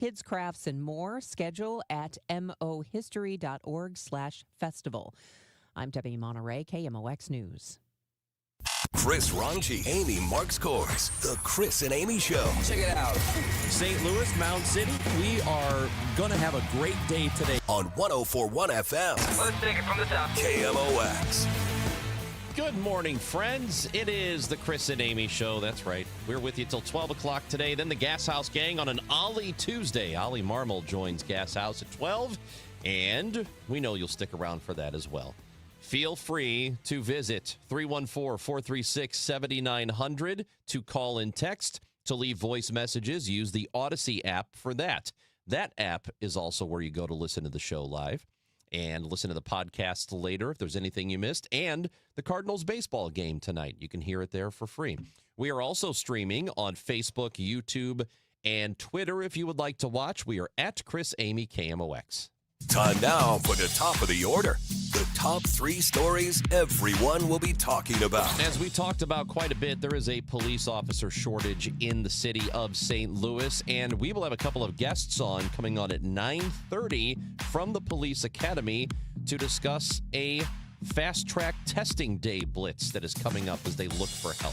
kids crafts, and more. Schedule at mohistory.org/festival. I'm Debbie Monterey, KMOX News. Chris Ranji, Amy Marks Kors, The Chris and Amy Show. Check it out. St. Louis, Mound City, we are going to have a great day today. On 104.1 FM. Let's take it from the top. KMOX. Good morning, friends. It is the Chris and Amy Show. That's right. We're with you till 12 o'clock today. Then the Gas House Gang on an Ollie Tuesday. Ollie Marmol joins Gas House at 12. And we know you'll stick around for that as well. Feel free to visit 314-436-7900 to call and text, to leave voice messages. Use the Odyssey app for that. That app is also where you go to listen to the show live and listen to the podcast later if there's anything you missed. And the Cardinals baseball game tonight. You can hear it there for free. We are also streaming on Facebook, YouTube, and Twitter if you would like to watch. We are at Chris Amy KMOX. Time now for the top of the order. The top 3 stories everyone will be talking about. As we talked about quite a bit, there is a police officer shortage in the city of St. Louis, and we will have a couple of guests on coming on at 9:30 from the Police Academy to discuss a fast-track testing day blitz that is coming up as they look for help.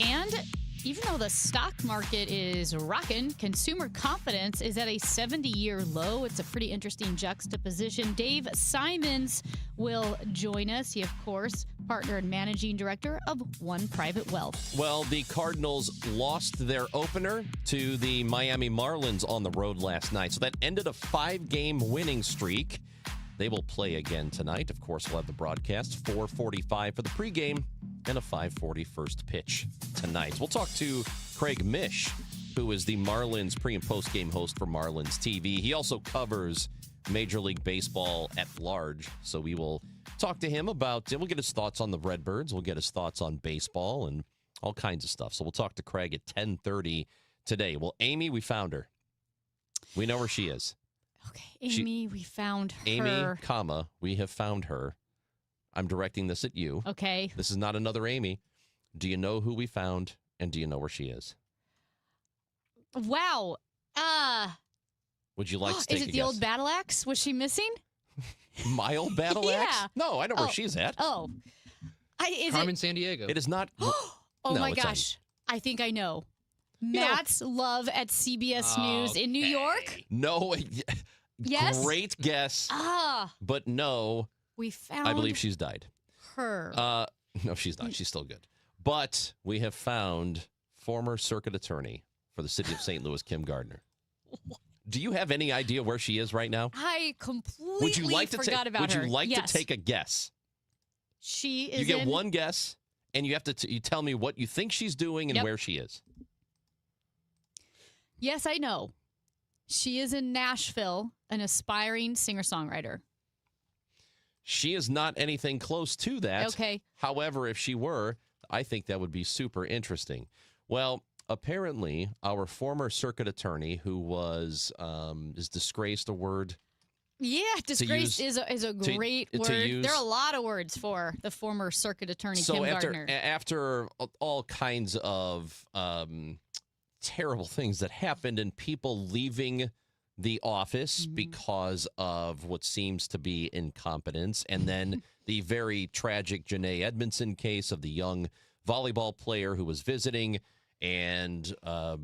And even though the stock market is rocking, consumer confidence is at a 70-year low. It's a pretty interesting juxtaposition. Dave Simons will join us. He, of course, partner and managing director of One Private Wealth. Well, the Cardinals lost their opener to the Miami Marlins on the road last night. So that ended a 5-game winning streak. They will play again tonight. Of course, we'll have the broadcast, 4:45 for the pregame and a 5:40 first pitch tonight. We'll talk to Craig Mish, who is the Marlins pre- and post-game host for Marlins TV. He also covers Major League Baseball at large, so we will talk to him about, we'll get his thoughts on the Redbirds, we'll get his thoughts on baseball and all kinds of stuff. So we'll talk to Craig at 10:30 today. Well, Amy, we found her. We know where she is. Okay, Amy, we found her. Amy, we have found her. I'm directing this at you. Okay. This is not another Amy. Do you know who we found, and do you know where she is? Wow. Would you like to take a guess? Is it the old battle axe? Was she missing? My old battle axe? Yeah. No, I know where she's at. Oh. Carmen Sandiego. It is not. Oh, No, my it's gosh. I think I know. Matt's Love at CBS News in New York? No. Yes? Great guess. But no. We found I believe she's died. her. No, she's not. She's still good. But we have found former circuit attorney for the city of St. Louis, Kim Gardner. Do you have any idea where she is right now? I completely Would you like forgot about her. Would you like Yes. to take a guess? She is You get one guess, and you have to you tell me what you think she's doing and where she is. Yes, I know. She is in Nashville, an aspiring singer-songwriter. She is not anything close to that. Okay. However, if she were, I think that would be super interesting. Well, apparently, our former circuit attorney, who was, is disgraced a word? Yeah, disgrace is a great word. There are a lot of words for the former circuit attorney, Kim Gardner. After all kinds of terrible things that happened and people leaving the office because of what seems to be incompetence, and then the very tragic Janae Edmondson case of the young volleyball player who was visiting, and a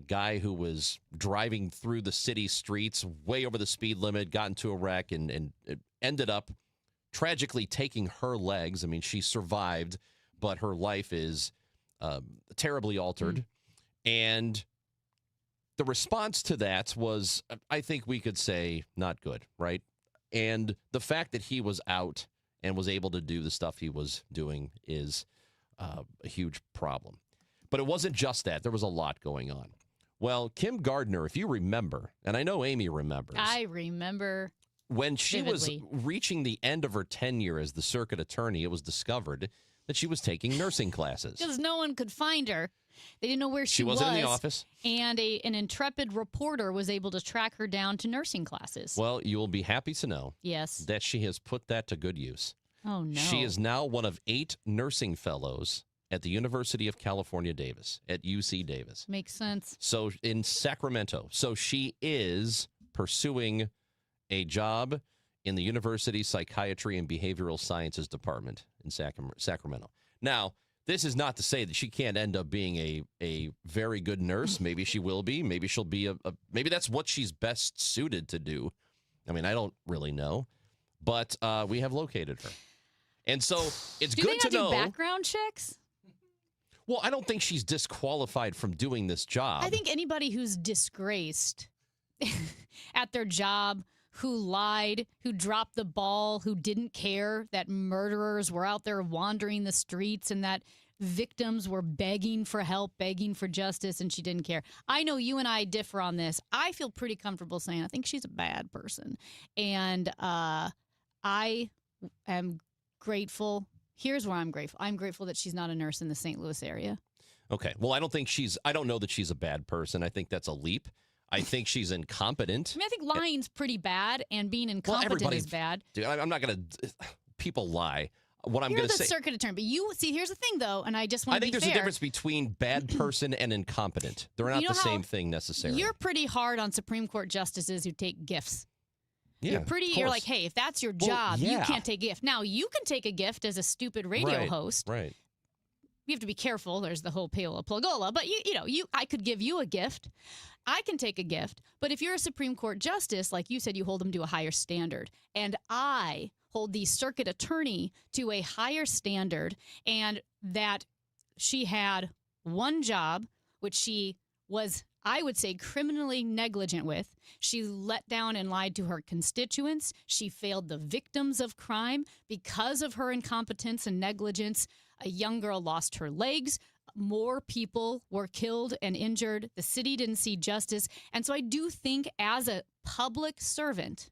guy who was driving through the city streets way over the speed limit, got into a wreck, and it ended up tragically taking her legs. I mean, she survived, but her life is terribly altered. And the response to that was, I think we could say, not good, right? And the fact that he was out and was able to do the stuff he was doing is a huge problem. But it wasn't just that. There was a lot going on. Well, Kim Gardner, if you remember, and I know Amy remembers. I remember when she vividly. was reaching the end of her tenure as the circuit attorney, it was discovered that she was taking nursing classes. Because no one could find her. They didn't know where she wasn't in the office. And an intrepid reporter was able to track her down to nursing classes. Well, you will be happy to know that she has put that to good use. Oh, no. She is now one of 8 nursing fellows at the University of California, Davis, at UC Davis. Makes sense. So in Sacramento. So she is pursuing a job in the university psychiatry and behavioral sciences department in Sacramento. Now, this is not to say that she can't end up being a very good nurse. Maybe she will be. Maybe she'll be maybe that's what she's best suited to do. I mean, I don't really know. But we have located her. And so it's good to know. Do background checks? Well, I don't think she's disqualified from doing this job. I think anybody who's disgraced at their job, who lied, who dropped the ball, who didn't care that murderers were out there wandering the streets and that victims were begging for help, begging for justice, and she didn't care. I know you and I differ on this. I feel pretty comfortable saying I think she's a bad person. And I am grateful. Here's where I'm grateful. I'm grateful that she's not a nurse in the St. Louis area. Okay. Well, I don't know that she's a bad person. I think that's a leap. I think she's incompetent. I mean, I think lying's pretty bad, and being incompetent is bad. Dude, I'm not going to. People lie. What I'm You're going to the say. circuit attorney, but you see. Here's the thing, though, and I just want to be fair. I think there's a difference between bad person and incompetent. They're not the same thing necessarily. You're pretty hard on Supreme Court justices who take gifts. Yeah, you're like, hey, if that's your job, yeah. you can't take a gift. Now, you can take a gift as a stupid radio host. Right. You have to be careful. There's the whole payola plagola. But, I could give you a gift. I can take a gift. But if you're a Supreme Court justice, like you said, you hold them to a higher standard. And I hold the circuit attorney to a higher standard, and that she had one job, which she was, I would say, criminally negligent with. She let down and lied to her constituents. She failed the victims of crime. Because of her incompetence and negligence, a young girl lost her legs. More people were killed and injured. The city didn't see justice. And so I do think as a public servant,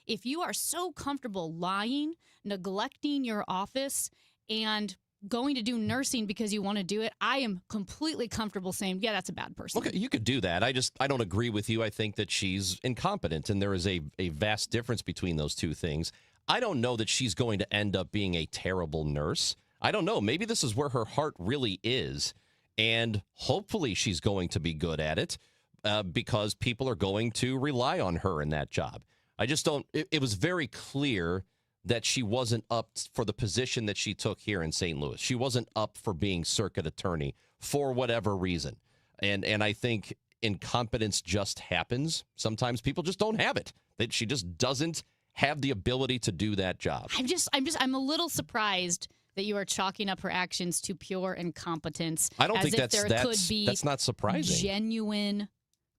if you are so comfortable lying, neglecting your office, and going to do nursing because you want to do it, I am completely comfortable saying, yeah, that's a bad person. Okay, you could do that. I don't agree with you. I think that she's incompetent, and there is a vast difference between those two things. I don't know that she's going to end up being a terrible nurse. I don't know. Maybe this is where her heart really is, and hopefully she's going to be good at it because people are going to rely on her in that job. I just don't. It was very clear that she wasn't up for the position that she took here in St. Louis. She wasn't up for being circuit attorney for whatever reason. And I think incompetence just happens. Sometimes people just don't have it. That she just doesn't have the ability to do that job. I'm a little surprised that you are chalking up her actions to pure incompetence. I don't think that's not surprising. Genuine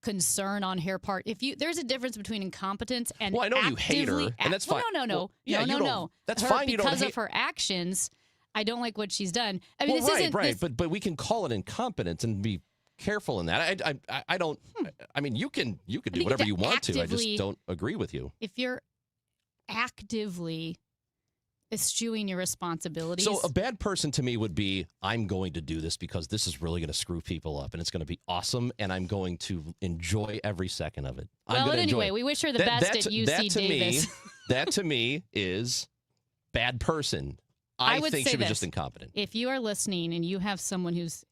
concern on her part. There's a difference between incompetence and I know you hate her, and that's fine. No. That's fine. Because of her actions, I don't like what she's done. I mean, but we can call it incompetence and be careful in that. I don't. I mean, you can do whatever you want to. I just don't agree with you. If you're actively eschewing your responsibilities. So a bad person to me would be, I'm going to do this because this is really going to screw people up, and it's going to be awesome, and I'm going to enjoy every second of it. Well, anyway, we wish her the best at UC Davis. That to me is bad person. I think she was just incompetent. If you are listening and you have someone who's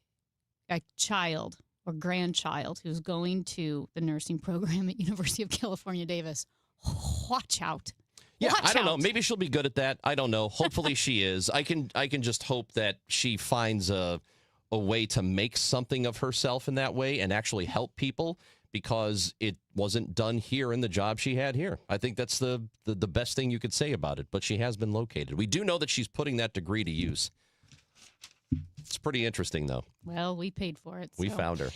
a child or grandchild who's going to the nursing program at University of California, Davis, watch out. Yeah, I don't know. Maybe she'll be good at that. I don't know. Hopefully she is. I can just hope that she finds a way to make something of herself in that way and actually help people, because it wasn't done here in the job she had here. I think that's the best thing you could say about it. But she has been located. We do know that she's putting that degree to use. It's pretty interesting, though. Well, we paid for it. We found her.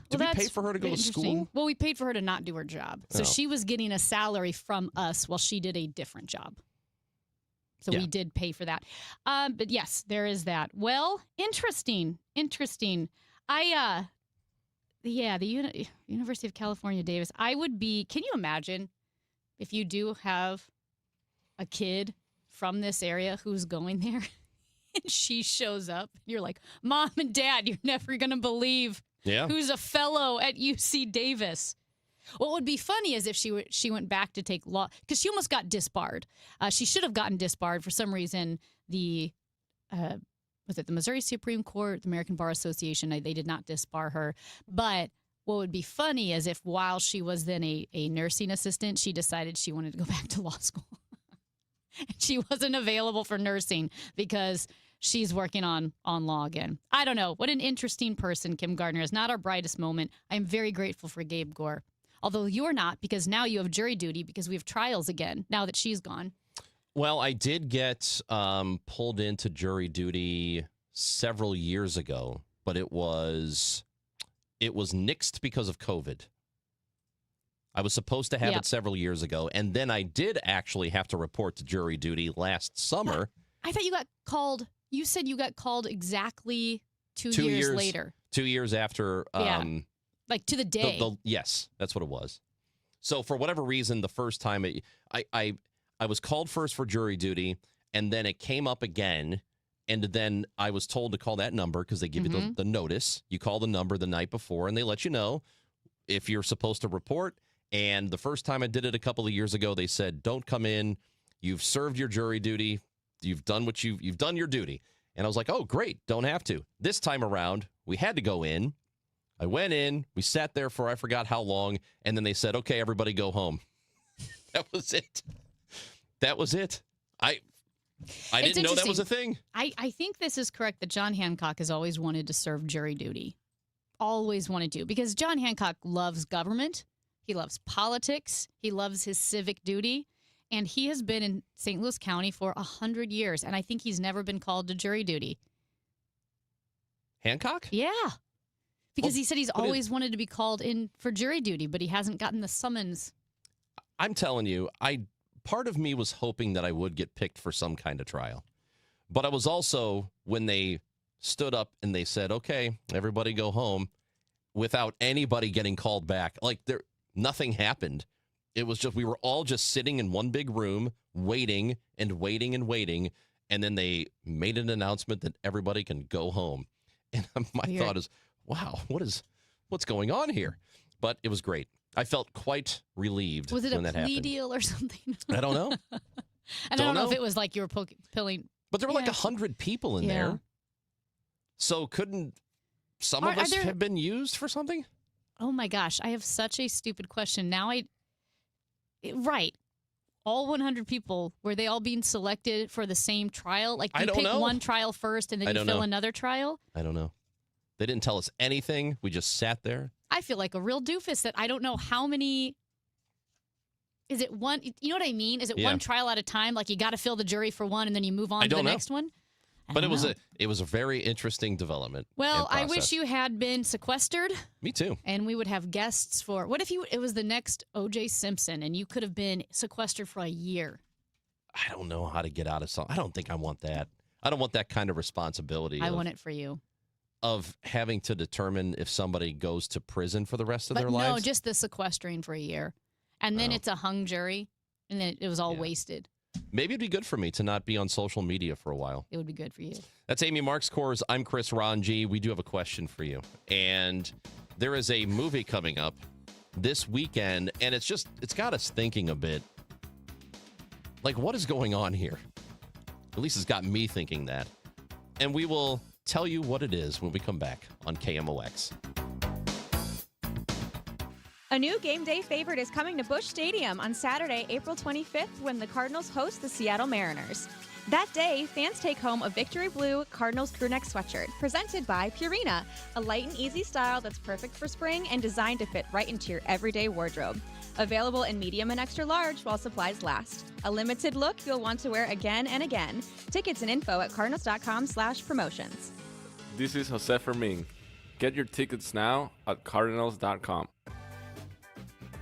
Did we pay for her to go to school? Well, we paid for her to not do her job. So she was getting a salary from us while she did a different job. So we did pay for that. But yes, there is that. Well, interesting. The University of California, Davis. I would be, can you imagine if you do have a kid from this area who's going there and she shows up? You're like, Mom and Dad, you're never going to believe who's a fellow at UC Davis. What would be funny is if she went back to take law, because she almost got disbarred. She should have gotten disbarred. For some reason, the was it the Missouri Supreme Court, the American Bar Association? They did not disbar her. But what would be funny is if while she was then a nursing assistant, she decided she wanted to go back to law school. And she wasn't available for nursing because she's working on law again. I don't know. What an interesting person Kim Gardner is. Not our brightest moment. I'm very grateful for Gabe Gore. Although you're not, because now you have jury duty because we have trials again now that she's gone. Well, I did get pulled into jury duty several years ago, but it was nixed because of COVID. I was supposed to have it several years ago, and then I did actually have to report to jury duty last summer. I thought you got called. You said you got called exactly two years later. 2 years after. Like to the day. Yes, that's what it was. So for whatever reason, the first time I was called first for jury duty, and then it came up again, and then I was told to call that number because they give you the notice. You call the number the night before, and they let you know if you're supposed to report. And the first time I did it a couple of years ago, they said, don't come in. You've served your jury duty. You've done what you've done your duty. And I was like, oh, great. Don't have to. This time around, we had to go in. I went in. We sat there for I forgot how long. And then they said, okay, everybody go home. That was it. That was it. I didn't know that was a thing. I think this is correct that John Hancock has always wanted to serve jury duty. Always wanted to. Because John Hancock loves government. He loves politics. He loves his civic duty. And he has been in St. Louis County for 100 years. And I think he's never been called to jury duty. Hancock? Yeah. Because he said he's always wanted to be called in for jury duty, but he hasn't gotten the summons. I'm telling you, part of me was hoping that I would get picked for some kind of trial. But I was also, when they stood up and they said, okay, everybody go home, without anybody getting called back. Like, nothing happened. It was just, we were all just sitting in one big room, waiting and waiting and waiting. And then they made an announcement that everybody can go home. And my thought is, wow, what's going on here? But it was great. I felt quite relieved when that happened. Was it a plea deal or something? I don't know. And I don't know if it was like you were pilling. But there were like 100 people in there. So couldn't some of us have been used for something? Oh my gosh, I have such a stupid question. Now right. All 100 people, were they all being selected for the same trial? Like you pick one trial first and then you fill another trial? I don't know. They didn't tell us anything. We just sat there. I feel like a real doofus that I don't know how many. Is it one? You know what I mean? Is it one trial at a time? Like you got to fill the jury for one and then you move on to the next one? But it was a very interesting development. Well, I wish you had been sequestered. Me too. And we would have guests for. What if it was the next O.J. Simpson and you could have been sequestered for a year? I don't know how to get out of something. I don't think I want that. I don't want that kind of responsibility. I want it for you. Of having to determine if somebody goes to prison for the rest of their lives? No, just the sequestering for a year. And then it's a hung jury, and then it was all wasted. Maybe it'd be good for me to not be on social media for a while. It would be good for you. That's Amy Marks Kors. I'm Chris Ranji. We do have a question for you. And there is a movie coming up this weekend, and it's got us thinking a bit. Like, what is going on here? At least it's got me thinking that. And we will tell you what it is when we come back on KMOX. A new game day favorite is coming to Busch Stadium on Saturday, April 25th, when the Cardinals host the Seattle Mariners. That day, fans take home a Victory Blue Cardinals crewneck sweatshirt presented by Purina, a light and easy style that's perfect for spring and designed to fit right into your everyday wardrobe. Available in medium and extra large while supplies last. A limited look you'll want to wear again and again. Tickets and info at cardinals.com/promotions. This is Jose Fermin. Get your tickets now at cardinals.com.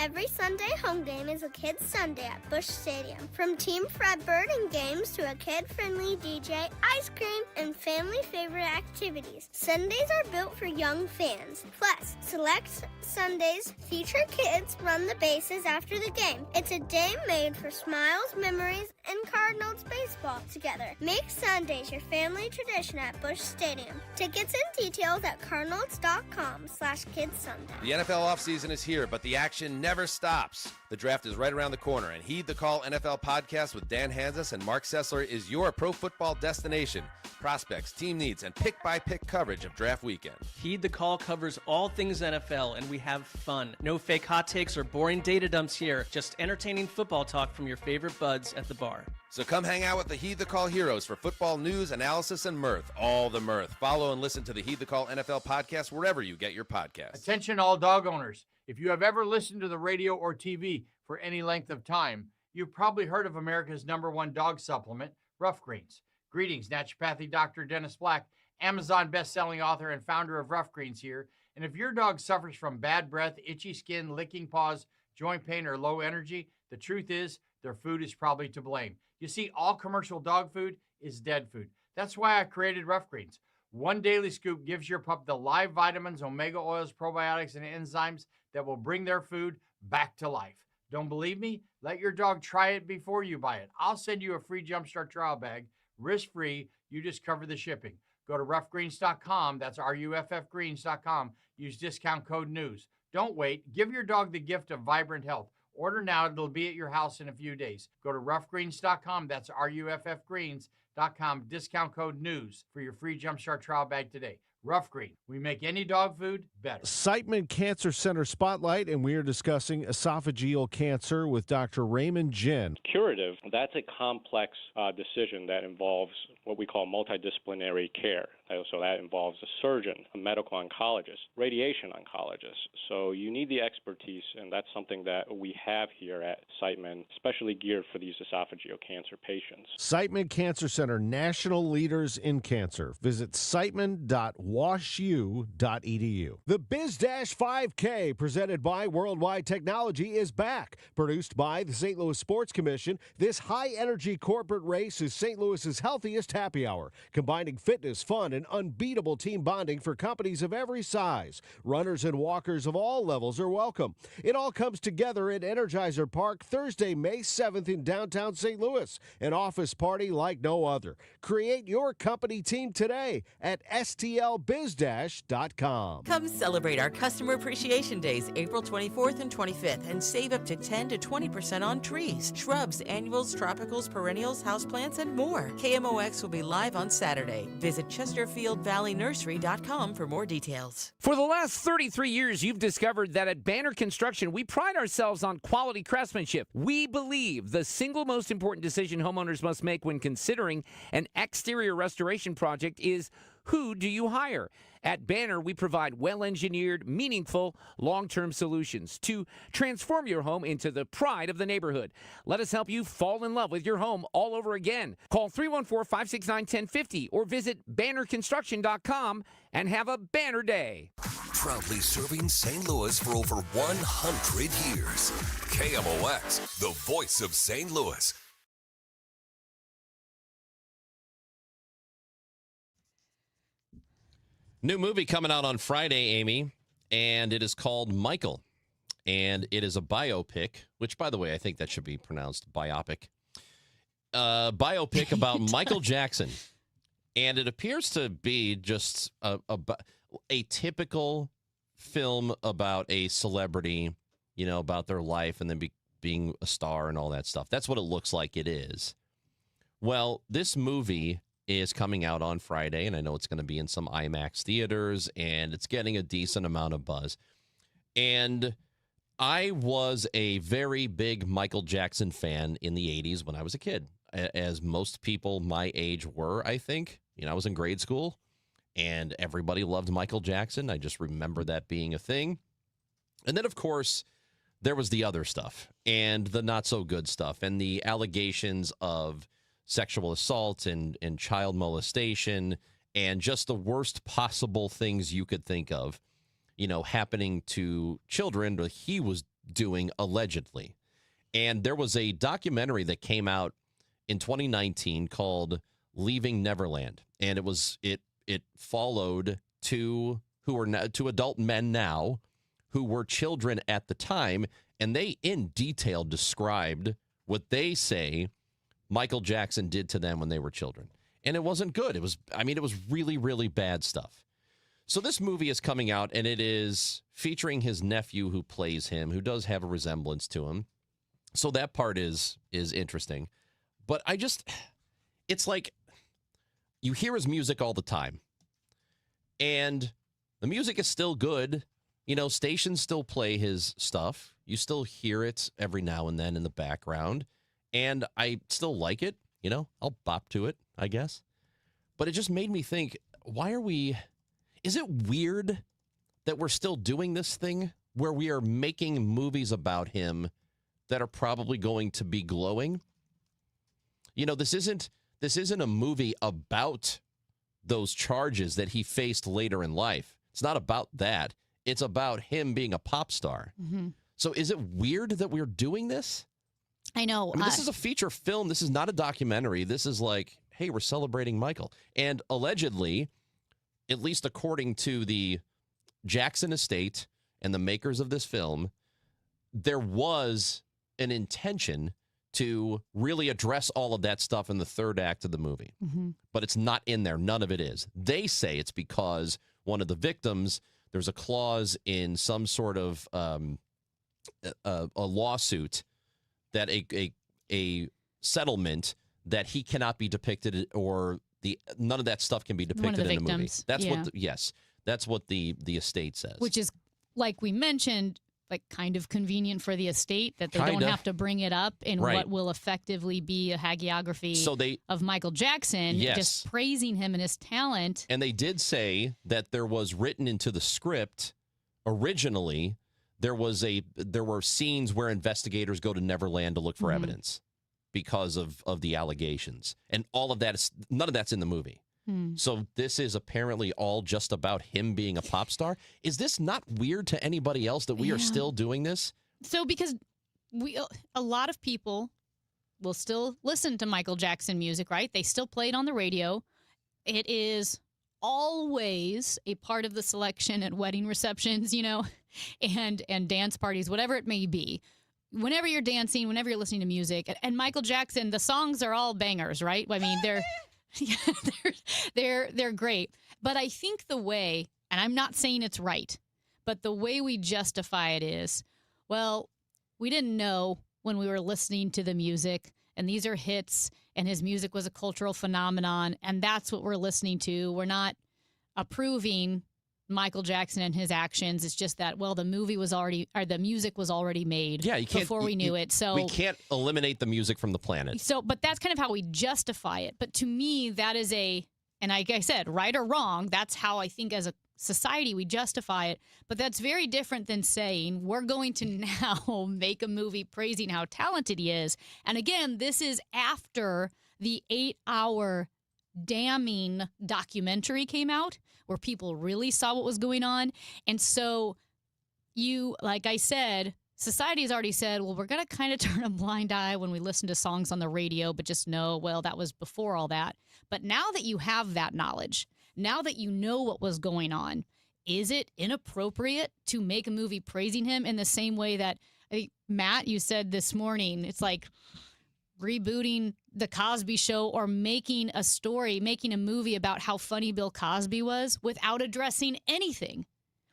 Every Sunday home game is a Kids Sunday at Busch Stadium. From Team Fred Birding games to a kid-friendly DJ, ice cream, and family-favorite activities. Sundays are built for young fans. Plus, select Sundays feature kids run the bases after the game. It's a day made for smiles, memories, and Cardinals baseball together. Make Sundays your family tradition at Busch Stadium. Tickets and details at cardinals.com/KidsSunday. The NFL offseason is here, but the action never stops. The draft is right around the corner, and Heed the Call NFL podcast with Dan Hanzus and Mark Sessler is your pro football destination. Prospects, team needs, and pick-by-pick coverage of draft weekend. Heed the Call covers all things NFL, and we have fun. No fake hot takes or boring data dumps here, just entertaining football talk from your favorite buds at the bar. So come hang out with the Heed the Call heroes for football news, analysis, and mirth. All the mirth. Follow and listen to the Heed the Call NFL podcast wherever you get your podcasts. Attention all dog owners. If you have ever listened to the radio or TV for any length of time, you've probably heard of America's #1 dog supplement, Rough Greens. Greetings, naturopathy Dr. Dennis Black, Amazon best-selling author and founder of Rough Greens here. And if your dog suffers from bad breath, itchy skin, licking paws, joint pain, or low energy, the truth is their food is probably to blame. You see, all commercial dog food is dead food. That's why I created Rough Greens. One daily scoop gives your pup the live vitamins, omega oils, probiotics, and enzymes that will bring their food back to life. Don't believe me? Let your dog try it before you buy it. I'll send you a free Jumpstart trial bag, risk-free. You just cover the shipping. Go to roughgreens.com. That's RUFFgreens.com. Use discount code NEWS. Don't wait. Give your dog the gift of vibrant health. Order now. It'll be at your house in a few days. Go to roughgreens.com. That's RUFFgreens.com. Discount code NEWS for your free Jumpstart trial bag today. Rough Green. We make any dog food better. Siteman Cancer Center Spotlight, and we are discussing esophageal cancer with Dr. Raymond Jin. Curative, that's a complex decision that involves what we call multidisciplinary care. So that involves a surgeon, a medical oncologist, radiation oncologist. So you need the expertise, and that's something that we have here at Siteman, especially geared for these esophageal cancer patients. Siteman Cancer Center, national leaders in cancer. Visit siteman.washu.edu. The BizDash 5K, presented by Worldwide Technology, is back. Produced by the St. Louis Sports Commission, this high-energy corporate race is St. Louis's healthiest happy hour, combining fitness, fun, and unbeatable team bonding for companies of every size. Runners and walkers of all levels are welcome. It all comes together at Energizer Park Thursday, May 7th in downtown St. Louis. An office party like no other. Create your company team today at stlbizdash.com. Come celebrate our Customer Appreciation Days, April 24th and 25th, and save up to 10 to 20% on trees, shrubs, annuals, tropicals, perennials, houseplants, and more. KMOX will be live on Saturday. Visit ChesterfieldValleyNursery.com for more details. For the last 33 years, you've discovered that at Banner Construction, we pride ourselves on quality craftsmanship. We believe the single most important decision homeowners must make when considering an exterior restoration project is, who do you hire? At Banner, we provide well-engineered, meaningful, long-term solutions to transform your home into the pride of the neighborhood. Let us help you fall in love with your home all over again. Call 314-569-1050 or visit bannerconstruction.com and have a banner day. Proudly serving St. Louis for over 100 years. KMOX, the voice of St. Louis. New movie coming out on Friday, Amy, and it is called Michael. And it is a biopic, which, by the way, I think that should be pronounced biopic. Biopic about Michael Jackson. And it appears to be just a typical film about a celebrity, you know, about their life and then being a star and all that stuff. That's what it looks like it is. Well, this movie is coming out on Friday, and I know it's going to be in some IMAX theaters, and it's getting a decent amount of buzz. And I was a very big Michael Jackson fan in the 80s when I was a kid, as most people my age were, I think. You know, I was in grade school, and everybody loved Michael Jackson. I just remember that being a thing. And then, of course, there was the other stuff, and the not-so-good stuff, and the allegations of sexual assault and child molestation and just the worst possible things you could think of, you know, happening to children that he was doing allegedly. And there was a documentary that came out in 2019 called Leaving Neverland. And it followed two adult men now who were children at the time. And they in detail described what they say Michael Jackson did to them when they were children. And it wasn't good. It was really, really bad stuff. So this movie is coming out, and it is featuring his nephew who plays him, who does have a resemblance to him. So that part is interesting. But it's like you hear his music all the time. And the music is still good. You know, stations still play his stuff. You still hear it every now and then in the background. And I still like it. You know, I'll bop to it, I guess. But it just made me think, is it weird that we're still doing this thing where we are making movies about him that are probably going to be glowing? You know, this isn't a movie about those charges that he faced later in life. It's not about that. It's about him being a pop star. Mm-hmm. So is it weird that we're doing this? I know. I mean, this is a feature film. This is not a documentary. This is like, hey, we're celebrating Michael. And allegedly, at least according to the Jackson estate and the makers of this film, there was an intention to really address all of that stuff in the third act of the movie. Mm-hmm. But it's not in there. None of it is. They say it's because one of the victims, there's a clause in some sort of a lawsuit that a settlement that he cannot be depicted, or none of that stuff can be depicted in the movie. That's that's what the estate says. Which is, like we mentioned, like kind of convenient for the estate that they don't have to bring it up in what will effectively be a hagiography of Michael Jackson, just praising him and his talent. And they did say that there was written into the script originally, there were scenes where investigators go to Neverland to look for evidence because of the allegations. And all of that none of that's in the movie. So this is apparently all just about him being a pop star. Is this not weird to anybody else that we are still doing this? So because a lot of people will still listen to Michael Jackson music, right? They still play it on the radio. It is always a part of the selection at wedding receptions, you know, and dance parties, whatever it may be. Whenever you're dancing, whenever you're listening to music, and Michael Jackson, the songs are all bangers, right? I mean, they're great. But I think the way, and I'm not saying it's right, but the way we justify it is, well, we didn't know when we were listening to the music, and these are hits, and his music was a cultural phenomenon, and that's what we're listening to. We're not approving Michael Jackson and his actions. It's just that, well, the music was already made before we knew it. So we can't eliminate the music from the planet. So, but that's kind of how we justify it. But to me, that is and like I said, right or wrong, that's how I think as a society we justify it. But that's very different than saying we're going to now make a movie praising how talented he is. And again, this is after the 8-hour damning documentary came out where people really saw what was going on. And so like I said, society has already said, well, we're going to kind of turn a blind eye when we listen to songs on the radio, but just know, well, that was before all that. But now that you have that knowledge, now that you know what was going on, is it inappropriate to make a movie praising him in the same way that, I think, Matt, you said this morning, it's like rebooting The Cosby Show or making a movie about how funny Bill Cosby was without addressing anything,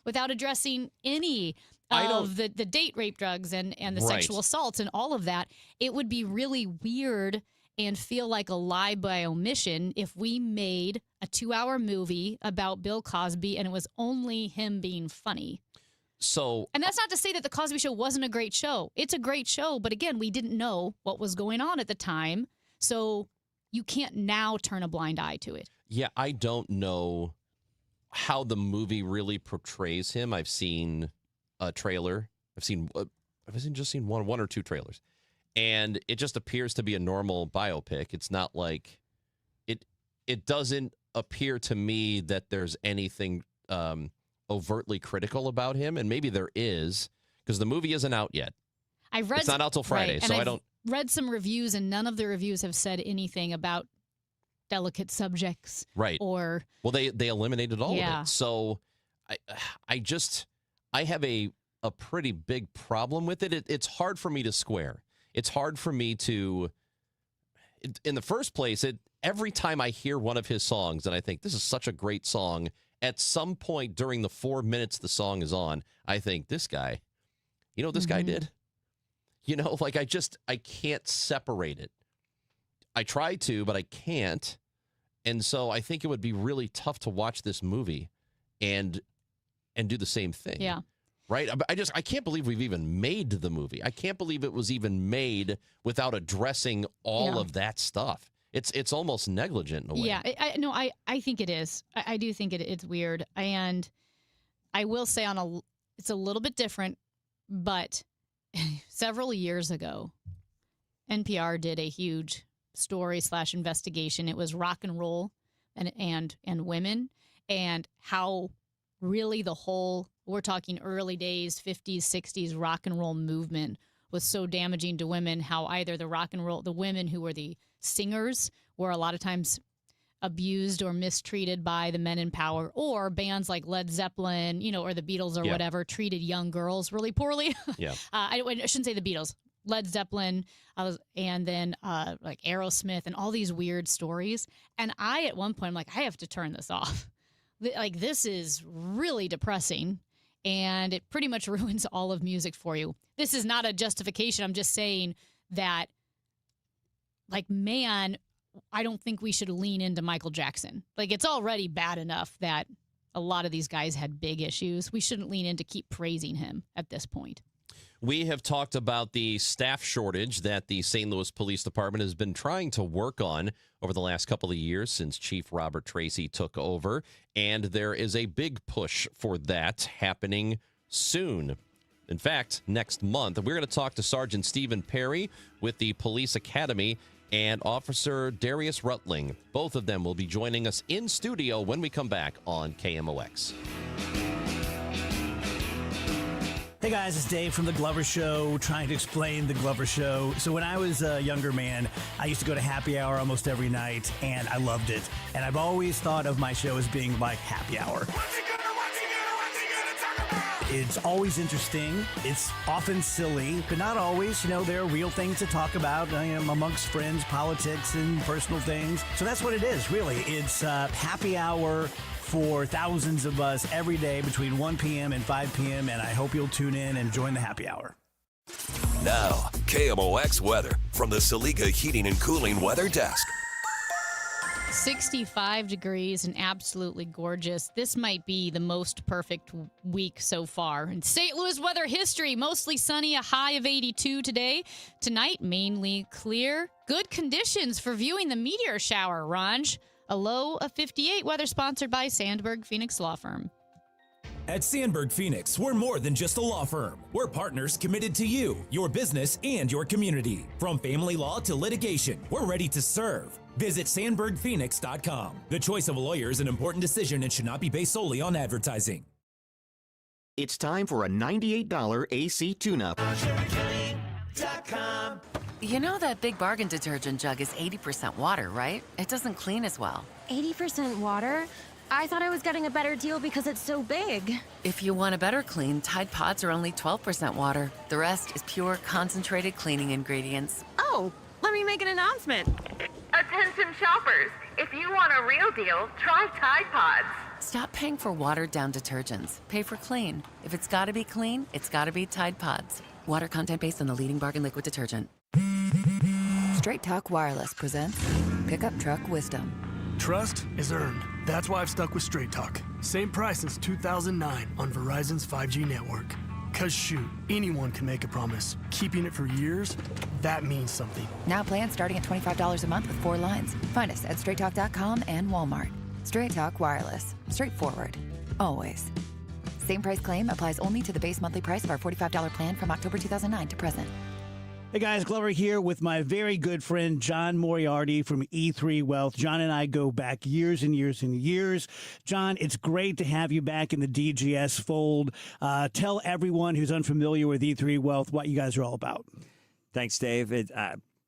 without addressing any of the date rape drugs and the sexual assaults and all of that. It would be really weird and feel like a lie by omission if we made a 2-hour movie about Bill Cosby and it was only him being funny. And that's not to say that The Cosby Show wasn't a great show. It's a great show, but again, we didn't know what was going on at the time, so you can't now turn a blind eye to it. Yeah, I don't know how the movie really portrays him. I've seen a trailer. I've just seen one or two trailers, and it just appears to be a normal biopic. It's not like it doesn't appear to me that there's anything overtly critical about him, and maybe there is because the movie isn't out yet. It's not out till Friday, so I don't. Read some reviews, and none of the reviews have said anything about delicate subjects, right? Or they eliminated all of it. So I have a pretty big problem with it. It's hard for me to square. It's hard for me to. In the first place, every time I hear one of his songs, and I think this is such a great song. At some point during the 4 minutes the song is on, I think this guy, you know what this guy did? You know, like I can't separate it. I try to, but I can't. And so I think it would be really tough to watch this movie and do the same thing. Yeah. Right? I can't believe we've even made the movie. I can't believe it was even made without addressing all of that stuff. It's almost negligent in a way. Yeah, I think it is. I do think it's weird. And I will say it's a little bit different, but several years ago, NPR did a huge story / investigation. It was rock and roll and women, and how really the whole, we're talking early days, 50s, 60s rock and roll movement was so damaging to women, how either the women who were the singers were a lot of times abused or mistreated by the men in power, or bands like Led Zeppelin, or the Beatles or whatever, treated young girls really poorly. Yeah. I shouldn't say the Beatles. Led Zeppelin, and then like Aerosmith, and all these weird stories. And I, at one point, I'm like, I have to turn this off. Like, this is really depressing, and it pretty much ruins all of music for you. This is not a justification. I'm just saying that, like, man, I don't think we should lean into Michael Jackson. Like, it's already bad enough that a lot of these guys had big issues. We shouldn't lean in to keep praising him at this point. We have talked about the staff shortage that the St. Louis Police Department has been trying to work on over the last couple of years since Chief Robert Tracy took over, and there is a big push for that happening soon. In fact, next month, we're going to talk to Sergeant Stephen Perry with the Police Academy and Officer Darius Rutling. Both of them will be joining us in studio when we come back on KMOX. Hey guys, it's Dave from The Glover Show, trying to explain The Glover Show. So when I was a younger man, I used to go to happy hour almost every night, and I loved it. And I've always thought of my show as being like happy hour. It's always interesting. It's often silly, but not always. There are real things to talk about amongst friends, politics, and personal things. So that's what it is, really. It's happy hour for thousands of us every day between 1 p.m. and 5 p.m., and I hope you'll tune in and join the happy hour. Now, KMOX weather from the Saliga Heating and Cooling Weather Desk. 65 degrees and absolutely gorgeous. This might be the most perfect week so far in St. Louis weather history. Mostly sunny, a high of 82 today. Tonight, mainly clear. Good conditions for viewing the meteor shower, Ranj. A low of 58. Weather sponsored by Sandberg Phoenix Law Firm. At Sandberg Phoenix, we're more than just a law firm. We're partners committed to you, your business, and your community. From family law to litigation, we're ready to serve. Visit SandbergPhoenix.com. The choice of a lawyer is an important decision and should not be based solely on advertising. It's time for a $98 AC tune-up. You know that Big Bargain detergent jug is 80% water, right? It doesn't clean as well. 80% water? I thought I was getting a better deal because it's so big. If you want a better clean, Tide Pods are only 12% water. The rest is pure, concentrated cleaning ingredients. Oh, let me make an announcement. Attention shoppers, if you want a real deal, try Tide Pods. Stop paying for watered-down detergents. Pay for clean. If it's gotta be clean, it's gotta be Tide Pods. Water content based on the leading bargain liquid detergent. Straight Talk Wireless presents Pickup Truck Wisdom. Trust is earned. That's why I've stuck with Straight Talk. Same price since 2009 on Verizon's 5G network. Cause shoot, anyone can make a promise. Keeping it for years, that means something. Now plans starting at $25 a month with 4 lines. Find us at straighttalk.com and Walmart. Straight Talk Wireless. Straightforward. Always. Same price claim applies only to the base monthly price of our $45 plan from October 2009 to present. Hey guys, Glover here with my very good friend John Moriarty from E3 Wealth. John and I go back years and years and years. John, it's great to have you back in the DGS fold. Tell everyone who's unfamiliar with E3 Wealth what you guys are all about. Thanks, Dave.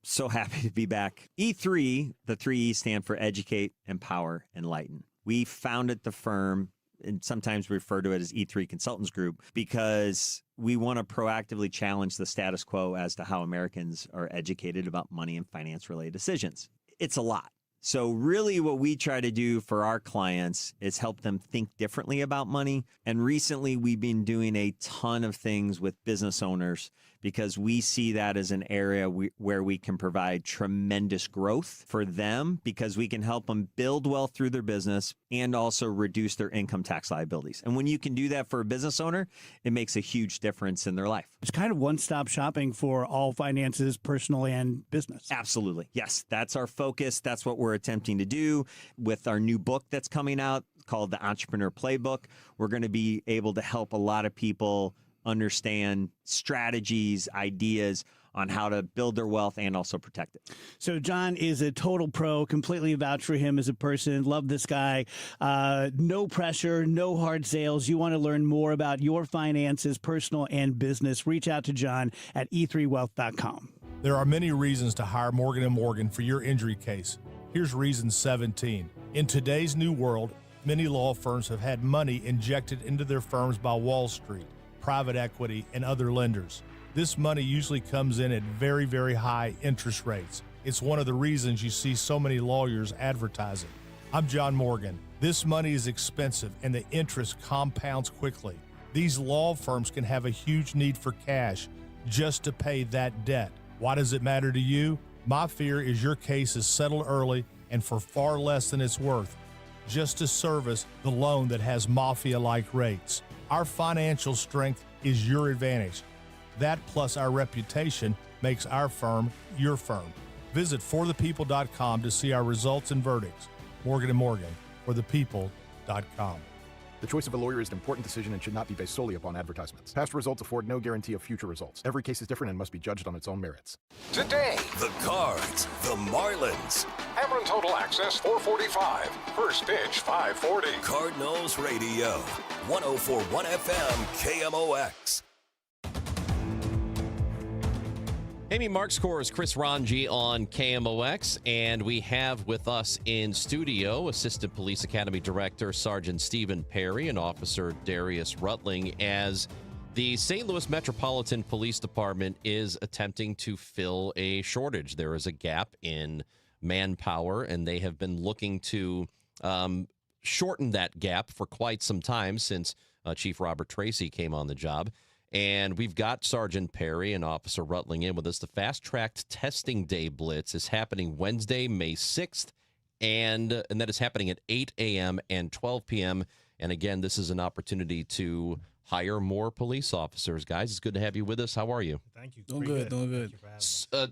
So happy to be back. E3, the 3 E's stand for Educate, Empower, Enlighten. We founded the firm, and sometimes we refer to it as E3 Consultants Group, because we want to proactively challenge the status quo as to how Americans are educated about money and finance-related decisions. It's a lot. So really what we try to do for our clients is help them think differently about money. And recently we've been doing a ton of things with business owners because we see that as an area where we can provide tremendous growth for them because we can help them build wealth through their business and also reduce their income tax liabilities. And when you can do that for a business owner, it makes a huge difference in their life. It's kind of one-stop shopping for all finances, personal and business. Absolutely. Yes, that's our focus. That's what we're attempting to do with our new book that's coming out called The Entrepreneur Playbook. We're going to be able to help a lot of people understand strategies, ideas on how to build their wealth and also protect it. So John is a total pro, completely vouch for him as a person. Love this guy. No pressure, no hard sales. You want to learn more about your finances, personal and business, reach out to John at e3wealth.com. There are many reasons to hire Morgan & Morgan for your injury case. Here's reason 17. In today's new world, many law firms have had money injected into their firms by Wall Street, private equity, and other lenders. This money usually comes in at very, very high interest rates. It's one of the reasons you see so many lawyers advertising. I'm John Morgan. This money is expensive and the interest compounds quickly. These law firms can have a huge need for cash just to pay that debt. Why does it matter to you? My fear is your case is settled early and for far less than it's worth, just to service the loan that has mafia-like rates. Our financial strength is your advantage. That plus our reputation makes our firm your firm. Visit forthepeople.com to see our results and verdicts. Morgan & Morgan, forthepeople.com. The choice of a lawyer is an important decision and should not be based solely upon advertisements. Past results afford no guarantee of future results. Every case is different and must be judged on its own merits. Today, the Cards, the Marlins. Ameren Total Access 445. First pitch 540. Cardinals Radio, 104.1 FM KMOX. Amy Mark scores Chris Ranji on KMOX, and we have with us in studio Assistant Police Academy Director Sergeant Stephen Perry and Officer Darius Rutling as the St. Louis Metropolitan Police Department is attempting to fill a shortage. There is a gap in manpower, and they have been looking to shorten that gap for quite some time since Chief Robert Tracy came on the job. And we've got Sergeant Perry and Officer Rutling in with us. The fast-tracked testing day blitz is happening Wednesday, May 6th, and that is happening at 8 a.m. and 12 p.m. And again, this is an opportunity to hire more police officers. Guys, it's good to have you with us. How are you? Thank you. Doing good.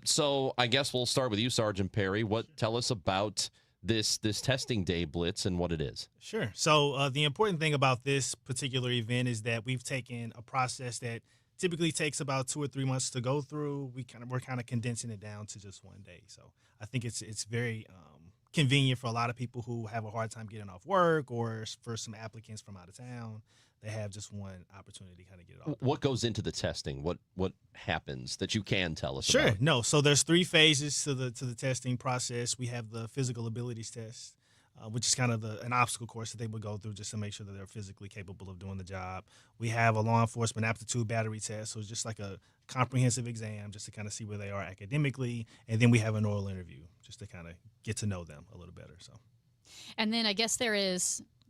So I guess we'll start with you, Sergeant Perry. Tell us about this testing day blitz and what it is. Sure. So the important thing about this particular event is that we've taken a process that typically takes about 2 or 3 months to go through. We're kind of condensing it down to just one day. So I think it's very convenient for a lot of people who have a hard time getting off work, or for some applicants from out of town. They have just one opportunity to kind of get it off. What goes into the testing? What happens that you can tell us Sure. about? No. So there's 3 phases to the testing process. We have the physical abilities test, which is kind of an obstacle course that they would go through just to make sure that they're physically capable of doing the job. We have a law enforcement aptitude battery test. So it's just like a comprehensive exam just to kind of see where they are academically. And then we have an oral interview just to kind of get to know them a little better. So, and then I guess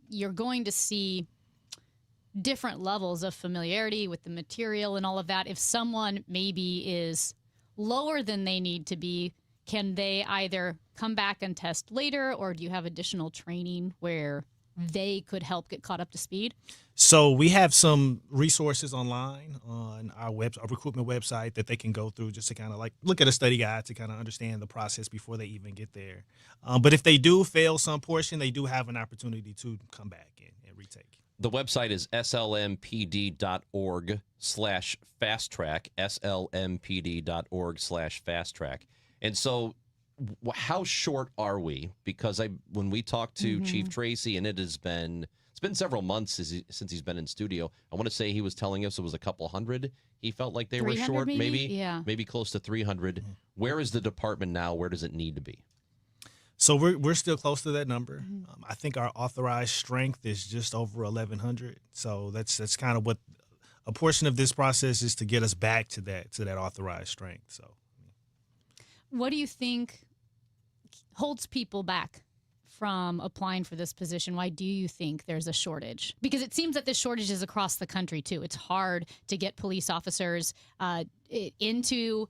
you're going to see different levels of familiarity with the material and all of that. If someone maybe is lower than they need to be, can they either come back and test later, or do you have additional training where they could help get caught up to speed? So we have some resources online on our recruitment website that they can go through just to kind of like look at a study guide to kind of understand the process before they even get there. But if they do fail some portion, they do have an opportunity to come back and retake. The website is slmpd.org/fasttrack, slmpd.org/fasttrack. And so how short are we? Because when we talked to Chief Tracy, and it's been several months since he's been in studio, I want to say he was telling us it was a couple hundred. He felt like they were short, maybe close to 300. Where is the department now? Where does it need to be? So we're still close to that number. I think our authorized strength is just over 1,100. So that's kind of what a portion of this process is, to get us back to that authorized strength. So, what do you think holds people back from applying for this position? Why do you think there's a shortage? Because it seems that this shortage is across the country too. It's hard to get police officers into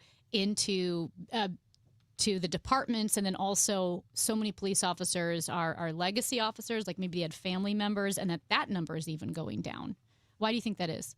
to the departments, and then also so many police officers are legacy officers, like maybe they had family members, and that number is even going down. Why do you think that is?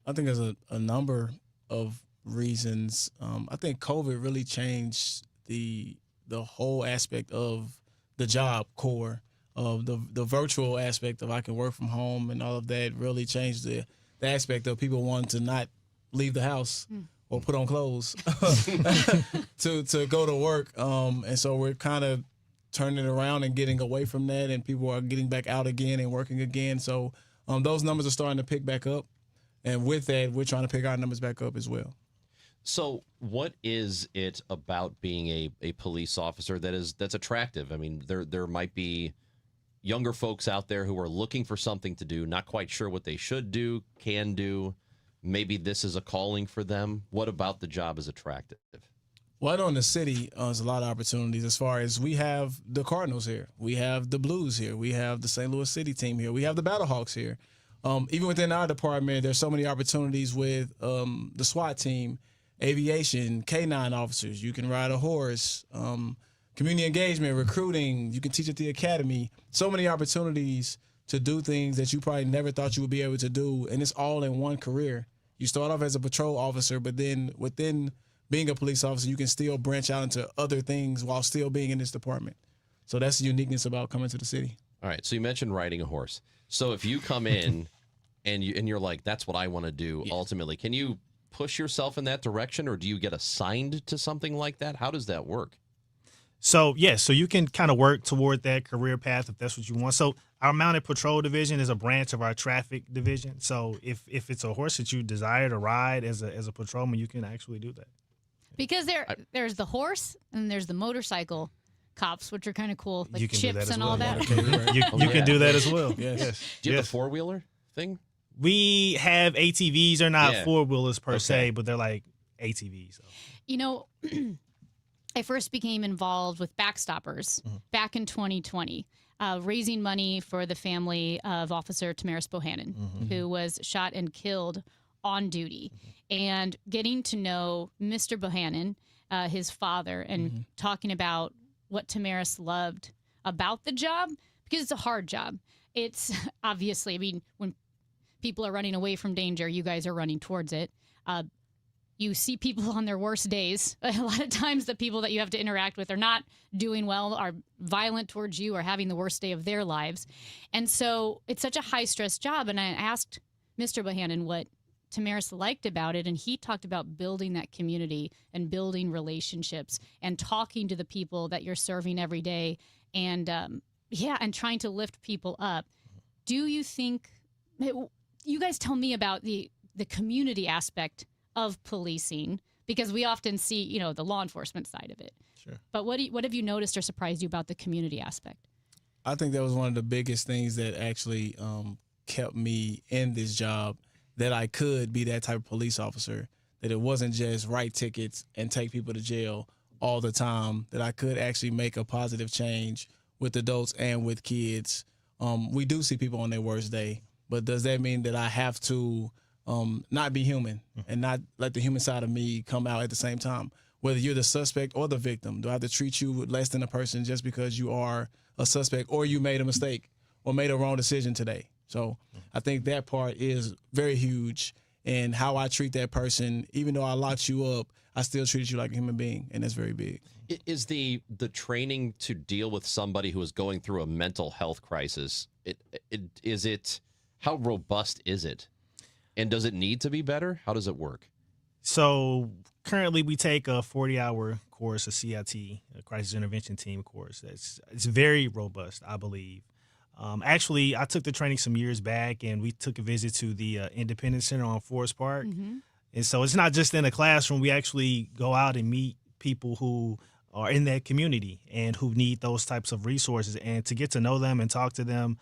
I think there's a number of reasons. I think COVID really changed the whole aspect of the job core, of the virtual aspect of I can work from home, and all of that really changed the aspect of people wanting to not leave the house or put on clothes to go to work. And so we're kind of turning around and getting away from that, and people are getting back out again and working again. So those numbers are starting to pick back up. And with that, we're trying to pick our numbers back up as well. So what is it about being a police officer that's attractive? I mean, there might be younger folks out there who are looking for something to do, not quite sure what they should do, can do. Maybe this is a calling for them. What about the job is attractive? Well, I know in the city, there's a lot of opportunities as far as we have the Cardinals here. We have the Blues here. We have the St. Louis City team here. We have the Battlehawks here. Even within our department, there's so many opportunities with the SWAT team, aviation, K-9 officers. You can ride a horse, community engagement, recruiting. You can teach at the academy. So many opportunities to do things that you probably never thought you would be able to do, and it's all in one career. You start off as a patrol officer, but then within being a police officer, you can still branch out into other things while still being in this department. So that's the uniqueness about coming to the city. All right, so you mentioned riding a horse. So if you come in and you're like, that's what I want to do ultimately, can you push yourself in that direction, or do you get assigned to something like that? How does that work? So, yes, so you can kind of work toward that career path if that's what you want. So our mounted patrol division is a branch of our traffic division. So if it's a horse that you desire to ride as a patrolman, you can actually do that. Because there's the horse and there's the motorcycle cops, which are kind of cool, like chips and all that. You can do that as well. Yes. Do you have a four-wheeler thing? We have ATVs. They're not four-wheelers per se, but they're like ATVs. So. You know, I first became involved with Backstoppers back in 2020, raising money for the family of Officer Tamaris Bohannon, who was shot and killed on duty, and getting to know Mr. Bohannon, his father, and talking about what Tamaris loved about the job, because it's a hard job. It's obviously, I mean, when people are running away from danger, you guys are running towards it. You see people on their worst days. A lot of times the people that you have to interact with are not doing well, are violent towards you, or having the worst day of their lives. And so it's such a high-stress job. And I asked Mr. Bohannon what Tamaris liked about it, and he talked about building that community and building relationships and talking to the people that you're serving every day, and and trying to lift people up. Do you think, you guys tell me about the community aspect of policing, because we often see, the law enforcement side of it. Sure. But what have you noticed or surprised you about the community aspect? I think that was one of the biggest things that actually kept me in this job, that I could be that type of police officer, that it wasn't just write tickets and take people to jail all the time, that I could actually make a positive change with adults and with kids. We do see people on their worst day, but does that mean that I have to not be human and not let the human side of me come out at the same time? Whether you're the suspect or the victim, do I have to treat you less than a person just because you are a suspect, or you made a mistake or made a wrong decision today? So I think that part is very huge, and how I treat that person, even though I locked you up, I still treat you like a human being, and that's very big. Is the training to deal with somebody who is going through a mental health crisis, how robust is it? And does it need to be better? How does it work? So currently we take a 40-hour course, a CIT, a crisis intervention team course. It's very robust, I believe. Actually, I took the training some years back, and we took a visit to the Independence Center on Forest Park. And so it's not just in a classroom. We actually go out and meet people who are in that community and who need those types of resources, and to get to know them and talk to them.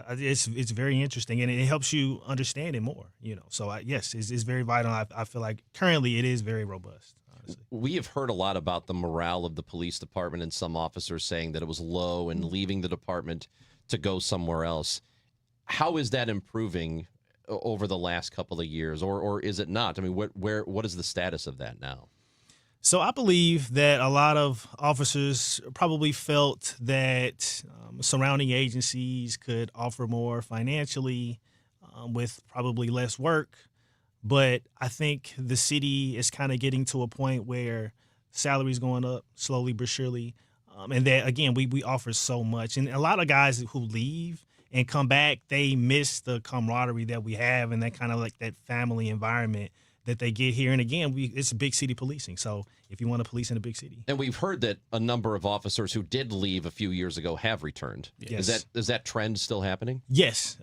It's very interesting, and it helps you understand it more. So yes, it's very vital. I feel like currently it is very robust. honestly. We have heard a lot about the morale of the police department and some officers saying that it was low and leaving the department to go somewhere else. How is that improving over the last couple of years, or is it not? I mean, what is the status of that now? So I believe that a lot of officers probably felt that surrounding agencies could offer more financially with probably less work. But I think the city is kind of getting to a point where salaries going up slowly but surely. And that, again, we offer so much. And a lot of guys who leave and come back, they miss the camaraderie that we have and that kind of like that family environment that they get here. And again, it's big city policing. So if you want to police in a big city. And we've heard that a number of officers who did leave a few years ago have returned. Yes. Is that trend still happening? Yes.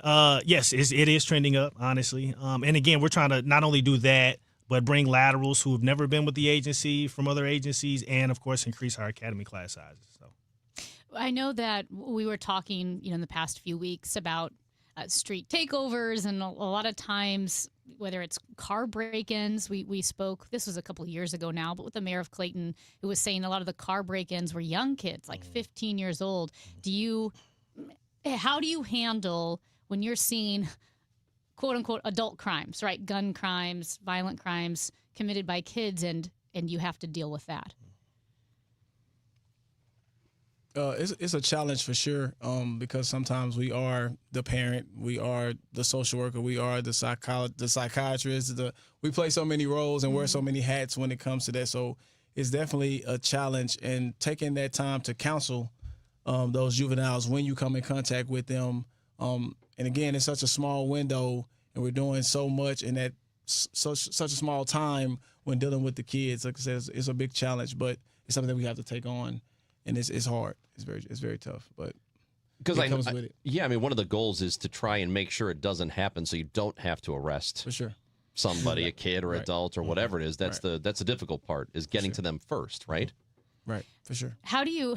Yes, it is trending up, honestly. And again, we're trying to not only do that, but bring laterals who have never been with the agency from other agencies and, of course, increase our academy class sizes. So I know that we were talking, in the past few weeks about street takeovers, and a lot of times, whether it's car break-ins, we spoke, this was a couple of years ago now, but with the mayor of Clayton, who was saying a lot of the car break-ins were young kids, like 15 years old. How do you handle when you're seeing quote-unquote adult crimes, right? Gun crimes, violent crimes committed by kids, and you have to deal with that? It's a challenge for sure, because sometimes we are the parent, we are the social worker, we are the psychiatrist. We play so many roles and wear so many hats when it comes to that. So it's definitely a challenge, and taking that time to counsel those juveniles when you come in contact with them. And again, it's such a small window, and we're doing so much in that such a small time when dealing with the kids. Like I said, it's a big challenge, but it's something that we have to take on. And it's hard. It's very tough, but because it comes with it. Yeah, I mean, one of the goals is to try and make sure it doesn't happen, so you don't have to arrest for sure somebody, a kid or adult or whatever it is. That's the difficult part, is getting to them first, right? Right, for sure. How do you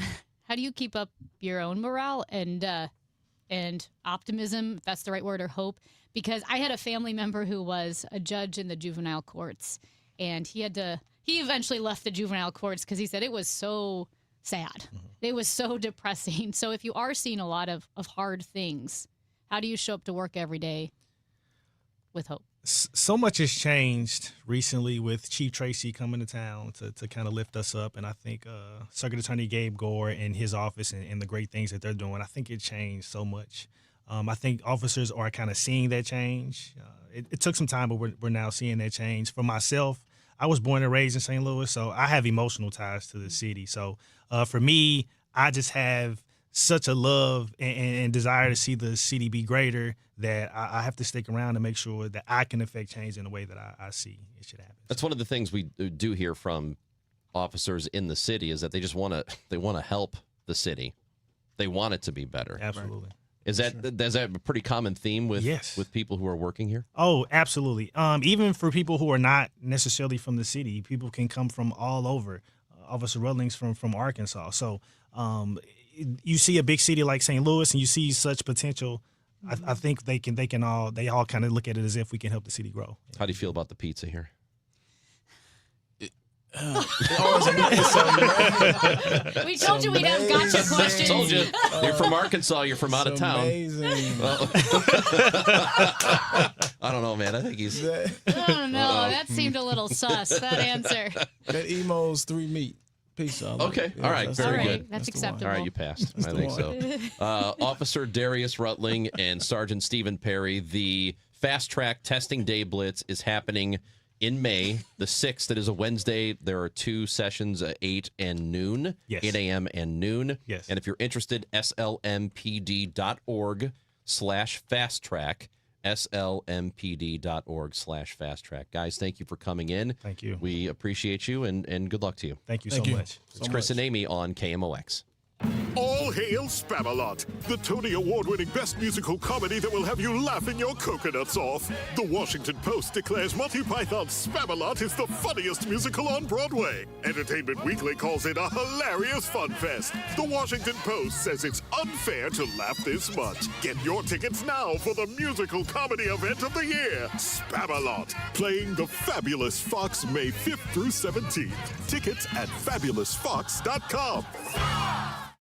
keep up your own morale and optimism, if that's the right word, or hope? Because I had a family member who was a judge in the juvenile courts, and he eventually left the juvenile courts because he said it was so sad. It was so depressing. So if you are seeing a lot of hard things, how do you show up to work every day with hope? So much has changed recently with Chief Tracy coming to town to kind of lift us up. And I think Circuit Attorney Gabe Gore and his office and the great things that they're doing, I think it changed so much. I think officers are kind of seeing that change. It took some time, but we're now seeing that change. For myself, I was born and raised in St. Louis, so I have emotional ties to the city. So for me, I just have such a love and desire to see the city be greater that I have to stick around and make sure that I can affect change in the way that I see it should happen. That's one of the things we do hear from officers in the city, is that they just want to help the city. They want it to be better. Absolutely. Is that a pretty common theme with people who are working here? Oh, absolutely. Even for people who are not necessarily from the city, people can come from all over. Officer Rutledge's from Arkansas. So you see a big city like St. Louis, and you see such potential. I think they all kind of look at it as if we can help the city grow. How do you feel about the pizza here? We told you we'd have gotcha questions. Told you. You're from Arkansas. You're from out of town. Amazing. Well, I don't know, man. I think he's. I don't know. That seemed a little sus, that answer. That Emo's 3 meat pizza. Okay. All right. Very good. That's acceptable. All right. You passed. I think so. Officer Darius Rutling and Sergeant Stephen Perry, the Fast Track Testing Day Blitz is happening in May, the 6th. It is a Wednesday. There are 2 sessions, 8 and noon, 8 a.m. and noon. Yes. And if you're interested, slmpd.org/fasttrack, slmpd.org/fasttrack. Guys, thank you for coming in. Thank you. We appreciate you, and good luck to you. Thank you so much. It's Chris and Amy on KMOX. All hail Spamalot, the Tony Award-winning best musical comedy that will have you laughing your coconuts off. The Washington Post declares Monty Python's Spamalot is the funniest musical on Broadway. Entertainment Weekly calls it a hilarious fun fest. The Washington Post says it's unfair to laugh this much. Get your tickets now for the musical comedy event of the year, Spamalot, playing the Fabulous Fox May 5th through 17th. Tickets at fabulousfox.com.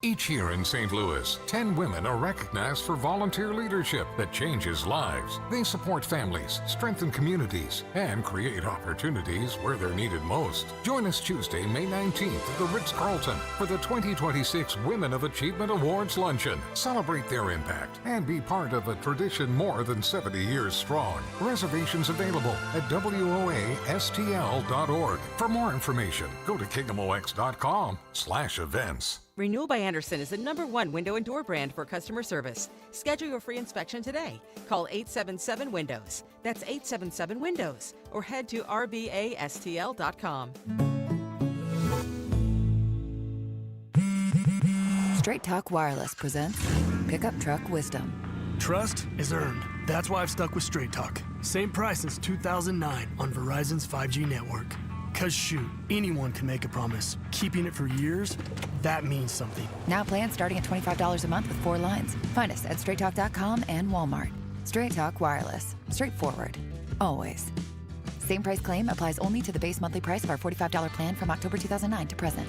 Each year in St. Louis, 10 women are recognized for volunteer leadership that changes lives. They support families, strengthen communities, and create opportunities where they're needed most. Join us Tuesday, May 19th at the Ritz-Carlton for the 2026 Women of Achievement Awards Luncheon. Celebrate their impact and be part of a tradition more than 70 years strong. Reservations available at WOASTL.org. For more information, go to KMOX.com/events. Renewal by Andersen is the #1 window and door brand for customer service. Schedule your free inspection today. Call 877-WINDOWS. That's 877-WINDOWS. Or head to rbastl.com. Straight Talk Wireless presents Pickup Truck Wisdom. Trust is earned. That's why I've stuck with Straight Talk. Same price since 2009 on Verizon's 5G network. Cause shoot, anyone can make a promise. Keeping it for years, that means something. Now plans starting at $25 a month with 4 lines. Find us at straighttalk.com and Walmart. Straight Talk Wireless. Straightforward. Always. Same price claim applies only to the base monthly price of our $45 plan from October 2009 to present.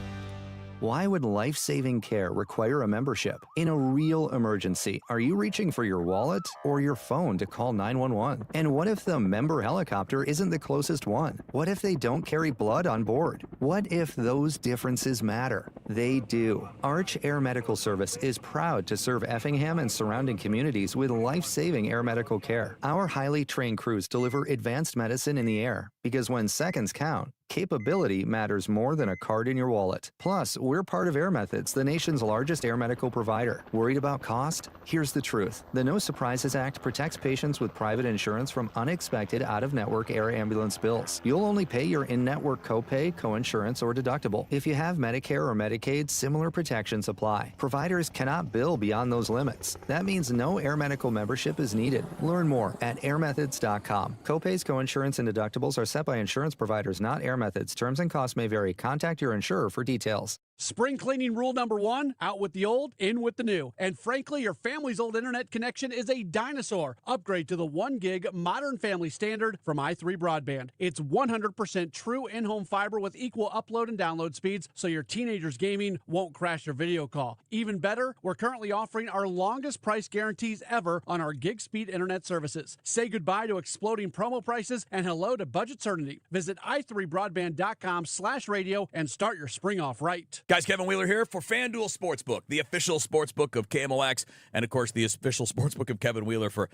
Why would life-saving care require a membership? In a real emergency, are you reaching for your wallet or your phone to call 911? And what if the member helicopter isn't the closest one? What if they don't carry blood on board? What if those differences matter? They do. Arch Air Medical Service is proud to serve Effingham and surrounding communities with life-saving air medical care. Our highly trained crews deliver advanced medicine in the air because when seconds count, capability matters more than a card in your wallet. Plus, we're part of Air Methods, the nation's largest air medical provider. Worried about cost? Here's the truth. The No Surprises Act protects patients with private insurance from unexpected out-of-network air ambulance bills. You'll only pay your in-network copay, coinsurance, or deductible. If you have Medicare or Medicaid, similar protections apply. Providers cannot bill beyond those limits. That means no air medical membership is needed. Learn more at airmethods.com. Copays, coinsurance, and deductibles are set by insurance providers, not Air Methods. Terms and costs may vary. Contact your insurer for details. Spring cleaning rule #1, out with the old, in with the new. And frankly, your family's old internet connection is a dinosaur. Upgrade to the 1 gig modern family standard from i3 Broadband. It's 100% true in-home fiber with equal upload and download speeds, so your teenager's gaming won't crash your video call. Even better, we're currently offering our longest price guarantees ever on our gig speed internet services. Say goodbye to exploding promo prices and hello to budget certainty. Visit i3broadband.com/radio and start your spring off right. Guys, Kevin Wheeler here for FanDuel Sportsbook, the official sportsbook of KMOX, and of course the official sportsbook of Kevin Wheeler for,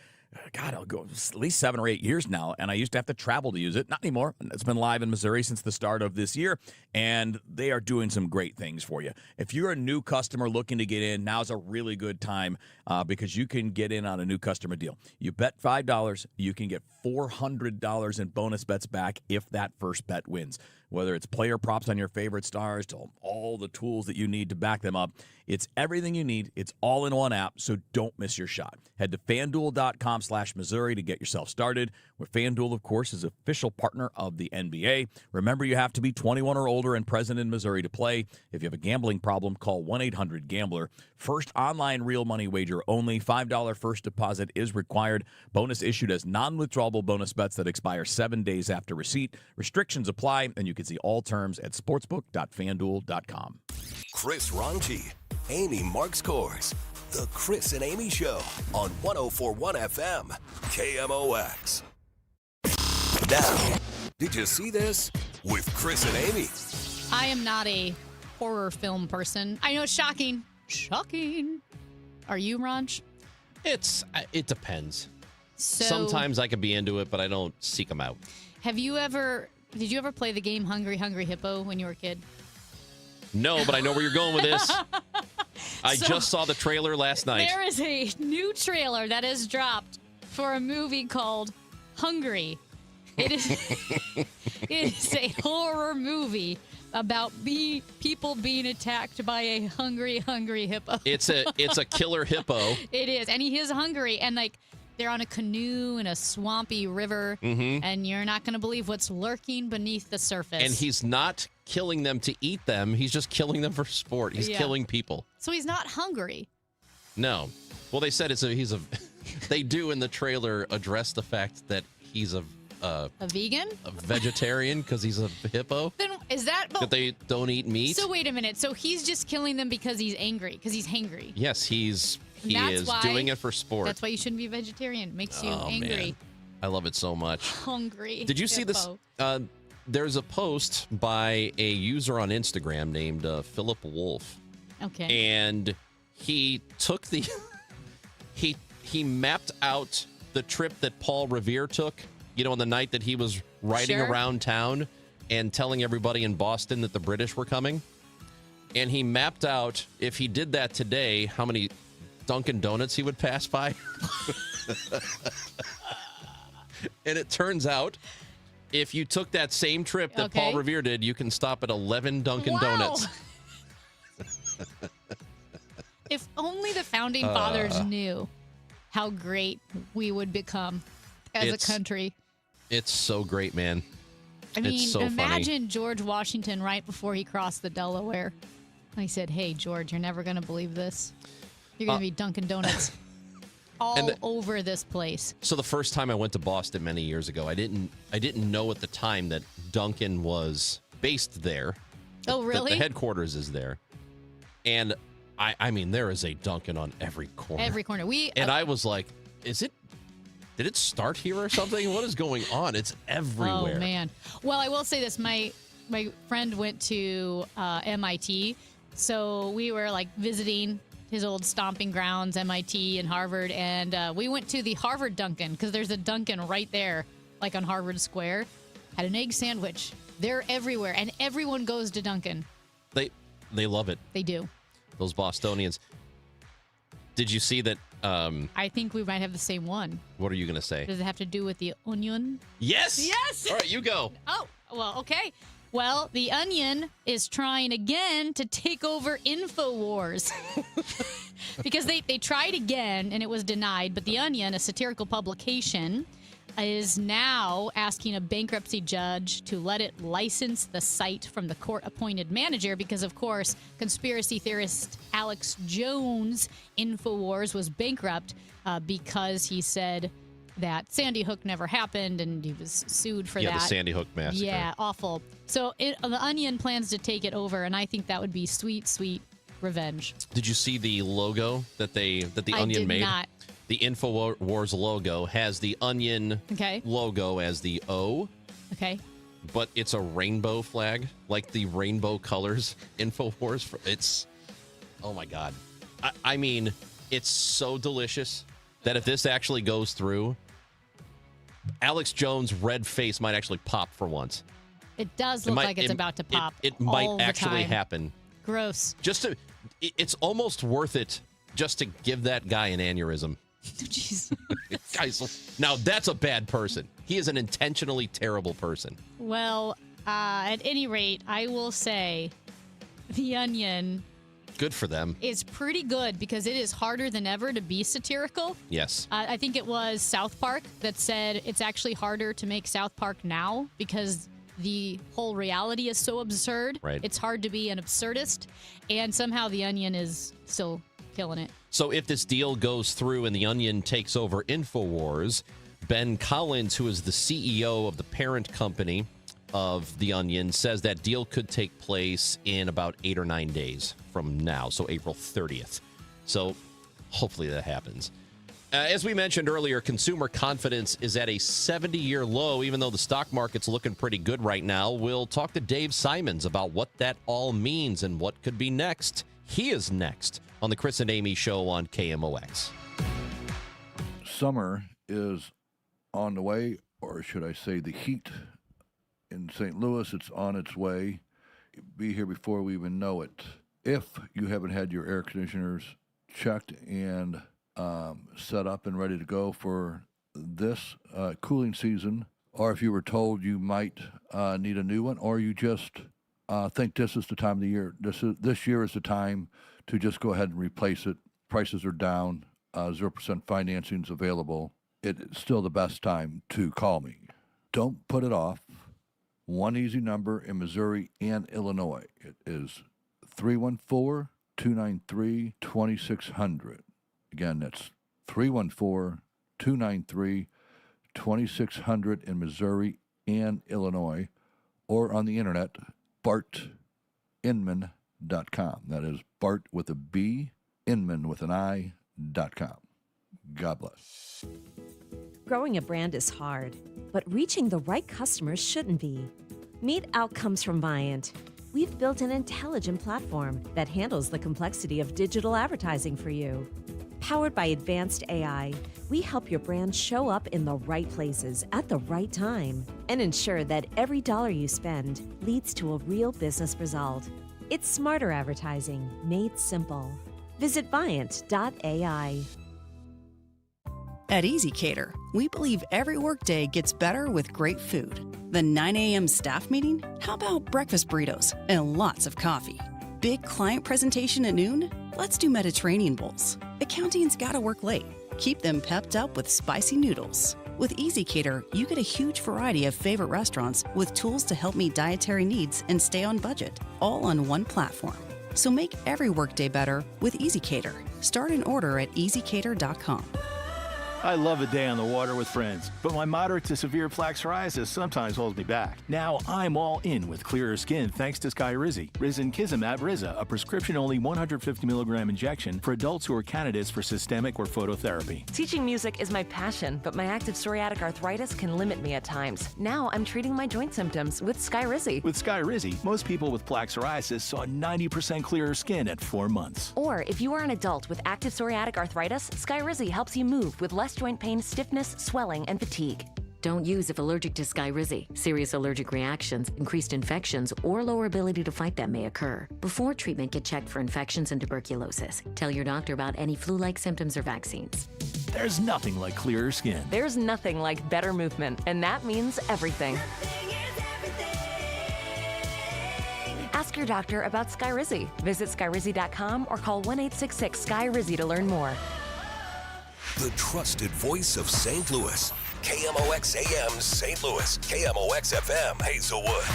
I'll go at least 7 or 8 years now, and I used to have to travel to use it. Not anymore. It's been live in Missouri since the start of this year, and they are doing some great things for you. If you're a new customer looking to get in, now's a really good time because you can get in on a new customer deal. You bet $5, you can get $400 in bonus bets back if that first bet wins. Whether it's player props on your favorite stars to all the tools that you need to back them up, it's everything you need. It's all in one app, so don't miss your shot. Head to FanDuel.com/Missouri to get yourself started. Where FanDuel, of course, is official partner of the NBA. Remember, you have to be 21 or older and present in Missouri to play. If you have a gambling problem, call 1-800-GAMBLER. First online real money wager only. $5 first deposit is required. Bonus issued as non-withdrawable bonus bets that expire 7 days after receipt. Restrictions apply, and you can see all terms at sportsbook.fanduel.com. Chris Ronchi, Amy Marks Kors. The Chris and Amy Show on 104.1 FM, KMOX. Now, did you see this? With Chris and Amy. I am not a horror film person. I know it's shocking. Shocking. Are you, Ronch? It depends. So, sometimes I can be into it, but I don't seek them out. Did you ever play the game Hungry Hungry Hippo when you were a kid? No, but I know where you're going with this. I just saw the trailer last night. There is a new trailer that has dropped for a movie called Hungry. It is a horror movie about people being attacked by a hungry hippo. It's a killer hippo. It is, and he is hungry, and like they're on a canoe in a swampy river, and you're not going to believe what's lurking beneath the surface. And he's not killing them to eat them. He's just killing them for sport. He's killing people. So he's not hungry. No. Well, they said he's a. They do in the trailer address the fact that he's a vegan, a vegetarian because he's a hippo. Then is that That they don't eat meat. So wait a minute. So he's just killing them because he's angry, because he's hangry. Yes, he That's is why- doing it for sport. That's why you shouldn't be vegetarian. It makes you Oh, angry, man. I love it so much. hungry. Did you see this? hippo. There's a post by a user on Instagram named Philip Wolf. Okay. And he took the he mapped out the trip that Paul Revere took, on the night that he was riding Sure. around town and telling everybody in Boston that the British were coming. And he mapped out, if he did that today, how many Dunkin' Donuts he would pass by. And it turns out, if you took that same trip that Paul Okay. Revere did, you can stop at 11 Dunkin' Wow. Donuts. If only the founding fathers knew how great we would become as a It's- country. It's so great, man. I mean, it's so imagine funny. George Washington right before he crossed the Delaware. I said, "Hey, George, you're never going to believe this. You're going to be Dunkin' Donuts all over this place." So the first time I went to Boston many years ago, I didn't know at the time that Dunkin' was based there. Oh, That really? the headquarters is there. And I mean, there is a Dunkin' on every corner. Every corner. And I was like, did it start here or something? What is going on? It's everywhere. Oh man. Well, I will say this: my friend went to MIT, so we were like visiting his old stomping grounds, MIT and Harvard, and we went to the Harvard Dunkin' because there's a Dunkin' right there, like on Harvard Square. Had an egg sandwich. They're everywhere, and everyone goes to Dunkin'. They love it. They do. Those Bostonians. Did you see that? I think we might have the same one. What are you going to say? Does it have to do with the Onion? Yes. Yes. All right, you go. Oh, well, okay. Well, The Onion is trying again to take over InfoWars. Because they tried again and it was denied. But The Onion, a satirical publication, is now asking a bankruptcy judge to let it license the site from the court-appointed manager because, of course, conspiracy theorist Alex Jones' InfoWars was bankrupt because he said that Sandy Hook never happened and he was sued for that. Yeah, the Sandy Hook massacre. Yeah, awful. So The Onion plans to take it over, and I think that would be sweet, sweet revenge. Did you see the logo that the Onion did made? not. The InfoWars logo has the Onion Okay. logo as the O, Okay. but it's a rainbow flag, like the rainbow colors InfoWars. It's, oh my God. I mean, it's so delicious that if this actually goes through, Alex Jones' red face might actually pop for once. It does look like it's about to pop. It might all the actually time. happen. Gross. It's almost worth it just to give that guy an aneurysm. Jeez. Guys, now that's a bad person. He is an intentionally terrible person. Well, at any rate, I will say The Onion Good for them. is pretty good because it is harder than ever to be satirical. Yes. I think it was South Park that said it's actually harder to make South Park now because the whole reality is so absurd. Right. It's hard to be an absurdist, and somehow The Onion is still killing it. So if this deal goes through and the Onion takes over InfoWars, Ben Collins, who is the CEO of the parent company of the Onion, says that deal could take place in about 8 or 9 days from now, so April 30th. So hopefully that happens. As we mentioned earlier, consumer confidence is at a 70-year low, even though the stock market's looking pretty good right now. We'll talk to Dave Simons about what that all means and what could be next. He is next on the Chris and Amy Show on KMOX. Summer is on the way, or should I say the heat in St. Louis, it's on its way. Be here before we even know it. If you haven't had your air conditioners checked and set up and ready to go for this cooling season, or if you were told you might need a new one, or you just I think this is the time of the year. This year is the time to just go ahead and replace it. Prices are down. 0% financing is available. It's still the best time to call me. Don't put it off. One easy number in Missouri and Illinois. It is 314-293-2600. Again, that's 314-293-2600 in Missouri and Illinois, or on the internet, bartinman.com. That is Bart with a B, Inman with an I.com. God bless. Growing a brand is hard, but reaching the right customers shouldn't be. Meet Outcomes from Viant. We've built an intelligent platform that handles the complexity of digital advertising for you. Powered by advanced AI, we help your brand show up in the right places at the right time and ensure that every dollar you spend leads to a real business result. It's smarter advertising made simple. Visit Viant.ai. At EasyCater, we believe every workday gets better with great food. The 9 a.m. staff meeting? How about breakfast burritos and lots of coffee? Big client presentation at noon? Let's do Mediterranean bowls. Accounting's gotta work late. Keep them pepped up with spicy noodles. With EasyCater, you get a huge variety of favorite restaurants with tools to help meet dietary needs and stay on budget, all on one platform. So make every workday better with EasyCater. Start an order at easycater.com. I love a day on the water with friends, but my moderate to severe plaque psoriasis sometimes holds me back. Now I'm all in with clearer skin thanks to Skyrizi. Risankizumab Riza, a prescription-only 150 milligram injection for adults who are candidates for systemic or phototherapy. Teaching music is my passion, but my active psoriatic arthritis can limit me at times. Now I'm treating my joint symptoms with Skyrizi. With Skyrizi, most people with plaque psoriasis saw 90% clearer skin at 4 months. Or if you are an adult with active psoriatic arthritis, Skyrizi helps you move with less joint pain, stiffness, swelling, and fatigue. Don't use if allergic to Skyrizi. Serious allergic reactions, increased infections, or lower ability to fight them may occur. Before treatment, get checked for infections and tuberculosis. Tell your doctor about any flu-like symptoms or vaccines. There's nothing like clearer skin. There's nothing like better movement, and that means everything. Ask your doctor about Skyrizi. Visit Skyrizi.com or call 1-866-SKY-RIZZI to learn more. The trusted voice of St. Louis. KMOX AM St. Louis. KMOX FM Hazelwood.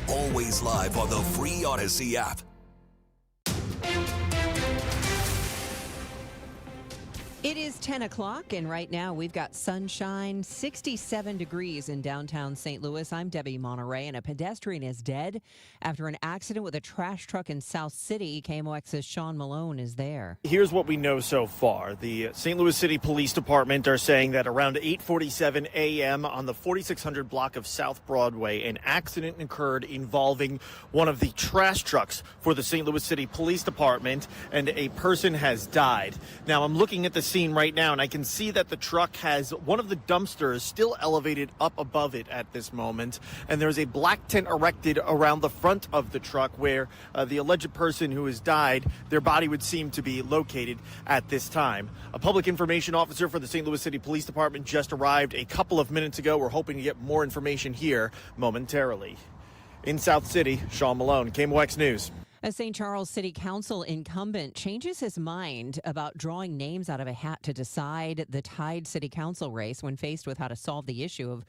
Always live on the free Odyssey app. It is 10 o'clock, and right now we've got sunshine, 67 degrees in downtown St. Louis. I'm Debbie Monterey, and a pedestrian is dead after an accident with a trash truck in South City. KMOX's Sean Malone is there. Here's what we know so far. The St. Louis City Police Department are saying that around 8:47 a.m. on the 4600 block of South Broadway, an accident occurred involving one of the trash trucks for the St. Louis City Police Department, and a person has died. Now, I'm looking at the scene right now, and I can see that the truck has one of the dumpsters still elevated up above it at this moment, and there's a black tent erected around the front of the truck where the alleged person who has died, their body would seem to be located at this time. A public information officer for the St. Louis City Police Department just arrived a couple of minutes ago. We're hoping to get more information here momentarily. In South City, Sean Malone, KMOX News. A St. Charles City Council incumbent changes his mind about drawing names out of a hat to decide the tied city council race when faced with how to solve the issue of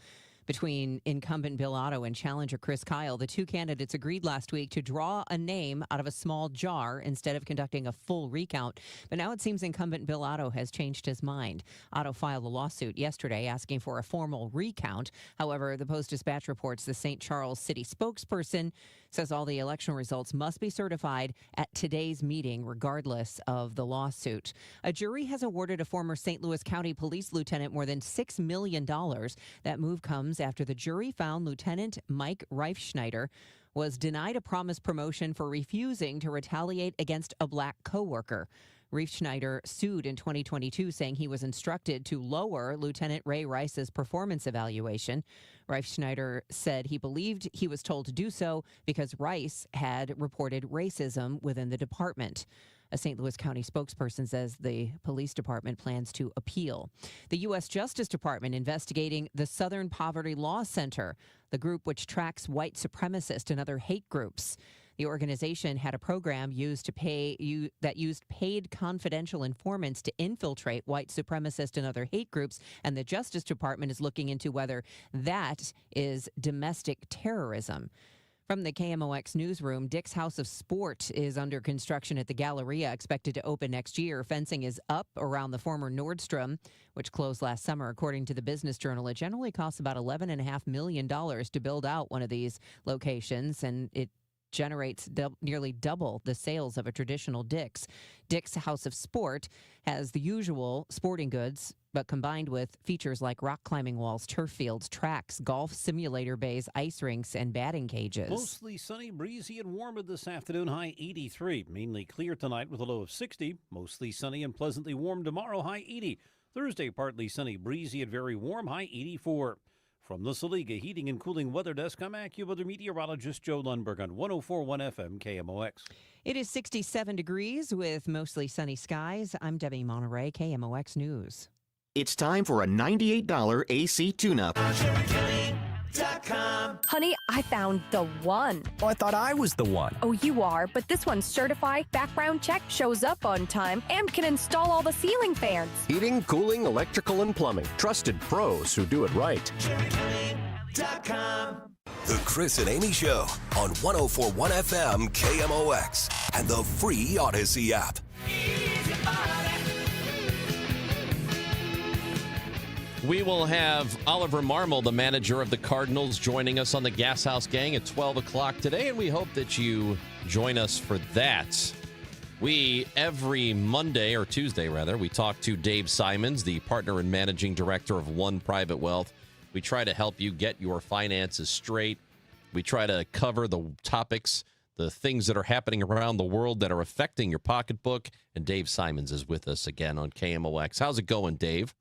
between incumbent Bill Otto and challenger Chris Kyle. The two candidates agreed last week to draw a name out of a small jar instead of conducting a full recount. But now it seems incumbent Bill Otto has changed his mind. Otto filed a lawsuit yesterday asking for a formal recount. However, the Post-Dispatch reports the St. Charles City spokesperson says all the election results must be certified at today's meeting, regardless of the lawsuit. A jury has awarded a former St. Louis County Police lieutenant more than $6 million. That move comes after the jury found Lieutenant Mike Reifschneider was denied a promised promotion for refusing to retaliate against a black coworker. Reifschneider sued in 2022, saying he was instructed to lower Lieutenant Ray Rice's performance evaluation. Reifschneider said he believed he was told to do so because Rice had reported racism within the department. A St. Louis County spokesperson says the police department plans to appeal. The U.S. Justice Department investigating the Southern Poverty Law Center, the group which tracks white supremacist and other hate groups. The organization had a program used paid confidential informants to infiltrate white supremacist and other hate groups, and the Justice Department is looking into whether that is domestic terrorism. From the KMOX newsroom, Dick's House of Sport is under construction at the Galleria, expected to open next year. Fencing is up around the former Nordstrom, which closed last summer. According to the Business Journal, it generally costs about $11.5 million to build out one of these locations, and it generates nearly double the sales of a traditional Dick's. Dick's House of Sport has the usual sporting goods, but combined with features like rock climbing walls, turf fields, tracks, golf simulator bays, ice rinks, and batting cages. Mostly sunny, breezy, and warmer this afternoon, high 83. Mainly clear tonight with a low of 60. Mostly sunny and pleasantly warm tomorrow, high 80. Thursday, partly sunny, breezy, and very warm, high 84. From the Saliga Heating and Cooling Weather Desk, I'm AccuWeather meteorologist Joe Lundberg on 104.1 FM KMOX. It is 67 degrees with mostly sunny skies. I'm Debbie Monterey, KMOX News. It's time for a $98 AC tune-up. Honey, I found the one. Oh, I thought I was the one. Oh, you are, but this one's certified, background check, shows up on time, and can install all the ceiling fans. Heating, cooling, electrical, and plumbing. Trusted pros who do it right. The Chris and Amy Show on 104.1 FM KMOX and the free Odyssey app. We will have Oliver Marmol, the manager of the Cardinals, joining us on the Gas House Gang at 12 o'clock today, and we hope that you join us for that. Every Monday, or Tuesday rather, we talk to Dave Simons, the partner and managing director of One Private Wealth. We try to help you get your finances straight. We try to cover the topics, the things that are happening around the world that are affecting your pocketbook, and Dave Simons is with us again on KMOX. How's it going, Dave?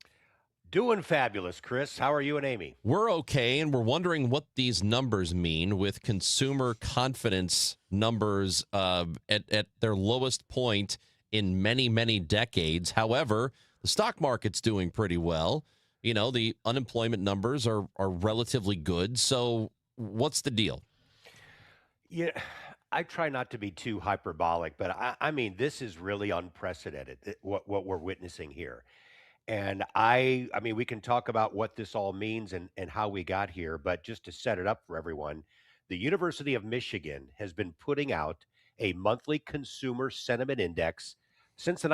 Doing fabulous, Chris. How are you and Amy? We're okay, and we're wondering what these numbers mean with consumer confidence numbers at their lowest point in many, many decades. However, the stock market's doing pretty well. You know, the unemployment numbers are relatively good. So what's the deal? Yeah, I try not to be too hyperbolic, but I mean, this is really unprecedented, what we're witnessing here. And I mean, we can talk about what this all means and how we got here, but just to set it up for everyone, the University of Michigan has been putting out a monthly consumer sentiment index since the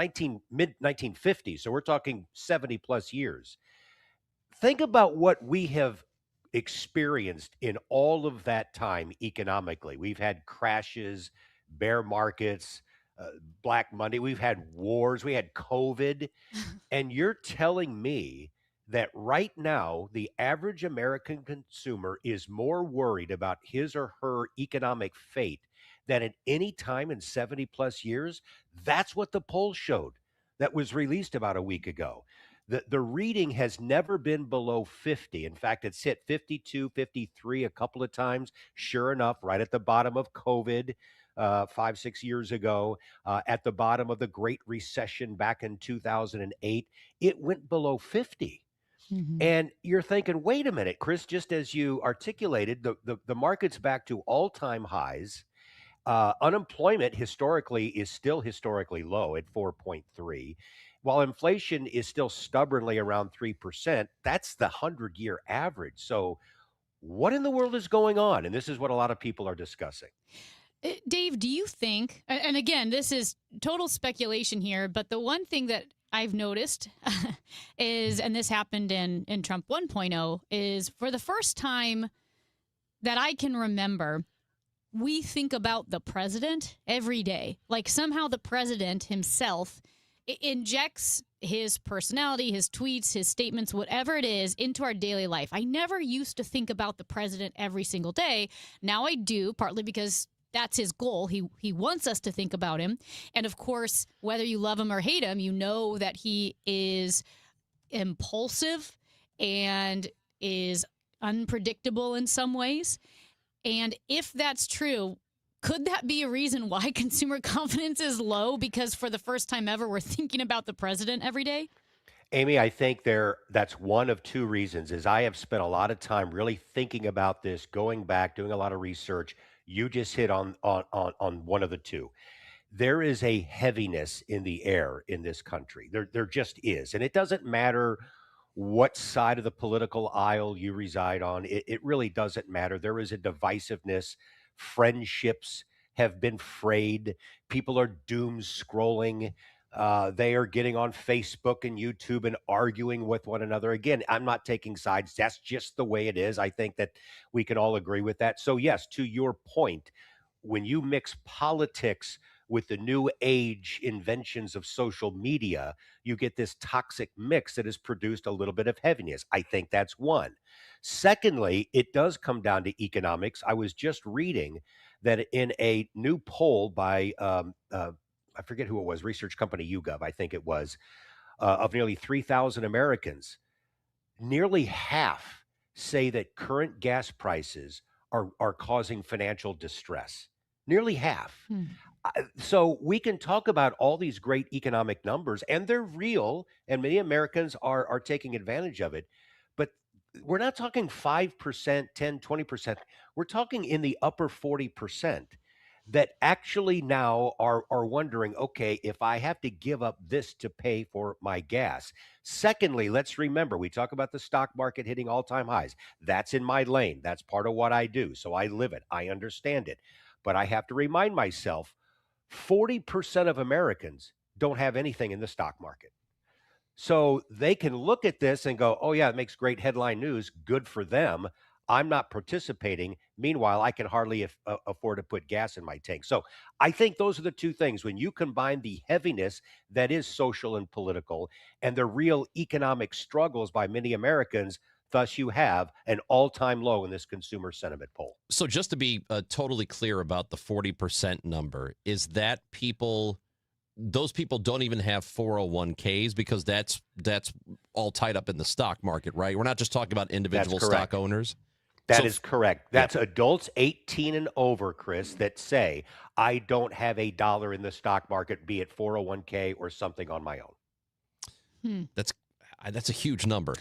mid-1950s. So we're talking 70 plus years. Think about what we have experienced in all of that time economically. We've had crashes, bear markets, Black Monday, we've had wars, we had COVID, and you're telling me that right now the average American consumer is more worried about his or her economic fate than at any time in 70 plus years? That's what the poll showed that was released about a week ago. The reading has never been below 50. In fact, it's hit 52, 53 a couple of times. Sure enough, right at the bottom of COVID, 5-6 years ago, at the bottom of the Great Recession back in 2008, it went below 50. Mm-hmm. And you're thinking, wait a minute, Chris, just as you articulated, the market's back to all-time highs. Unemployment historically is still historically low at 4.3. While inflation is still stubbornly around 3%, that's the 100-year average. So what in the world is going on? And this is what a lot of people are discussing. Dave, do you think, and again, this is total speculation here, but the one thing that I've noticed is, and this happened in Trump 1.0, is for the first time that I can remember, we think about the president every day. Like somehow the president himself injects his personality, his tweets, his statements, whatever it is, into our daily life. I never used to think about the president every single day. Now I do, partly because that's his goal. He wants us to think about him. And of course, whether you love him or hate him, you know that he is impulsive and is unpredictable in some ways. And if that's true, Could that be a reason why consumer confidence is low? Because for the first time ever, we're thinking about the president every day? Amy, I think that's one of two reasons. Is I have spent a lot of time really thinking about this, going back, doing a lot of research. You just hit on one of the two. There is a heaviness in the air in this country. There just is. And it doesn't matter what side of the political aisle you reside on. It really doesn't matter. There is a divisiveness. Friendships have been frayed. People are doom scrolling. They are getting on Facebook and YouTube and arguing with one another. Again, I'm not taking sides. That's just the way it is. I think that we can all agree with that. So, yes, to your point, when you mix politics with the new age inventions of social media, you get this toxic mix that has produced a little bit of heaviness. I think that's one. Secondly, it does come down to economics. I was just reading that in a new poll by I forget who it was, research company YouGov, I think it was, of nearly 3,000 Americans, nearly half say that current gas prices are causing financial distress. Nearly half. So we can talk about all these great economic numbers, and they're real, and many Americans are taking advantage of it. But we're not talking 5%, 10, 20%. We're talking in the upper 40% that actually now are wondering, okay, if I have to give up this to pay for my gas. Secondly, let's remember, we talk about the stock market hitting all-time highs. That's in my lane. That's part of what I do. So I live it. I understand it. But I have to remind myself, 40% of Americans don't have anything in the stock market. So they can look at this and go, oh, yeah, it makes great headline news. Good for them. I'm not participating. Meanwhile, I can hardly afford to put gas in my tank. So I think those are the two things. When you combine the heaviness that is social and political and the real economic struggles by many Americans, thus you have an all-time low in this consumer sentiment poll. So just to be totally clear about the 40% number, is that those people don't even have 401ks because that's all tied up in the stock market, right? We're not just talking about individual stock owners. That is correct. That's adults 18 and over, Chris, that say, I don't have a dollar in the stock market, be it 401k or something on my own. That's a huge number.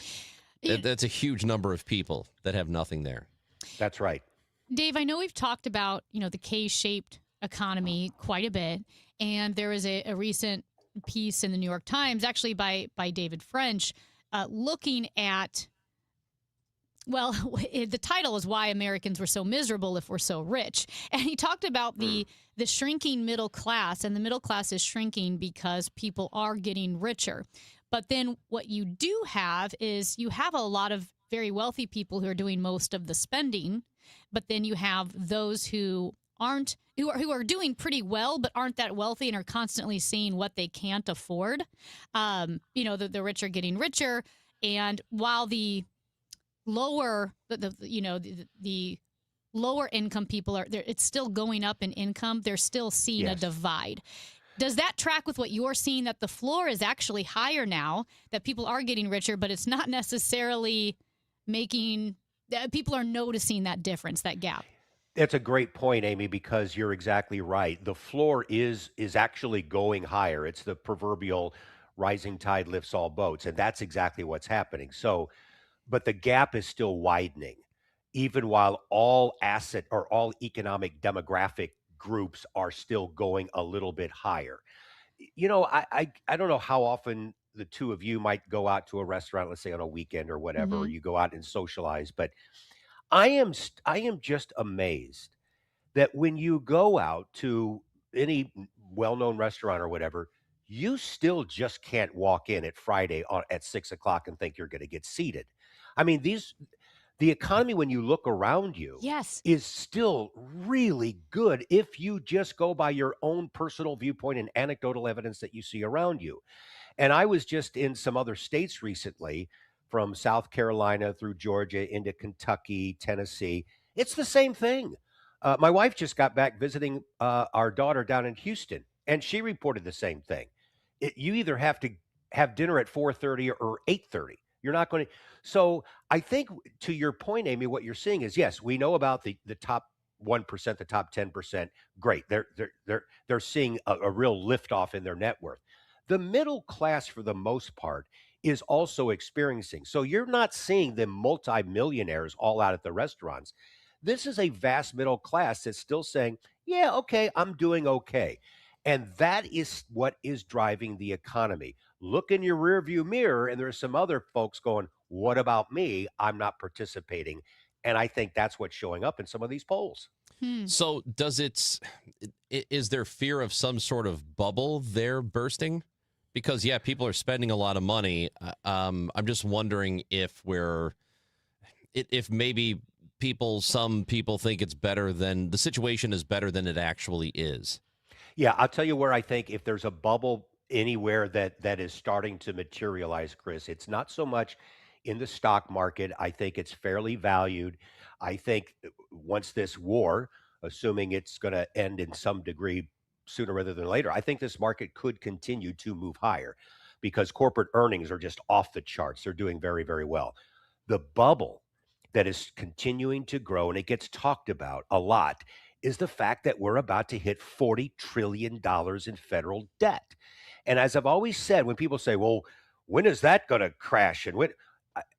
That's a huge number of people that have nothing there. That's right. Dave, I know we've talked about, the K-shaped economy quite a bit, and there was a recent piece in the New York Times, actually by David French, looking at, well, the title is Why Americans Were So Miserable If We're So Rich. And he talked about the shrinking middle class, and the middle class is shrinking because people are getting richer. But then what you do have is you have a lot of very wealthy people who are doing most of the spending, but then you have those who are doing pretty well but aren't that wealthy and are constantly seeing what they can't afford. The rich are getting richer, and while the lower the lower income people it's still going up in income, they're still seeing a divide. Does that track with what you're seeing, that the floor is actually higher now, that people are getting richer, but it's not necessarily people are noticing that difference, that gap? That's a great point, Amy, because you're exactly right. The floor is actually going higher. It's the proverbial rising tide lifts all boats, and that's exactly what's happening. So, but the gap is still widening, even while all asset or all economic demographic groups are still going a little bit higher. I don't know how often the two of you might go out to a restaurant, let's say on a weekend or whatever, or you go out and socialize, but I am just amazed that when you go out to any well-known restaurant or whatever, you still just can't walk in at Friday at 6 o'clock and think you're going to get seated. I mean, the economy, when you look around you, is still really good if you just go by your own personal viewpoint and anecdotal evidence that you see around you. And I was just in some other states recently, from South Carolina through Georgia into Kentucky, Tennessee. It's the same thing. My wife just got back visiting our daughter down in Houston, and she reported the same thing. You either have to have dinner at 4:30 or 8:30. You're not going to. So I think, to your point, Amy, what you're seeing is, yes, we know about the top 1%, the top 10%, great. They're seeing a real liftoff in their net worth. The middle class, for the most part, is also experiencing. So you're not seeing the multimillionaires all out at the restaurants. This is a vast middle class that's still saying, yeah, okay, I'm doing okay. And that is what is driving the economy. Look in your rearview mirror, and there's some other folks going, what about me? I'm not participating. And I think that's what's showing up in some of these polls. So is there fear of some sort of bubble there bursting? Because, yeah, people are spending a lot of money. I'm just wondering if maybe some people think it's better than the situation is better than it actually is. Yeah, I'll tell you where I think if there's a bubble anywhere that is starting to materialize, Chris, it's not so much in the stock market. I think it's fairly valued. I think once this war, assuming it's going to end in some degree sooner rather than later, I think this market could continue to move higher because corporate earnings are just off the charts. They're doing very, very well. The bubble that is continuing to grow, and it gets talked about a lot, is the fact that we're about to hit $40 trillion in federal debt. And as I've always said, when people say, well, when is that going to crash? And when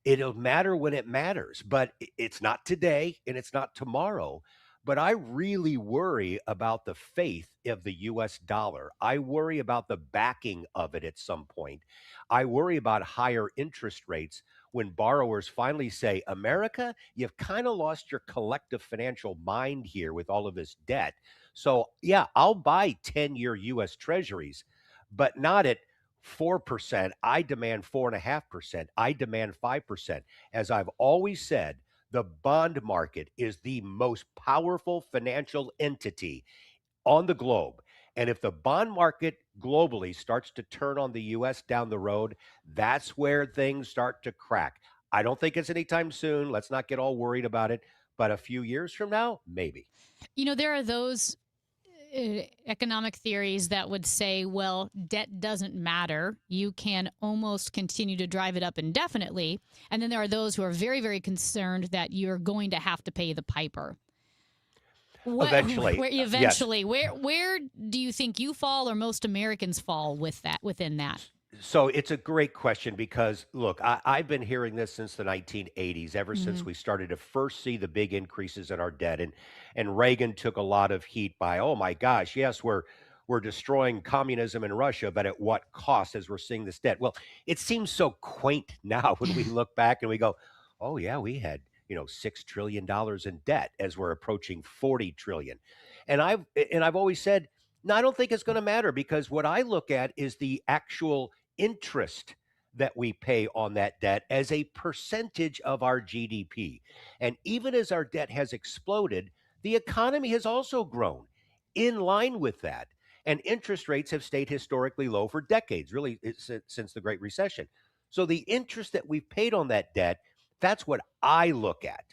it'll matter when it matters, but it's not today and it's not tomorrow. But I really worry about the faith of the US dollar. I worry about the backing of it at some point. I worry about higher interest rates when borrowers finally say, America, you've kind of lost your collective financial mind here with all of this debt. So, yeah, I'll buy 10-year US treasuries, but not at 4%. I demand 4.5%. I demand 5%. As I've always said, the bond market is the most powerful financial entity on the globe. And if the bond market globally starts to turn on the U.S. down the road, that's where things start to crack. I don't think it's anytime soon. Let's not get all worried about it. But a few years from now, maybe. You know, there are those economic theories that would say, well, debt doesn't matter. You can almost continue to drive it up indefinitely. And then there are those who are very, very concerned that you're going to have to pay the piper. Eventually. Eventually. Yes. Where do you think you fall or most Americans fall within that? So it's a great question because, look, I've been hearing this since the 1980s, ever since we started to first see the big increases in our debt. And Reagan took a lot of heat by, oh, my gosh, yes, we're destroying communism in Russia, but at what cost as we're seeing this debt? Well, it seems so quaint now when we look back and we go, oh, yeah, we had $6 trillion in debt as we're approaching 40 trillion. And I've always said, no, I don't think it's going to matter because what I look at is the actual interest that we pay on that debt as a percentage of our GDP. And even as our debt has exploded, the economy has also grown in line with that. And interest rates have stayed historically low for decades, really since the Great Recession. So the interest that we've paid on that debt, that's what I look at.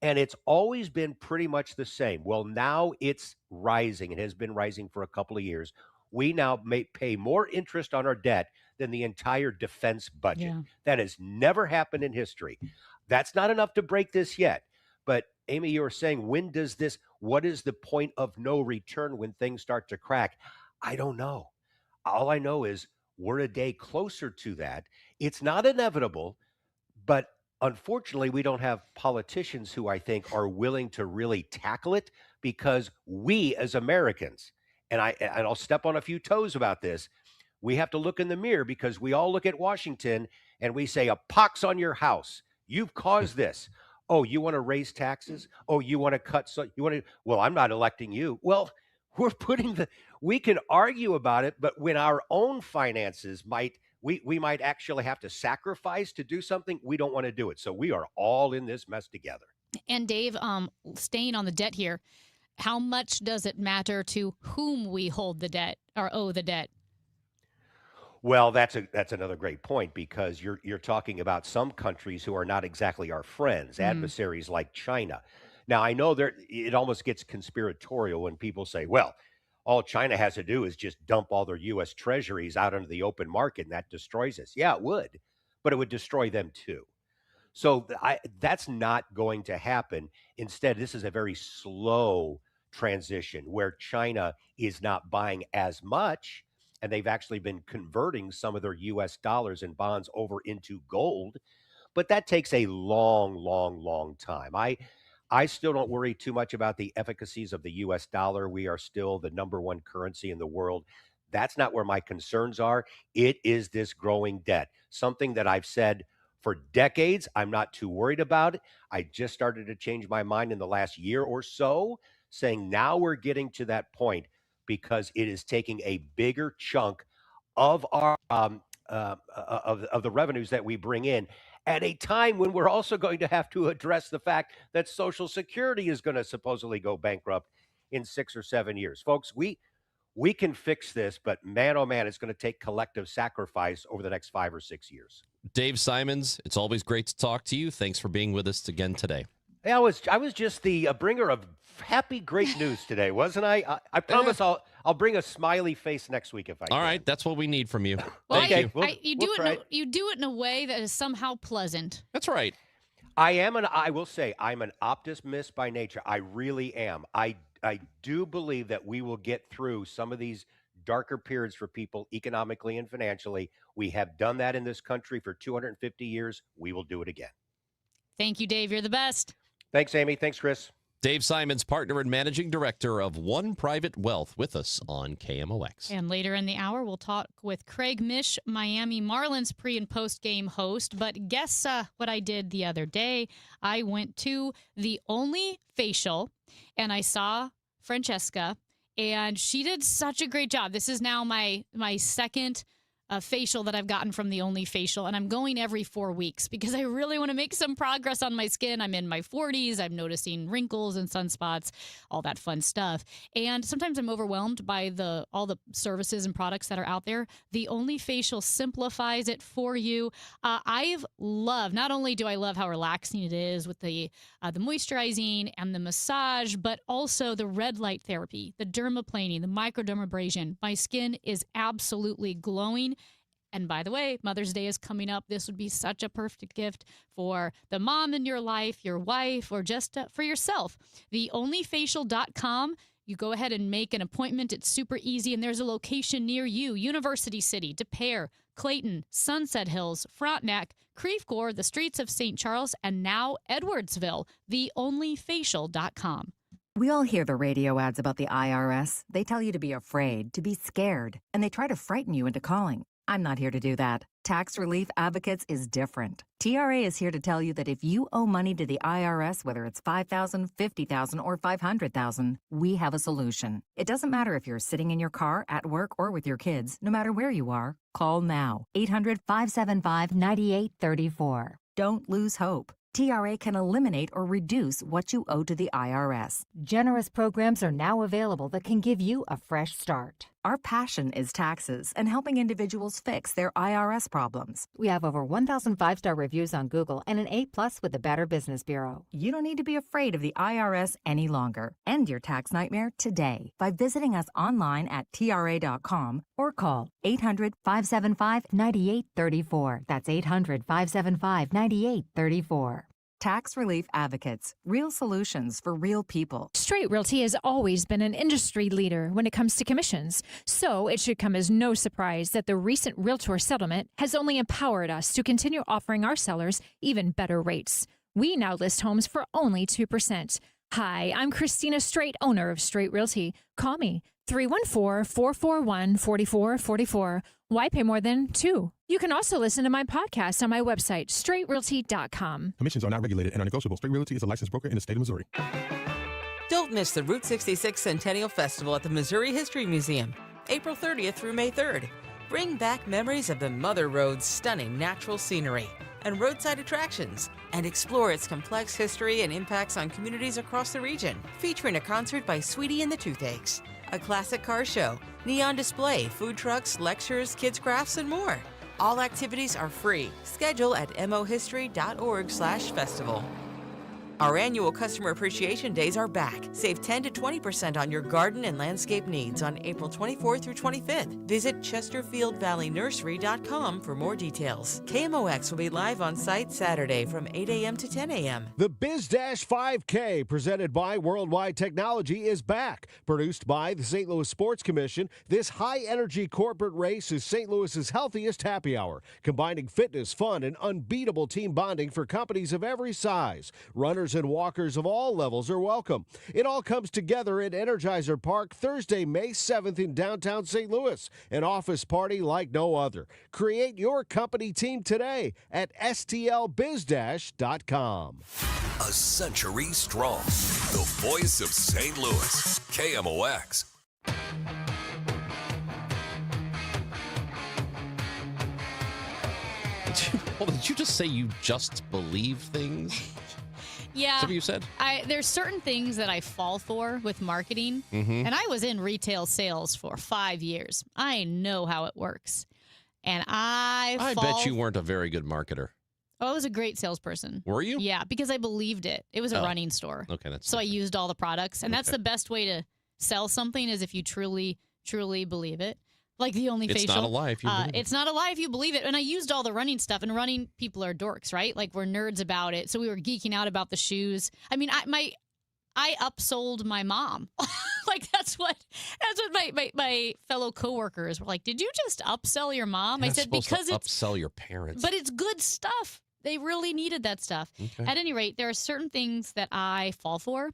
And it's always been pretty much the same. Well, now it's rising. It has been rising for a couple of years. We now may pay more interest on our debt than the entire defense budget. Yeah. That has never happened in history. That's not enough to break this yet. But Amy, you were saying, what is the point of no return when things start to crack? I don't know. All I know is we're a day closer to that. It's not inevitable, but unfortunately, we don't have politicians who I think are willing to really tackle it because we as Americans, and I'll step on a few toes about this, we have to look in the mirror because we all look at Washington and we say, a pox on your house. You've caused this. Oh, you want to raise taxes? Oh, you want to cut? Well, I'm not electing you. Well, we can argue about it, but when our own finances we might actually have to sacrifice to do something, we don't want to do it. So we are all in this mess together. And Dave, staying on the debt here, how much does it matter to whom we hold the debt or owe the debt? Well, that's another great point because you're talking about some countries who are not exactly our friends, adversaries like China. Now, I know it almost gets conspiratorial when people say, well, all China has to do is just dump all their U.S. treasuries out into the open market and that destroys us. Yeah, it would, but it would destroy them too. So that's not going to happen. Instead, this is a very slow transition where China is not buying as much, and they've actually been converting some of their U.S. dollars and bonds over into gold. But that takes a long, long, long time. I still don't worry too much about the efficacies of the U.S. dollar. We are still the number one currency in the world. That's not where my concerns are. It is this growing debt, something that I've said for decades. I'm not too worried about it. I just started to change my mind in the last year or so, saying now we're getting to that point because it is taking a bigger chunk of our of the revenues that we bring in at a time when we're also going to have to address the fact that Social Security is going to supposedly go bankrupt in 6 or 7 years. Folks, we can fix this, but man, oh man, it's going to take collective sacrifice over the next 5 or 6 years. Dave Simons, it's always great to talk to you. Thanks for being with us again today. I was just the bringer of happy, great news today, wasn't I? I promise I'll bring a smiley face next week if I can. All right, that's what we need from you. Well, Thank you. You do it in a way that is somehow pleasant. That's right. I will say, I'm an optimist by nature. I really am. I do believe that we will get through some of these darker periods for people economically and financially. We have done that in this country for 250 years. We will do it again. Thank you, Dave. You're the best. Thanks, Amy. Thanks, Chris. Dave Simons, partner and managing director of One Private Wealth, with us on KMOX. And later in the hour, we'll talk with Craig Mish, Miami Marlins pre- and post-game host. But guess what I did the other day? I went to the Only Facial, and I saw Francesca, and she did such a great job. This is now my second facial that I've gotten from the Only Facial, and I'm going every 4 weeks because I really want to make some progress on my skin. I'm in my 40s. I'm noticing wrinkles and sunspots, all that fun stuff. And sometimes I'm overwhelmed by all the services and products that are out there. The Only Facial simplifies it for you. Not only do I love how relaxing it is with the moisturizing and the massage, but also the red light therapy, the dermaplaning, the microdermabrasion. My skin is absolutely glowing. And by the way, Mother's Day is coming up. This would be such a perfect gift for the mom in your life, your wife, or just for yourself. TheOnlyFacial.com. You go ahead and make an appointment. It's super easy, and there's a location near you. University City, De Pere, Clayton, Sunset Hills, Frontenac, Creve Coeur, the streets of St. Charles, and now Edwardsville. TheOnlyFacial.com. We all hear the radio ads about the IRS. They tell you to be afraid, to be scared, and they try to frighten you into calling. I'm not here to do that. Tax Relief Advocates is different. TRA is here to tell you that if you owe money to the IRS, whether it's $5,000, $50,000, or $500,000, we have a solution. It doesn't matter if you're sitting in your car, at work, or with your kids. No matter where you are, call now. 800-575-9834. Don't lose hope. TRA can eliminate or reduce what you owe to the IRS. Generous programs are now available that can give you a fresh start. Our passion is taxes and helping individuals fix their IRS problems. We have over 1,000 5-star reviews on Google and an A+ with the Better Business Bureau. You don't need to be afraid of the IRS any longer. End your tax nightmare today by visiting us online at TRA.com or call 800-575-9834. That's 800-575-9834. Tax Relief Advocates. Real solutions for real people. Straight Realty has always been an industry leader when it comes to commissions, so it should come as no surprise that the recent Realtor settlement has only empowered us to continue offering our sellers even better rates. We now list homes for only 2%. Hi, I'm Christina Straight, owner of Straight Realty. Call me, 314-441-4444. Why pay more than 2? You can also listen to my podcast on my website, straightrealty.com. Commissions are not regulated and are negotiable. Straight Realty is a licensed broker in the state of Missouri. Don't miss the Route 66 Centennial Festival at the Missouri History Museum, April 30th through May 3rd. Bring back memories of the Mother Road's stunning natural scenery and roadside attractions, and explore its complex history and impacts on communities across the region. Featuring a concert by Sweetie and the Toothaches, a classic car show, neon display, food trucks, lectures, kids crafts, and more. All activities are free. Schedule at mohistory.org/festival. Our annual Customer Appreciation Days are back. Save 10 to 20% on your garden and landscape needs on April 24th through 25th. Visit ChesterfieldValleyNursery.com for more details. KMOX will be live on site Saturday from 8 a.m. to 10 a.m. The BizDash 5K, presented by Worldwide Technology, is back. Produced by the St. Louis Sports Commission, this high-energy corporate race is St. Louis's healthiest happy hour, combining fitness, fun, and unbeatable team bonding for companies of every size. Runners and walkers of all levels are welcome. It all comes together at Energizer Park Thursday, May 7th in downtown St. Louis. An office party like no other. Create your company team today at stlbizdash.com. A century strong. The voice of St. Louis. KMOX. Did you just say you just believe things? Yeah. Is that what you said? There's certain things that I fall for with marketing. Mhm. And I was in retail sales for 5 years. I know how it works. And I bet you weren't a very good marketer. Oh, I was a great salesperson. Were you? Yeah, because I believed it. It was a Oh. running store. Okay, that's So I used all the products. And that's Okay. the best way to sell something is if you truly, truly believe it. Like the only It's facial. not a lie if you believe it. It's not a lie if you believe it. And I used all the running stuff. And running people are dorks, right? Like we're nerds about it. So we were geeking out about the shoes. I mean, I upsold my mom. Like that's what my fellow coworkers were like. Did you just upsell your mom? You're I not said supposed because to it's upsell your parents. but it's good stuff. They really needed that stuff. Okay. At any rate, there are certain things that I fall for.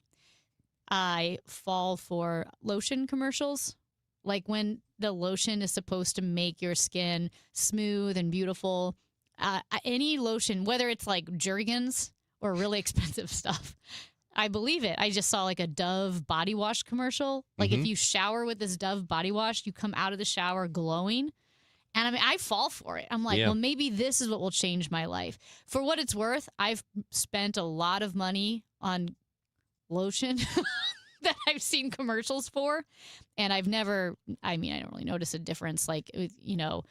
I fall for lotion commercials. Like when the lotion is supposed to make your skin smooth and beautiful. Any lotion, whether it's like Jergens or really expensive stuff, I believe it. I just saw like a Dove body wash commercial. Like if you shower with this Dove body wash, you come out of the shower glowing. And I mean, I fall for it. I'm like, Yeah. well, maybe this is what will change my life. For what it's worth, I've spent a lot of money on lotion that I've seen commercials for. And I've never, I mean, I don't really notice a difference. Like, you know,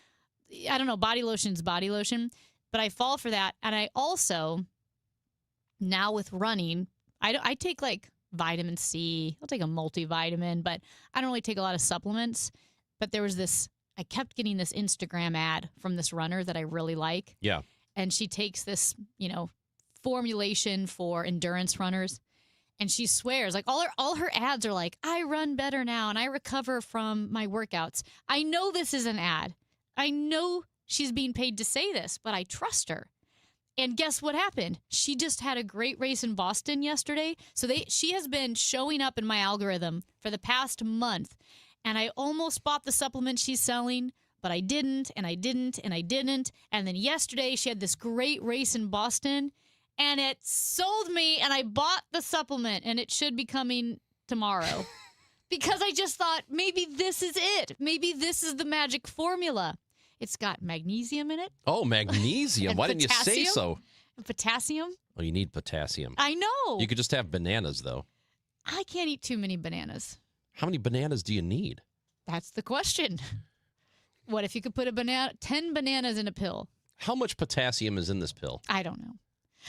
I don't know, body lotion's body lotion. But I fall for that. And I also, now with running, I take like vitamin C. I'll take a multivitamin, but I don't really take a lot of supplements. But there was this, I kept getting this Instagram ad from this runner that I really like. Yeah. And she takes this, you know, formulation for endurance runners. And she swears, like all her ads are like, I run better now and I recover from my workouts. I know this is an ad. I know she's being paid to say this, but I trust her. And guess what happened? She just had a great race in Boston yesterday. So she has been showing up in my algorithm for the past month. And I almost bought the supplement she's selling, but I didn't, and I didn't, and I didn't. And then yesterday she had this great race in Boston, and it sold me, and I bought the supplement, and it should be coming tomorrow. Because I just thought, maybe this is it. Maybe this is the magic formula. It's got magnesium in it. Oh, magnesium. And Why didn't you say potassium. so? And potassium. Oh, you need potassium. I know. You could just have bananas, though. I can't eat too many bananas. How many bananas do you need? That's the question. What if you could put 10 bananas in a pill? How much potassium is in this pill? I don't know.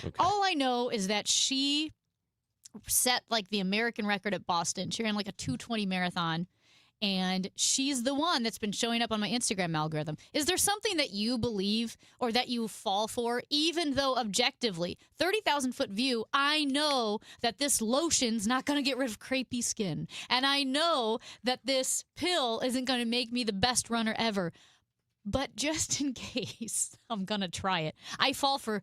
Okay. All I know is that she set like the American record at Boston. She ran like a 2:20 marathon. And she's the one that's been showing up on my Instagram algorithm. Is there something that you believe or that you fall for, even though objectively, 30,000-foot view, I know that this lotion's not going to get rid of crepey skin. And I know that this pill isn't going to make me the best runner ever. But just in case, I'm going to try it. I fall for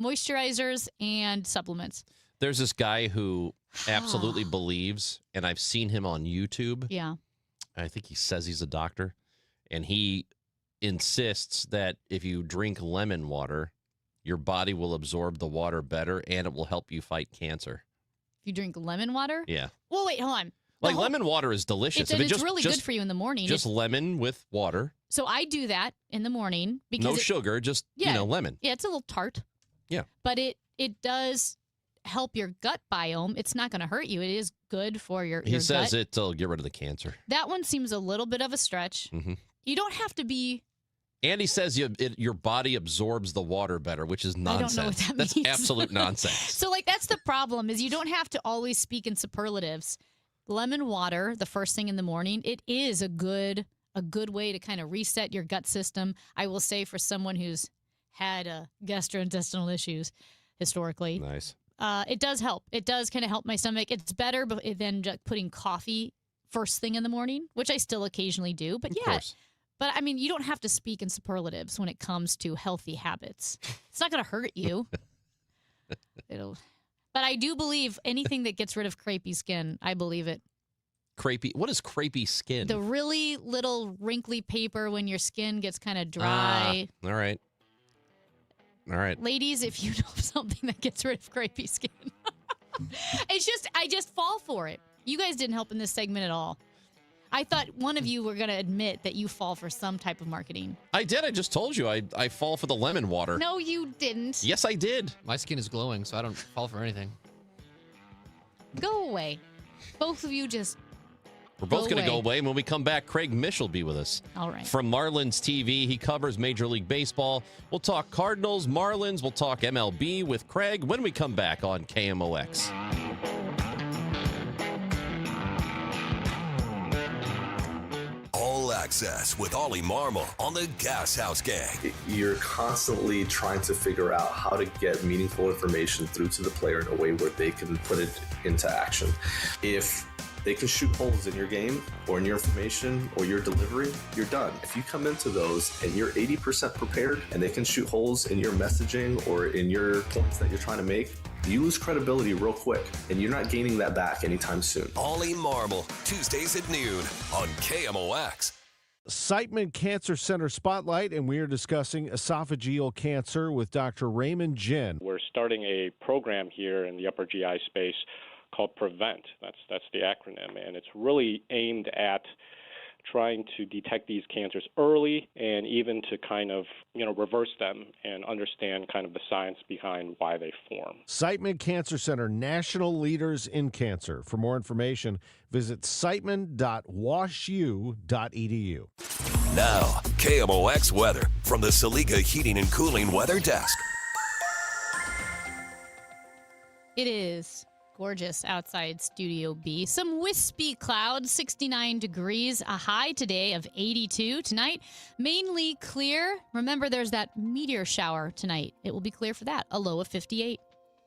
moisturizers and supplements. There's this guy who absolutely believes, and I've seen him on YouTube. Yeah. I think he says he's a doctor, and he insists that if you drink lemon water, your body will absorb the water better, and it will help you fight cancer. If you drink lemon water? Yeah. Well, wait, hold on. Like lemon water is delicious. It's really good for you in the morning. Just lemon with water. So I do that in the morning because No sugar, just, lemon. Yeah, it's a little tart. Yeah. But it does help your gut biome. It's not going to hurt you. It is good for your He says gut. it'll get rid of the cancer. That one seems a little bit of a stretch. Mm-hmm. You don't have to be Andy says your body absorbs the water better, which is nonsense. I don't know what that That's means. absolute nonsense. So, that's the problem is you don't have to always speak in superlatives. Lemon water, the first thing in the morning, it is a good way to kind of reset your gut system. I will say for someone who's had gastrointestinal issues historically. Nice. It does help. It does kind of help my stomach. It's better than just putting coffee first thing in the morning, which I still occasionally do. But Of yeah. course. But, I mean, you don't have to speak in superlatives when it comes to healthy habits. It's not going to hurt you. But I do believe anything that gets rid of crepey skin, I believe it. Crepey. What is crepey skin? The really little wrinkly paper when your skin gets kind of dry. All right. Ladies, if you know something that gets rid of crepey skin, I just fall for it. You guys didn't help in this segment at all. I thought one of you were going to admit that you fall for some type of marketing. I did. I just told you. I fall for the lemon water. No, you didn't. Yes, I did. My skin is glowing, so I don't fall for anything. Go away. Both of you just We're both going to go away. away. And when we come back, Craig Mish will be with us. All right. From Marlins TV. He covers Major League Baseball. We'll talk Cardinals, Marlins. We'll talk MLB with Craig when we come back on KMOX. All Access with Ollie Marmol on the Gas House Gang. You're constantly trying to figure out how to get meaningful information through to the player in a way where they can put it into action. If they can shoot holes in your game or in your information or your delivery, you're done. If you come into those and you're 80% prepared and they can shoot holes in your messaging or in your points that you're trying to make, you lose credibility real quick, and you're not gaining that back anytime soon. Ollie Marmol, Tuesdays at noon on KMOX. Siteman Cancer Center Spotlight, and we are discussing esophageal cancer with Dr. Raymond Jen. We're starting a program here in the upper GI space called PREVENT. That's the acronym, and it's really aimed at trying to detect these cancers early and even to kind of, reverse them and understand kind of the science behind why they form. Siteman Cancer Center, national leaders in cancer. For more information, visit siteman.washu.edu. Now, KMOX weather from the Saliga Heating and Cooling Weather Desk. It is gorgeous outside Studio B. Some wispy clouds, 69 degrees, a high today of 82. Tonight, mainly clear. Remember, there's that meteor shower tonight. It will be clear for that, a low of 58.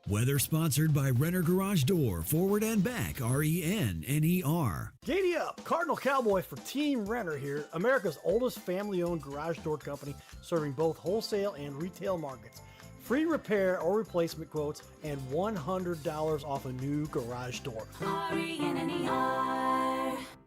Weather sponsored by Renner Garage Door, forward and back, RENNER. Giddy up! Cardinal Cowboy for Team Renner here, America's oldest family-owned garage door company serving both wholesale and retail markets. Free repair or replacement quotes and $100 off a new garage door.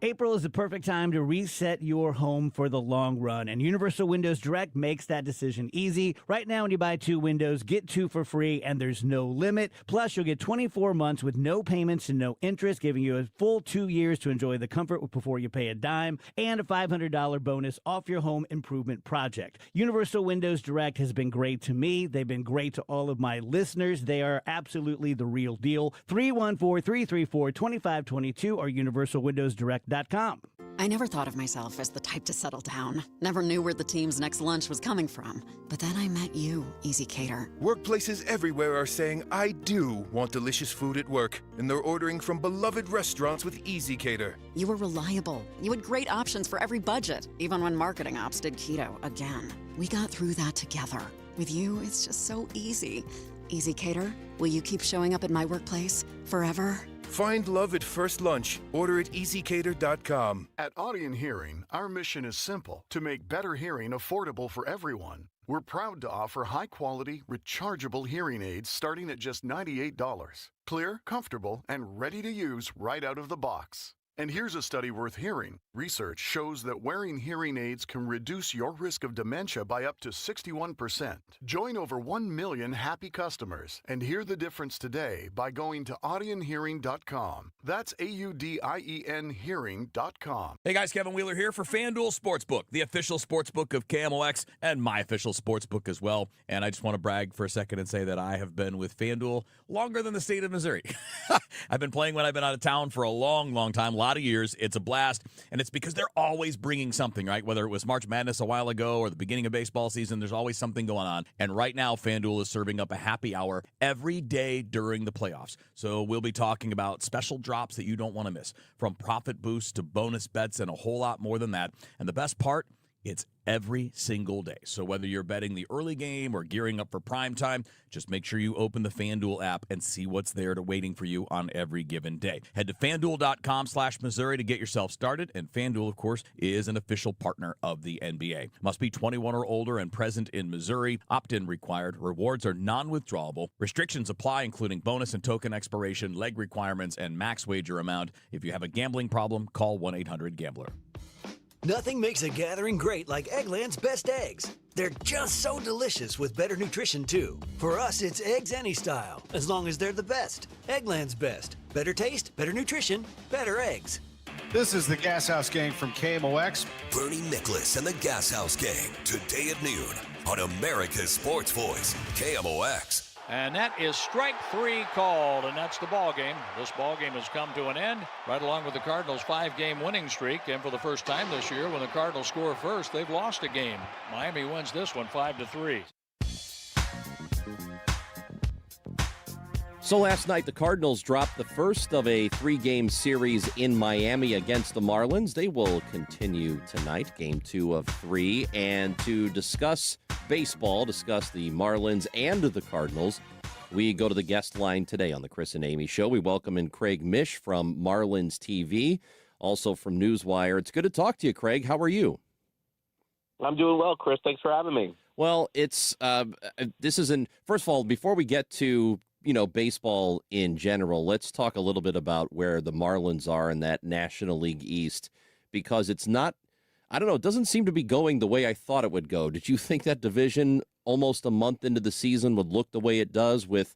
April is the perfect time to reset your home for the long run, and Universal Windows Direct makes that decision easy. Right now, when you buy 2 windows, get 2 for free, and there's no limit. Plus, you'll get 24 months with no payments and no interest, giving you a full 2 years to enjoy the comfort before you pay a dime, and a $500 bonus off your home improvement project. Universal Windows Direct has been great to me. They've been great to all of my listeners. They are absolutely the real deal. 314-334-2522 or universalwindowsdirect.com. I never thought of myself as the type to settle down. Never knew where the team's next lunch was coming from. But then I met you, Easy Cater. Workplaces everywhere are saying, I do want delicious food at work, and they're ordering from beloved restaurants with Easy Cater. You were reliable. You had great options for every budget, even when marketing ops did keto again. We got through that together. With you, it's just so easy. Easy Cater, will you keep showing up at my workplace forever? Find love at first lunch. Order at easycater.com. At Audion Hearing, our mission is simple: to make better hearing affordable for everyone. We're proud to offer high-quality, rechargeable hearing aids starting at just $98. Clear, comfortable, and ready to use right out of the box. And here's a study worth hearing. Research shows that wearing hearing aids can reduce your risk of dementia by up to 61%. Join over 1 million happy customers and hear the difference today by going to audionhearing.com. That's AUDIEN hearing.com. Hey guys, Kevin Wheeler here for FanDuel Sportsbook, the official sportsbook of KMOX and my official sportsbook as well. And I just want to brag for a second and say that I have been with FanDuel longer than the state of Missouri. I've been playing when I've been out of town for a long, long time. lot of years. It's a blast, and it's because they're always bringing something, right? Whether it was March Madness a while ago or the beginning of baseball season, there's always something going on. And right now, FanDuel is serving up a happy hour every day during the playoffs. So we'll be talking about special drops that you don't want to miss, from profit boosts to bonus bets and a whole lot more than that. And the best part, it's every single day. So whether you're betting the early game or gearing up for prime time, just make sure you open the FanDuel app and see what's there waiting for you on every given day. Head to FanDuel.com/Missouri to get yourself started. And FanDuel, of course, is an official partner of the NBA. Must be 21 or older and present in Missouri. Opt-in required. Rewards are non-withdrawable. Restrictions apply, including bonus and token expiration, leg requirements, and max wager amount. If you have a gambling problem, call 1-800-GAMBLER. Nothing makes a gathering great like Eggland's Best Eggs. They're just so delicious with better nutrition, too. For us, it's eggs any style, as long as they're the best. Eggland's Best. Better taste, better nutrition, better eggs. This is the Gas House Gang from KMOX. Bernie Nicholas and the Gas House Gang, today at noon on America's Sports Voice, KMOX. And that is strike 3 called, and that's the ball game. This ball game has come to an end, right along with the Cardinals' 5-game winning streak. And for the first time this year, when the Cardinals score first, they've lost a game. Miami wins this one 5-3. So last night, the Cardinals dropped the first of a 3-game series in Miami against the Marlins. They will continue tonight, game 2 of 3. And to discuss baseball, discuss the Marlins and the Cardinals, we go to the guest line today on the Chris and Amy Show. We welcome in Craig Mish from Marlins TV, also from Newswire. It's good to talk to you, Craig. How are you? I'm doing well, Chris. Thanks for having me. Well, it's first of all, before we get to baseball in general, let's talk a little bit about where the Marlins are in that National League East, because it's not, I don't know, it doesn't seem to be going the way I thought it would go. Did you think that division almost a month into the season would look the way it does with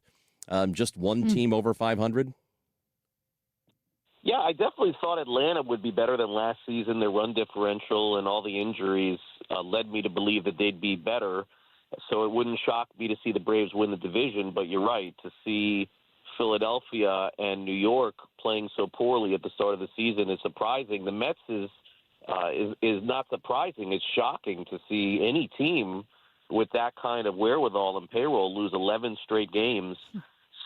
just one team over 500? Yeah, I definitely thought Atlanta would be better than last season. Their run differential and all the injuries led me to believe that they'd be better. So it wouldn't shock me to see the Braves win the division, but you're right, to see Philadelphia and New York playing so poorly at the start of the season is surprising. The Mets is not surprising. It's shocking to see any team with that kind of wherewithal and payroll lose 11 straight games.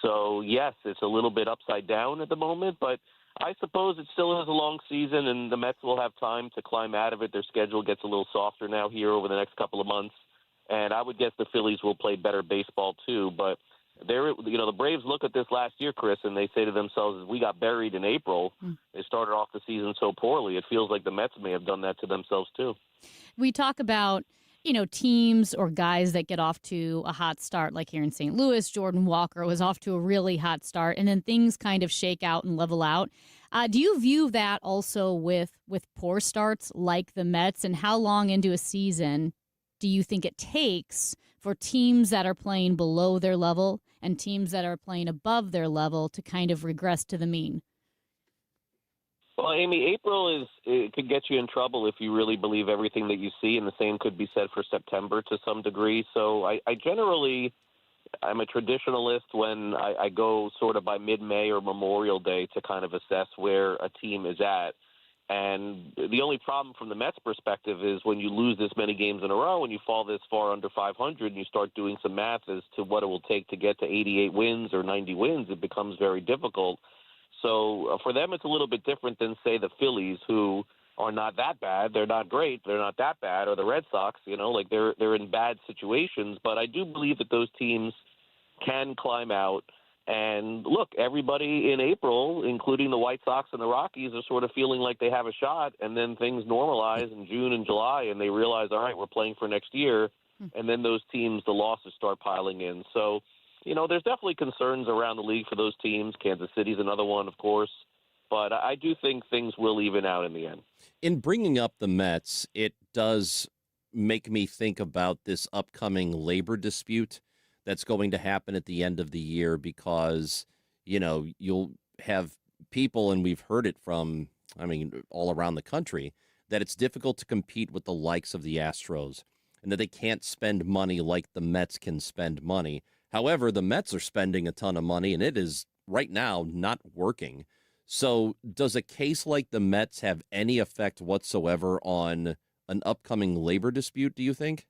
So, yes, it's a little bit upside down at the moment, but I suppose it still is a long season, and the Mets will have time to climb out of it. Their schedule gets a little softer now here over the next couple of months. And I would guess the Phillies will play better baseball too. But the Braves look at this last year, Chris, and they say to themselves, we got buried in April. They started off the season so poorly. It feels like the Mets may have done that to themselves too. We talk about, teams or guys that get off to a hot start, like here in St. Louis. Jordan Walker was off to a really hot start, and then things kind of shake out and level out. Do you view that also with poor starts like the Mets, and how long into a season do you think it takes for teams that are playing below their level and teams that are playing above their level to kind of regress to the mean? Well, Amy, April could get you in trouble if you really believe everything that you see, and the same could be said for September to some degree. So I'm a traditionalist when I go sort of by mid-May or Memorial Day to kind of assess where a team is at. And the only problem from the Mets' perspective is when you lose this many games in a row and you fall this far under 500 and you start doing some math as to what it will take to get to 88 wins or 90 wins, it becomes very difficult. So for them, it's a little bit different than, say, the Phillies, who are not that bad. They're not great. They're not that bad. Or the Red Sox, they're in bad situations. But I do believe that those teams can climb out. And look, everybody in April, including the White Sox and the Rockies, are sort of feeling like they have a shot, and then things normalize in June and July, and they realize, all right, we're playing for next year, and then those teams, the losses start piling in. So, there's definitely concerns around the league for those teams. Kansas City's another one, of course, but I do think things will even out in the end. In bringing up the Mets, it does make me think about this upcoming labor dispute that's going to happen at the end of the year, because, you'll have people, and we've heard it from, all around the country, that it's difficult to compete with the likes of the Astros and that they can't spend money like the Mets can spend money. However, the Mets are spending a ton of money, and it is right now not working. So does a case like the Mets have any effect whatsoever on an upcoming labor dispute, do you think?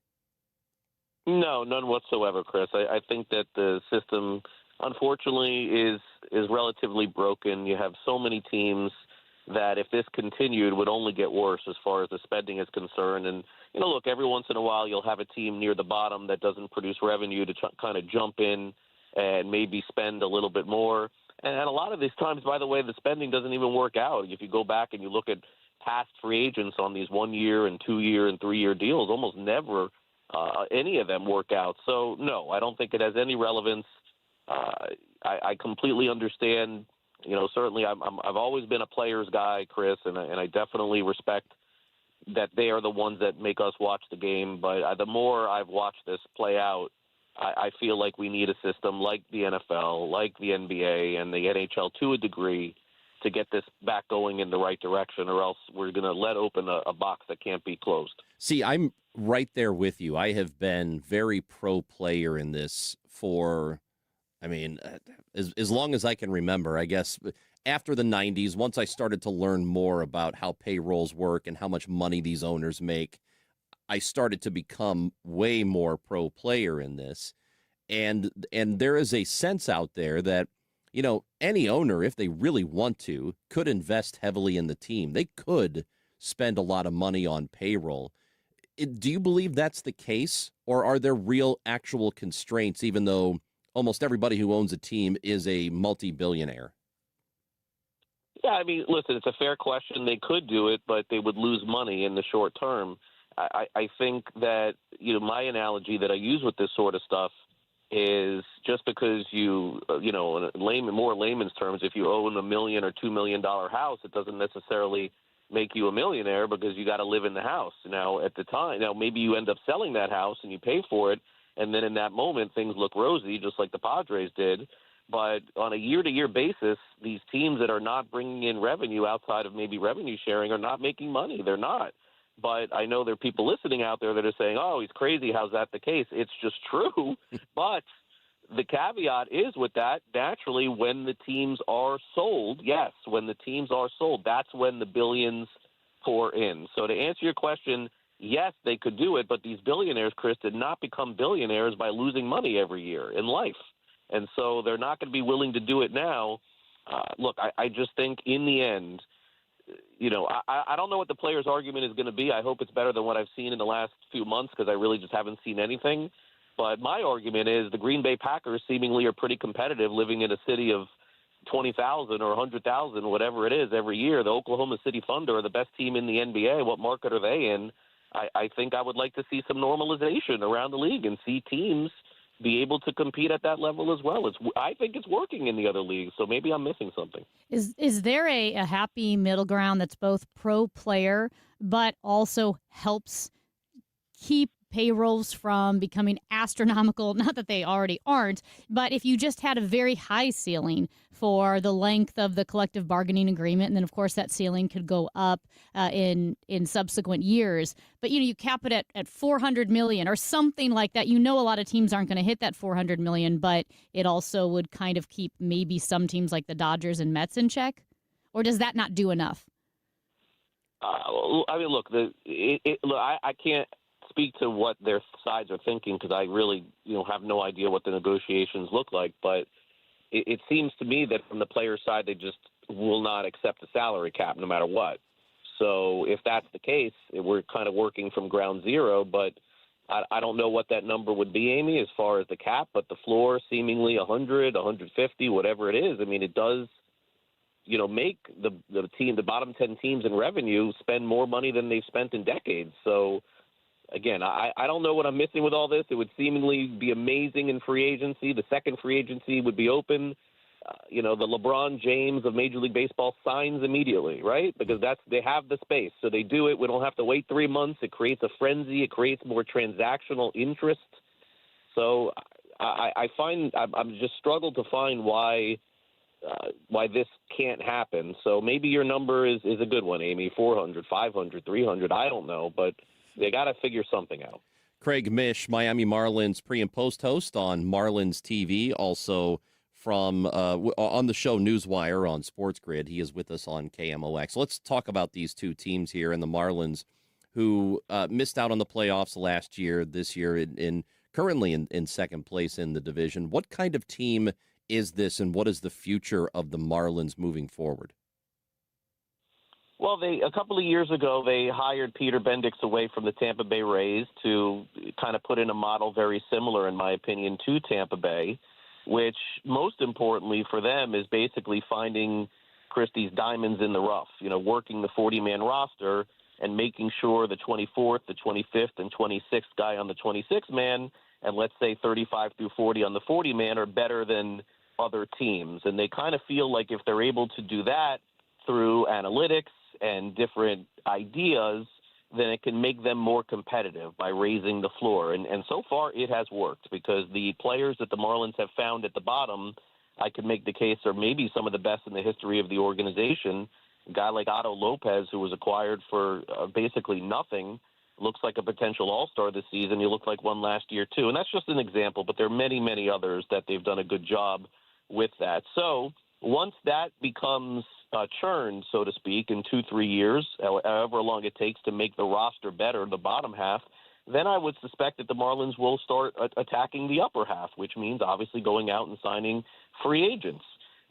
No, none whatsoever, Chris. I think that the system, unfortunately, is relatively broken. You have so many teams that if this continued would only get worse as far as the spending is concerned. And, look, every once in a while you'll have a team near the bottom that doesn't produce revenue to kind of jump in and maybe spend a little bit more. And a lot of these times, by the way, the spending doesn't even work out. If you go back and you look at past free agents on these 1-year and 2-year and 3-year deals, almost never any of them work out. So, no, I don't think it has any relevance. I completely understand. Certainly I've always been a players guy, Chris, and I definitely respect that they are the ones that make us watch the game. But the more I've watched this play out, I feel like we need a system like the NFL, like the NBA, and the NHL to a degree to get this back going in the right direction, or else we're going to let open a box that can't be closed. See, I'm right there with you. I have been very pro player in this for, as long as I can remember, I guess. After the 90s, once I started to learn more about how payrolls work and how much money these owners make, I started to become way more pro player in this. And there is a sense out there that, any owner, if they really want to, could invest heavily in the team. They could spend a lot of money on payroll. Do you believe that's the case, or are there real actual constraints, even though almost everybody who owns a team is a multi-billionaire? Yeah, listen, it's a fair question. They could do it, but they would lose money in the short term. I think that, my analogy that I use with this sort of stuff is just because in more layman's terms, if you own $1 million or $2 million house, it doesn't necessarily make you a millionaire because you got to live in the house. Now, at the time, maybe you end up selling that house and you pay for it, and then in that moment things look rosy, just like the Padres did. But on a year-to-year basis, these teams that are not bringing in revenue outside of maybe revenue sharing are not making money. They're not. But I know there are people listening out there that are saying, oh, he's crazy. How's that the case? It's just true. But the caveat is with that, naturally, when the teams are sold, yes, when the teams are sold, that's when the billions pour in. So to answer your question, yes, they could do it, but these billionaires, Chris, did not become billionaires by losing money every year in life. And so they're not going to be willing to do it now. Look, I just think in the end, I don't know what the players' argument is going to be. I hope it's better than what I've seen in the last few months because I really just haven't seen anything. But my argument is the Green Bay Packers seemingly are pretty competitive living in a city of 20,000 or 100,000, whatever it is, every year. The Oklahoma City Thunder are the best team in the NBA. What market are they in? I think I would like to see some normalization around the league and see teams be able to compete at that level as well. I think it's working in the other leagues, so maybe I'm missing something. Is there a happy middle ground that's both pro player but also helps keep payrolls from becoming astronomical? Not that they already aren't, but if you just had a very high ceiling for the length of the collective bargaining agreement, and then of course that ceiling could go up in subsequent years, but you cap it at $400 million or something like that. A lot of teams aren't going to hit that $400 million, but it also would kind of keep maybe some teams like the Dodgers and Mets in check. Or does that not do enough? Look, I can't speak to what their sides are thinking because I really, have no idea what the negotiations look like. But it seems to me that from the player side, they just will not accept a salary cap no matter what. So if that's the case, we're kind of working from ground zero. But I don't know what that number would be, Amy, as far as the cap. But the floor, seemingly 100, 150, whatever it is. It does, make the bottom 10 teams in revenue spend more money than they've spent in decades. So again, I don't know what I'm missing with all this. It would seemingly be amazing in free agency. The second free agency would be open. The LeBron James of Major League Baseball signs immediately, right? Because they have the space. So they do it. We don't have to wait 3 months. It creates a frenzy. It creates more transactional interest. So I find I'm just struggled to find why this can't happen. So maybe your number is a good one, Amy, 400, 500, 300. I don't know, but they got to figure something out. Craig Mish, Miami Marlins pre- and post-host on Marlins TV, also from on the show Newswire on Sports Grid. He is with us on KMOX. Let's talk about these two teams here and the Marlins, who missed out on the playoffs last year, this year currently in second place in the division. What kind of team is this, and what is the future of the Marlins moving forward? Well, a couple of years ago, they hired Peter Bendix away from the Tampa Bay Rays to kind of put in a model very similar, in my opinion, to Tampa Bay, which most importantly for them is basically finding Christie's diamonds in the rough, working the 40-man roster and making sure the 24th, the 25th, and 26th guy on the 26-man, and let's say 35 through 40 on the 40-man are better than other teams. And they kind of feel like if they're able to do that through analytics and different ideas, then it can make them more competitive by raising the floor. And so far it has worked, because the players that the Marlins have found at the bottom, I could make the case, are maybe some of the best in the history of the organization. A guy like Otto Lopez, who was acquired for basically nothing, looks like a potential all-star this season. He looked like one last year too. And that's just an example, but there are many, many others that they've done a good job with that. So once that becomes churned, so to speak, in 2-3 years, however long it takes to make the roster better, the bottom half, then I would suspect that the Marlins will start attacking the upper half, which means obviously going out and signing free agents.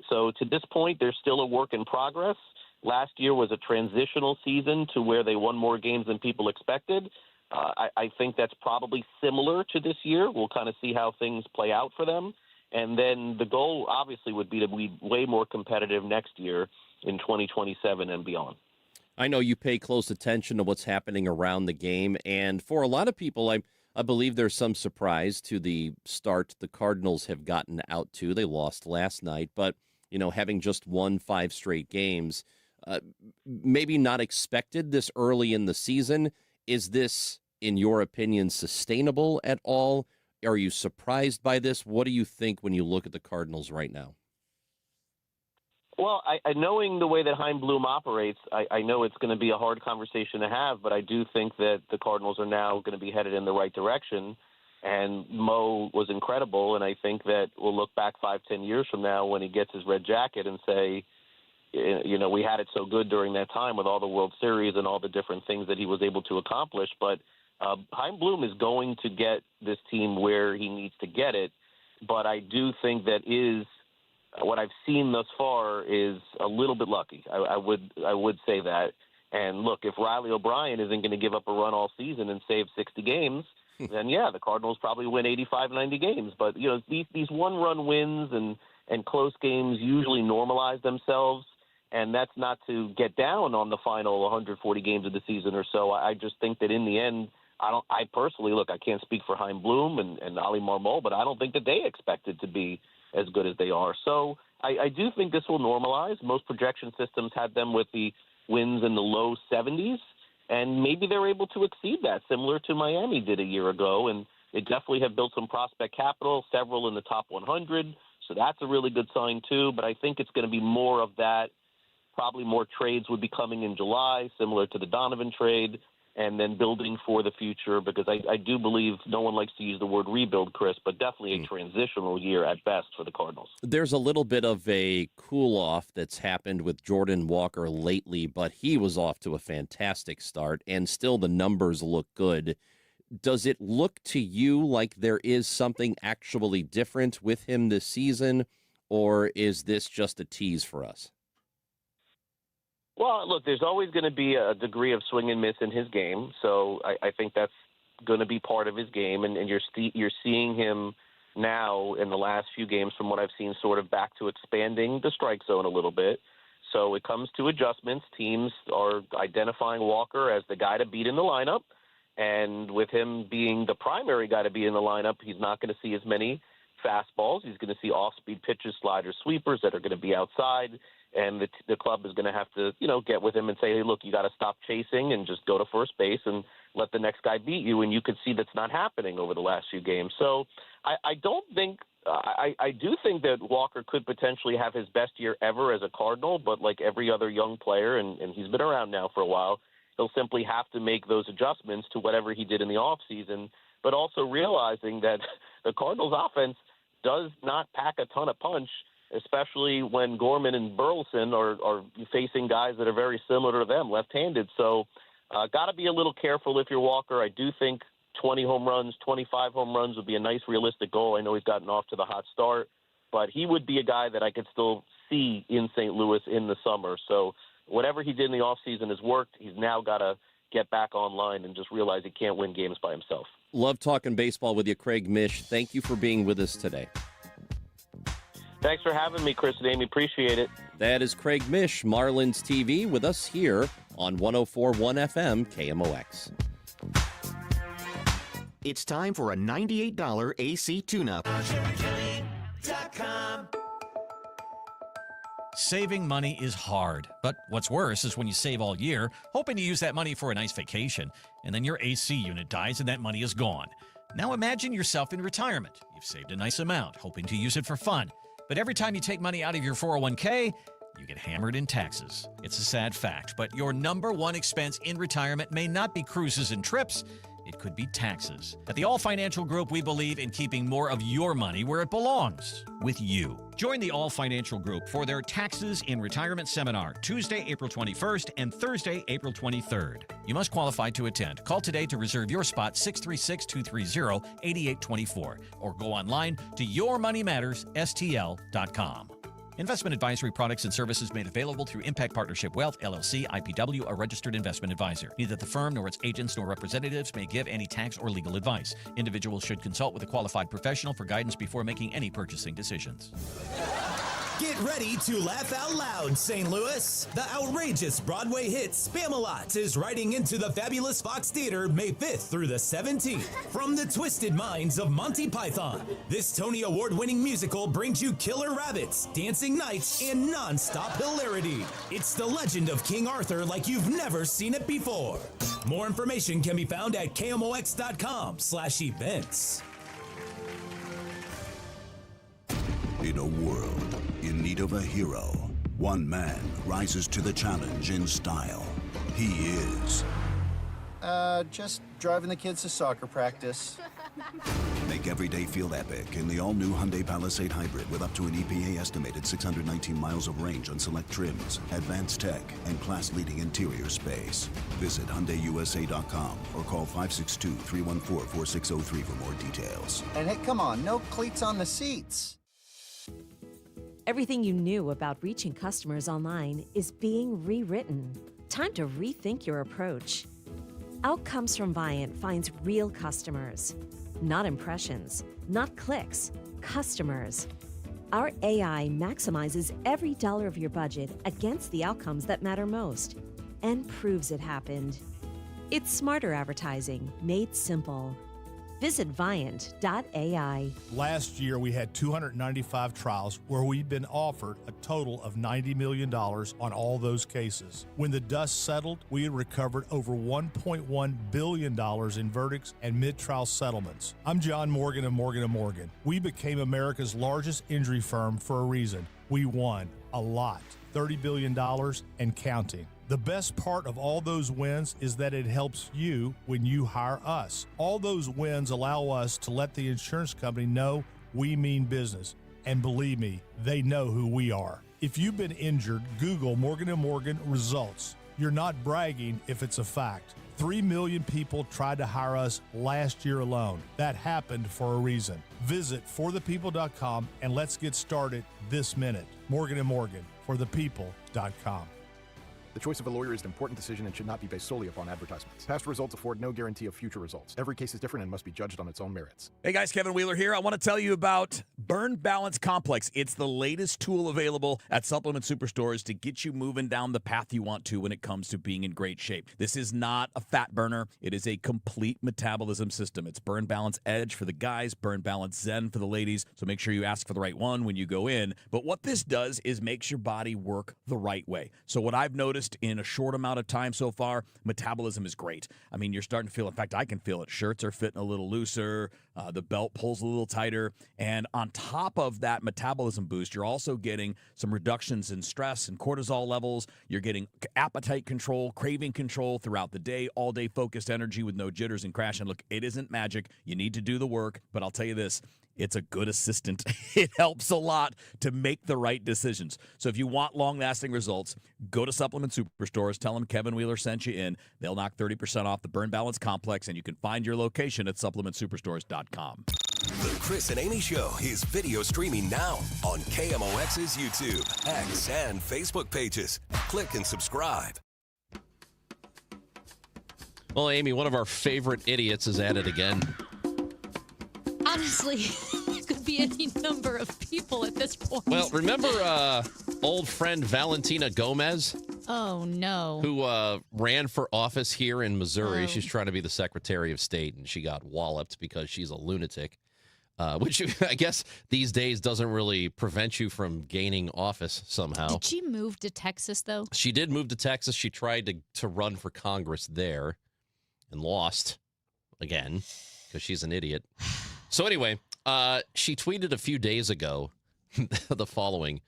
So to this point, there's still a work in progress. Last year was a transitional season to where they won more games than people expected. I think that's probably similar to this year. We'll kind of see how things play out for them. And then the goal obviously would be to be way more competitive next year in 2027 and beyond. I know you pay close attention to what's happening around the game, and for a lot of people, I believe there's some surprise to the start the Cardinals have gotten out to. They lost last night, but, having just won 5 straight games, maybe not expected this early in the season. Is this, in your opinion, sustainable at all? Are you surprised by this? What do you think when you look at the Cardinals right now? Well, knowing the way that Chaim Bloom operates, I know it's going to be a hard conversation to have, but I do think that the Cardinals are now going to be headed in the right direction. And Mo was incredible, and I think that we'll look back 5-10 years from now when he gets his red jacket and say, we had it so good during that time with all the World Series and all the different things that he was able to accomplish. But Chaim Bloom is going to get this team where he needs to get it. But I do think that what I've seen thus far is a little bit lucky. I would say that. And look, if Riley O'Brien isn't going to give up a run all season and save 60 games, then yeah, the Cardinals probably win 85, 90 games. But these one-run wins and close games usually normalize themselves, and that's not to get down on the final 140 games of the season or so. I just think that in the end, I personally, I can't speak for Chaim Bloom and Ali Marmol, but I don't think that they expected to be as good as they are. So I do think this will normalize. Most projection systems had them with the wins in the low 70s, and maybe they're able to exceed that, similar to Miami did a year ago. And they definitely have built some prospect capital, several in the top 100. So that's a really good sign too. But I think it's going to be more of that. Probably more trades would be coming in July, similar to the Donovan trade, and then building for the future, because I do believe no one likes to use the word rebuild, Chris, but definitely a transitional year at best for the Cardinals. There's a little bit of a cool-off that's happened with Jordan Walker lately, but he was off to a fantastic start, and still the numbers look good. Does it look to you like there is something actually different with him this season, or is this just a tease for us? Well, look, there's always going to be a degree of swing and miss in his game, so I think that's going to be part of his game, and you're seeing him now in the last few games, from what I've seen, sort of back to expanding the strike zone a little bit. So it comes to adjustments. Teams are identifying Walker as the guy to beat in the lineup, and with him being the primary guy to be in the lineup, he's not going to see as many fastballs. He's going to see off-speed pitches, sliders, sweepers that are going to be outside. And the club is going to have to, get with him and say, hey, look, you got to stop chasing and just go to first base and let the next guy beat you. And you could see that's not happening over the last few games. So I don't think I do think that Walker could potentially have his best year ever as a Cardinal, but like every other young player, and he's been around now for a while, he'll simply have to make those adjustments to whatever he did in the offseason, but also realizing that the Cardinals offense does not pack a ton of punch, especially when Gorman and Burleson are facing guys that are very similar to them, left-handed. So got to be a little careful if you're Walker. I do think 20 home runs, 25 home runs would be a nice realistic goal. I know he's gotten off to the hot start, but he would be a guy that I could still see in St. Louis in the summer. So whatever he did in the offseason has worked. He's now got to get back online and just realize he can't win games by himself. Love talking baseball with you, Craig Mish. Thank you for being with us today. Thanks for having me, Chris and Amy. Appreciate it. That is Craig Mish, Marlins TV, with us here on 104.1 FM KMOX. It's time for a $98 AC tune-up. Saving money is hard, but what's worse is when you save all year, hoping to use that money for a nice vacation, and then your AC unit dies and that money is gone. Now imagine yourself in retirement. You've saved a nice amount, hoping to use it for fun. But every time you take money out of your 401k, you get hammered in taxes. It's a sad fact, but your number one expense in retirement may not be cruises and trips. It could be taxes. At the All Financial Group, we believe in keeping more of your money where it belongs, with you. Join the All Financial Group for their Taxes in Retirement Seminar, Tuesday, April 21st and Thursday, April 23rd. You must qualify to attend. Call today to reserve your spot, 636-230-8824, or go online to yourmoneymattersstl.com. Investment advisory products and services made available through Impact Partnership Wealth, LLC, IPW, a registered investment advisor. Neither the firm nor its agents nor representatives may give any tax or legal advice. Individuals should consult with a qualified professional for guidance before making any purchasing decisions. Get ready to laugh out loud, St. Louis. The outrageous Broadway hit Spamalot is riding into the fabulous Fox Theater May 5th through the 17th. From the twisted minds of Monty Python, this Tony Award-winning musical brings you killer rabbits, dancing knights, and non-stop hilarity. It's the legend of King Arthur like you've never seen it before. More information can be found at KMOX.com/events. In a world in need of a hero, one man rises to the challenge in style. He is... just driving the kids to soccer practice. Make every day feel epic in the all-new Hyundai Palisade Hybrid with up to an EPA-estimated 619 miles of range on select trims, advanced tech, and class-leading interior space. Visit HyundaiUSA.com or call 562-314-4603 for more details. And hey, come on, no cleats on the seats. Everything you knew about reaching customers online is being rewritten. Time to rethink your approach. Outcomes from Viant finds real customers, not impressions, not clicks, customers. Our AI maximizes every dollar of your budget against the outcomes that matter most and proves it happened. It's smarter advertising made simple. Visit Viant.ai. Last year, we had 295 trials where we'd been offered a total of $90 million on all those cases. When the dust settled, we had recovered over $1.1 billion in verdicts and mid-trial settlements. I'm John Morgan of Morgan & Morgan. We became America's largest injury firm for a reason. We won a lot, $30 billion and counting. The best part of all those wins is that it helps you when you hire us. All those wins allow us to let the insurance company know we mean business. And believe me, they know who we are. If you've been injured, Google Morgan & Morgan results. You're not bragging if it's a fact. 3 million people tried to hire us last year alone. That happened for a reason. Visit forthepeople.com and let's get started this minute. Morgan & Morgan, forthepeople.com. The choice of a lawyer is an important decision and should not be based solely upon advertisements. Past results afford no guarantee of future results. Every case is different and must be judged on its own merits. Hey guys, Kevin Wheeler here. I want to tell you about Burn Balance Complex. It's the latest tool available at supplement superstores to get you moving down the path you want to when it comes to being in great shape. This is not a fat burner. It is a complete metabolism system. It's Burn Balance Edge for the guys, Burn Balance Zen for the ladies. So make sure you ask for the right one when you go in. But what this does is makes your body work the right way. So what I've noticed in a short amount of time so far, metabolism is great. I mean, you're starting to feel, in fact, I can feel it. Shirts are fitting a little looser. The belt pulls a little tighter. And on top of that metabolism boost, you're also getting some reductions in stress and cortisol levels. You're getting appetite control, craving control throughout the day, all-day focused energy with no jitters and crash. And look, it isn't magic. You need to do the work. But I'll tell you this, It's a good assistant. It helps a lot to make the right decisions. So if you want long-lasting results, go to Supplement Superstores. Tell them Kevin Wheeler sent you in. They'll knock 30% off the Burn Balance Complex, and you can find your location at supplementsuperstores.com. The Chris and Amy Show is video streaming now on KMOX's YouTube, X, and Facebook pages. Click and subscribe. Well, Amy, one of our favorite idiots is at it again. Honestly, it could be any number of people at this point. Well, remember old friend Valentina Gomez? Oh, no. Who ran for office here in Missouri. Oh. She's trying to be the Secretary of State, and she got walloped because she's a lunatic, which I guess these days doesn't really prevent you from gaining office somehow. Did she move to Texas, though? She did move to Texas. She tried to run for Congress there and lost again because she's an idiot. So anyway, she tweeted a few days ago the following.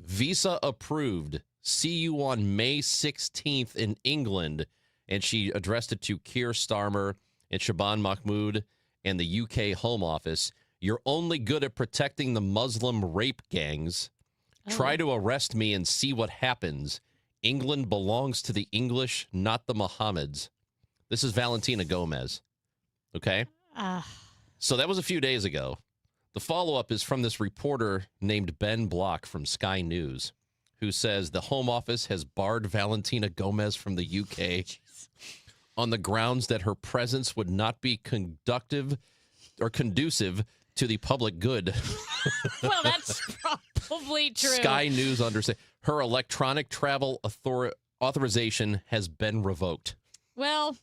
Visa approved. See you on May 16th in England. And she addressed it to Keir Starmer and Shaban Mahmood and the UK Home Office. You're only good at protecting the Muslim rape gangs. Try to arrest me and see what happens. England belongs to the English, not the Mohammeds. This is Valentina Gomez. Okay? So that was a few days ago. The follow-up is from this reporter named Ben Block from Sky News, who says the Home Office has barred Valentina Gomez from the UK on the grounds that her presence would not be conducive to the public good. Well, that's probably true. Sky News understands her electronic travel authorization has been revoked. Well,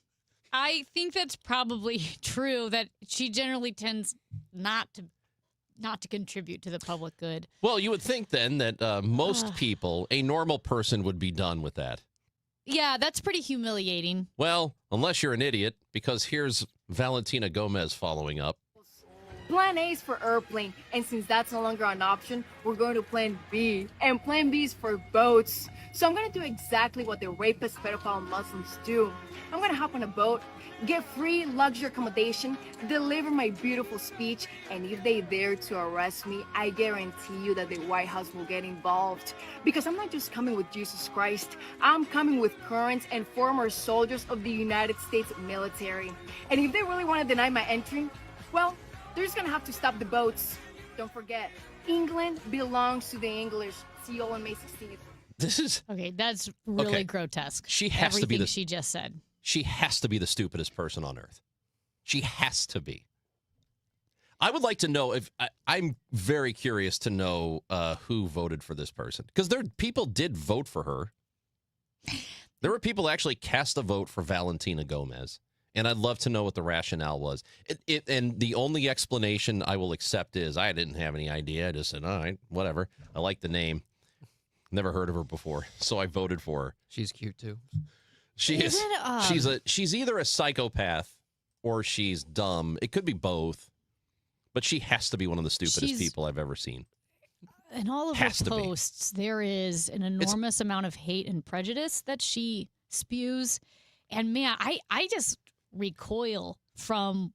I think that's probably true, that she generally tends not to contribute to the public good. Well, you would think then that most people, a normal person, would be done with that. Yeah, that's pretty humiliating. Well, unless you're an idiot, because here's Valentina Gomez following up. Plan A is for airplane, and since that's no longer an option, we're going to Plan B. And Plan B is for boats. So I'm going to do exactly what the rapist pedophile Muslims do. I'm going to hop on a boat, get free luxury accommodation, deliver my beautiful speech, and if they dare to arrest me, I guarantee you that the White House will get involved. Because I'm not just coming with Jesus Christ, I'm coming with current and former soldiers of the United States military. And if they really want to deny my entry, well, they're just gonna have to stop the boats. Don't forget, England belongs to the English. See you all on May 16th. This is okay. That's really grotesque. She has to be everything she just said. She has to be the stupidest person on earth. She has to be. I would like to know if I'm very curious to know who voted for this person, because people did vote for her. There were people who actually cast a vote for Valentina Gomez. And I'd love to know what the rationale was. And the only explanation I will accept is I didn't have any idea. I just said, all right, whatever. I like the name. Never heard of her before, so I voted for her. She's cute too. She is. She's either a psychopath or she's dumb. It could be both, but she has to be one of the stupidest people I've ever seen. In all of her posts, there is an enormous amount of hate and prejudice that she spews. And man, I just recoil from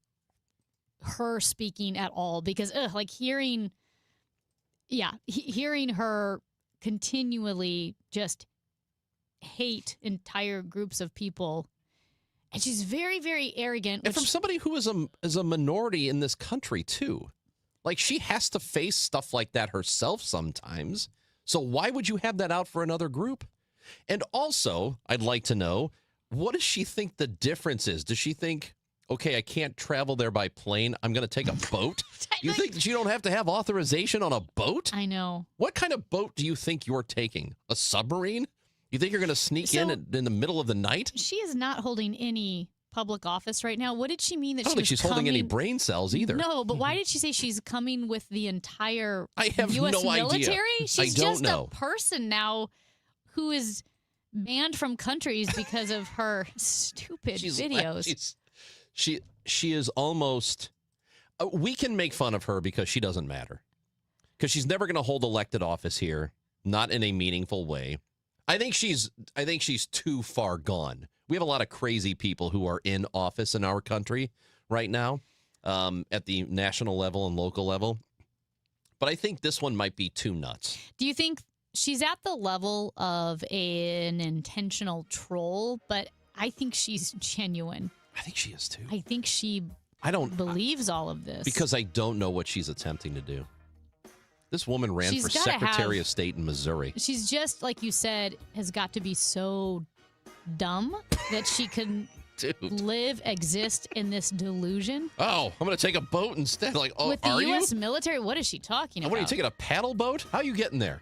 her speaking at all because like hearing her continually just hate entire groups of people, and she's very, very arrogant. And from somebody who is a minority in this country too, like she has to face stuff like that herself sometimes. So why would you have that out for another group? And also, I'd like to know, what does she think the difference is? Does she think, okay, I can't travel there by plane, I'm going to take a boat? You think that you don't have to have authorization on a boat? I know. What kind of boat do you think you're taking? A submarine? You think you're going to sneak in the middle of the night? She is not holding any public office right now. What did she mean that I don't think she's holding any brain cells either. No, but why did she say she's coming with the entire I have U.S. no military? idea. She's I don't just know. a person now who is banned from countries because of her stupid videos. She is almost. We can make fun of her because she doesn't matter. Because she's never going to hold elected office here, not in a meaningful way. I think she's too far gone. We have a lot of crazy people who are in office in our country right now. at the national level and local level. But I think this one might be too nuts. Do you think she's at the level of an intentional troll? But I think she's genuine. I think she is too. I think she believes all of this. Because I don't know what she's attempting to do. This woman ran for Secretary of State in Missouri. She's just, like you said, has got to be so dumb that she can exist in this delusion. Oh, I'm going to take a boat instead. Like, oh, with the are U.S. you? military, what is she talking about? What are you taking, a paddle boat? How are you getting there?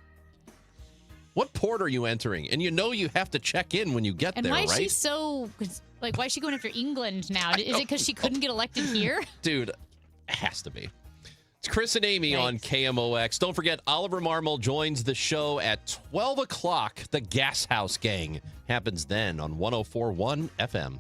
What port are you entering? And you know you have to check in when you get there, right? And why is she so, like, why is she going after England now? Is it because she couldn't get elected here? Dude, it has to be. It's Chris and Amy on KMOX. Don't forget, Oliver Marmol joins the show at 12 o'clock. The Gas House Gang happens then on 104.1 FM.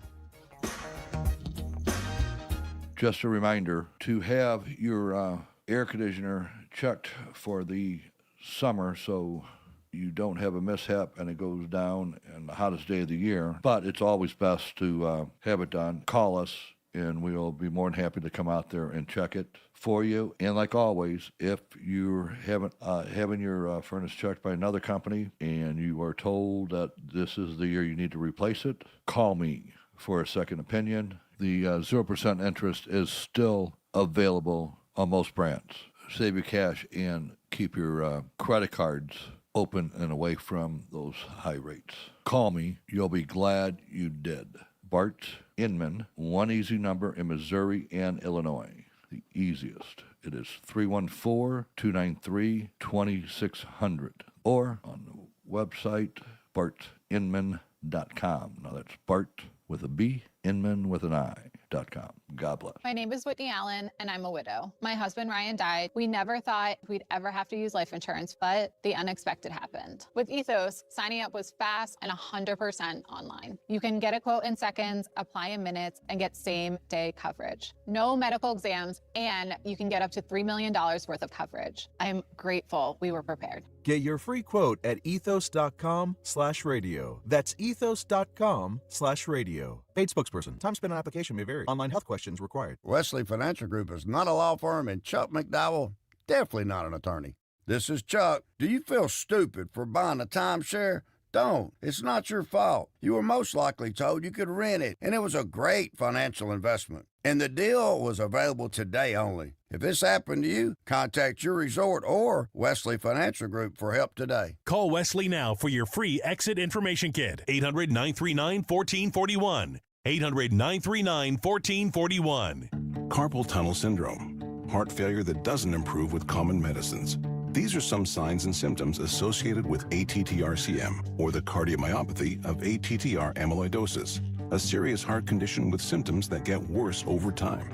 Just a reminder to have your air conditioner checked for the summer so you don't have a mishap and it goes down in the hottest day of the year. But it's always best to have it done. Call us, and we'll be more than happy to come out there and check it for you. And like always, if you're having your furnace checked by another company and you are told that this is the year you need to replace it, call me for a second opinion. The 0% interest is still available on most brands. Save your cash and keep your credit cards open and away from those high rates. Call me. You'll be glad you did. Bart Inman, one easy number in Missouri and Illinois. The easiest. It is 314-293-2600. Or on the website, bartinman.com. Now that's Bart with a B, Inman with an I.com. God bless. My name is Whitney Allen, and I'm a widow. My husband, Ryan, died. We never thought we'd ever have to use life insurance, but the unexpected happened. With Ethos, signing up was fast and 100% online. You can get a quote in seconds, apply in minutes, and get same-day coverage. No medical exams, and you can get up to $3 million worth of coverage. I'm grateful we were prepared. Get your free quote at ethos.com/radio. That's ethos.com/radio. Paid spokesperson. Time spent on application may vary. Online health questions required. Wesley Financial Group is not a law firm, and Chuck McDowell, definitely not an attorney. This is Chuck. Do you feel stupid for buying a timeshare? Don't. It's not your fault. You were most likely told you could rent it, and it was a great financial investment. And the deal was available today only. If this happened to you, contact your resort or Wesley Financial Group for help today. Call Wesley now for your free exit information kit. 800-939-1441. 800-939-1441. Carpal tunnel syndrome, heart failure that doesn't improve with common medicines. These are some signs and symptoms associated with ATTR-CM, or the cardiomyopathy of ATTR amyloidosis, a serious heart condition with symptoms that get worse over time.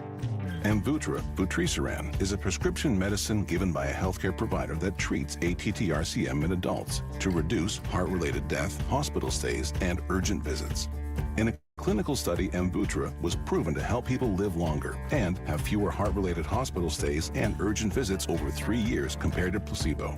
Amvuttra, vutrisiran, is a prescription medicine given by a healthcare provider that treats ATTR-CM in adults to reduce heart-related death, hospital stays, and urgent visits. In a clinical study, Amvuttra was proven to help people live longer and have fewer heart-related hospital stays and urgent visits over 3 years compared to placebo.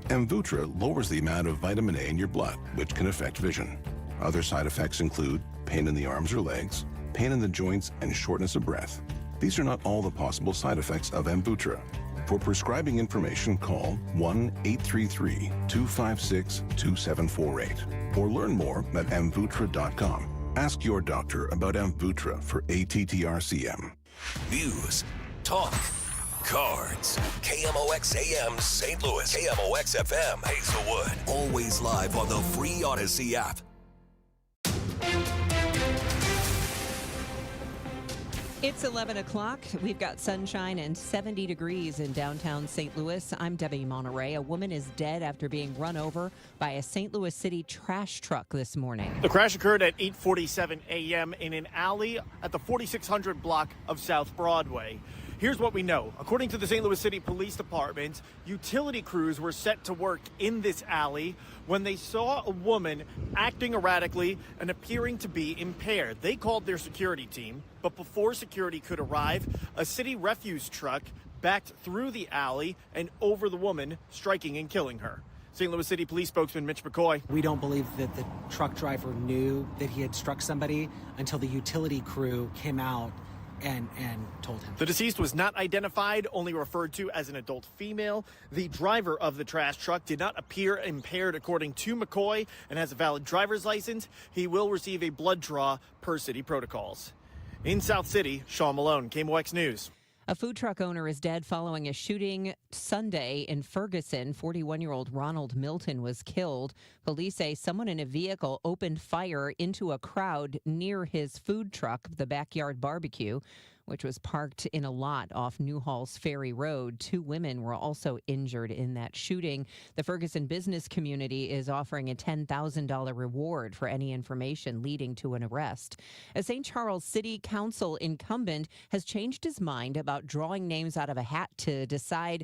Amvuttra lowers the amount of vitamin A in your blood, which can affect vision. Other side effects include pain in the arms or legs, pain in the joints, and shortness of breath. These are not all the possible side effects of Amvuttra. For prescribing information, call 1-833-256-2748 or learn more at amvuttra.com. Ask your doctor about Amvuttra for ATTR-CM. News, talk, cards. KMOX AM St. Louis. KMOX FM Hazelwood. Always live on the free Odyssey app. It's 11 o'clock. We've got sunshine and 70 degrees in downtown St. Louis. I'm Debbie Monterey. A woman is dead after being run over by a St. Louis City trash truck this morning. The crash occurred at 8:47 a.m. in an alley at the 4600 block of South Broadway. Here's what we know. According to the St. Louis City Police Department, utility crews were set to work in this alley when they saw a woman acting erratically and appearing to be impaired. They called their security team, but before security could arrive, a city refuse truck backed through the alley and over the woman, striking and killing her. St. Louis City Police spokesman Mitch McCoy. We don't believe that the truck driver knew that he had struck somebody until the utility crew came out and told him. The deceased was not identified, only referred to as an adult female. The driver of the trash truck did not appear impaired according to McCoy and has a valid driver's license. He will receive a blood draw per city protocols. In South City, Sean Malone, KMOX News. A food truck owner is dead following a shooting Sunday in Ferguson. 41-year-old Ronald Milton was killed. Police say someone in a vehicle opened fire into a crowd near his food truck, the Backyard Barbecue, which was parked in a lot off Newhall's Ferry Road. 2 women were also injured in that shooting. The Ferguson business community is offering a $10,000 reward for any information leading to an arrest. A St. Charles City Council incumbent has changed his mind about drawing names out of a hat to decide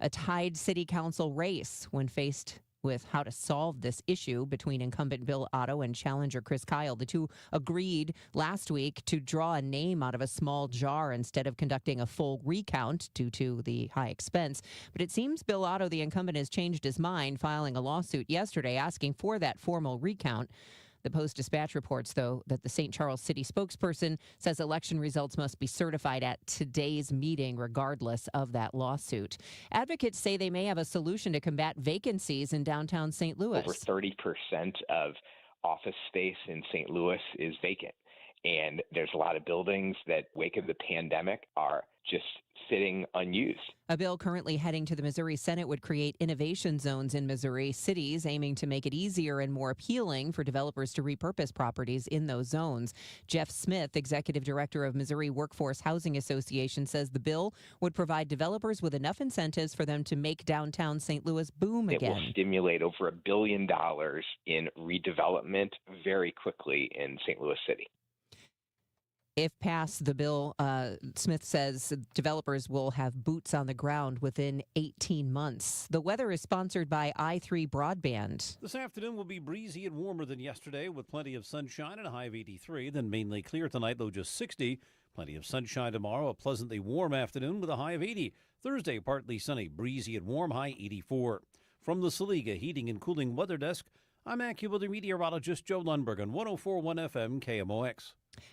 a tied city council race when faced with how to solve this issue between incumbent Bill Otto and challenger Chris Kyle. The two agreed last week to draw a name out of a small jar instead of conducting a full recount due to the high expense. But it seems Bill Otto, the incumbent, has changed his mind, filing a lawsuit yesterday asking for that formal recount. The Post-Dispatch reports, though, that the St. Charles City spokesperson says election results must be certified at today's meeting regardless of that lawsuit. Advocates say they may have a solution to combat vacancies in downtown St. Louis. Over 30% of office space in St. Louis is vacant. And there's a lot of buildings that, wake of the pandemic, are just sitting unused. A bill currently heading to the Missouri Senate would create innovation zones in Missouri cities, aiming to make it easier and more appealing for developers to repurpose properties in those zones. Jeff Smith, executive director of Missouri Workforce Housing Association, says the bill would provide developers with enough incentives for them to make downtown St. Louis boom again. It will stimulate over $1 billion in redevelopment very quickly in St. Louis City. If passed, the bill, Smith says developers will have boots on the ground within 18 months. The weather is sponsored by i3 Broadband. This afternoon will be breezy and warmer than yesterday with plenty of sunshine and a high of 83. Then mainly clear tonight, though just 60. Plenty of sunshine tomorrow, a pleasantly warm afternoon with a high of 80. Thursday, partly sunny, breezy and warm, high 84. From the Saliga Heating and Cooling Weather Desk, I'm AccuWeather meteorologist Joe Lundberg on 104.1 FM KMOX.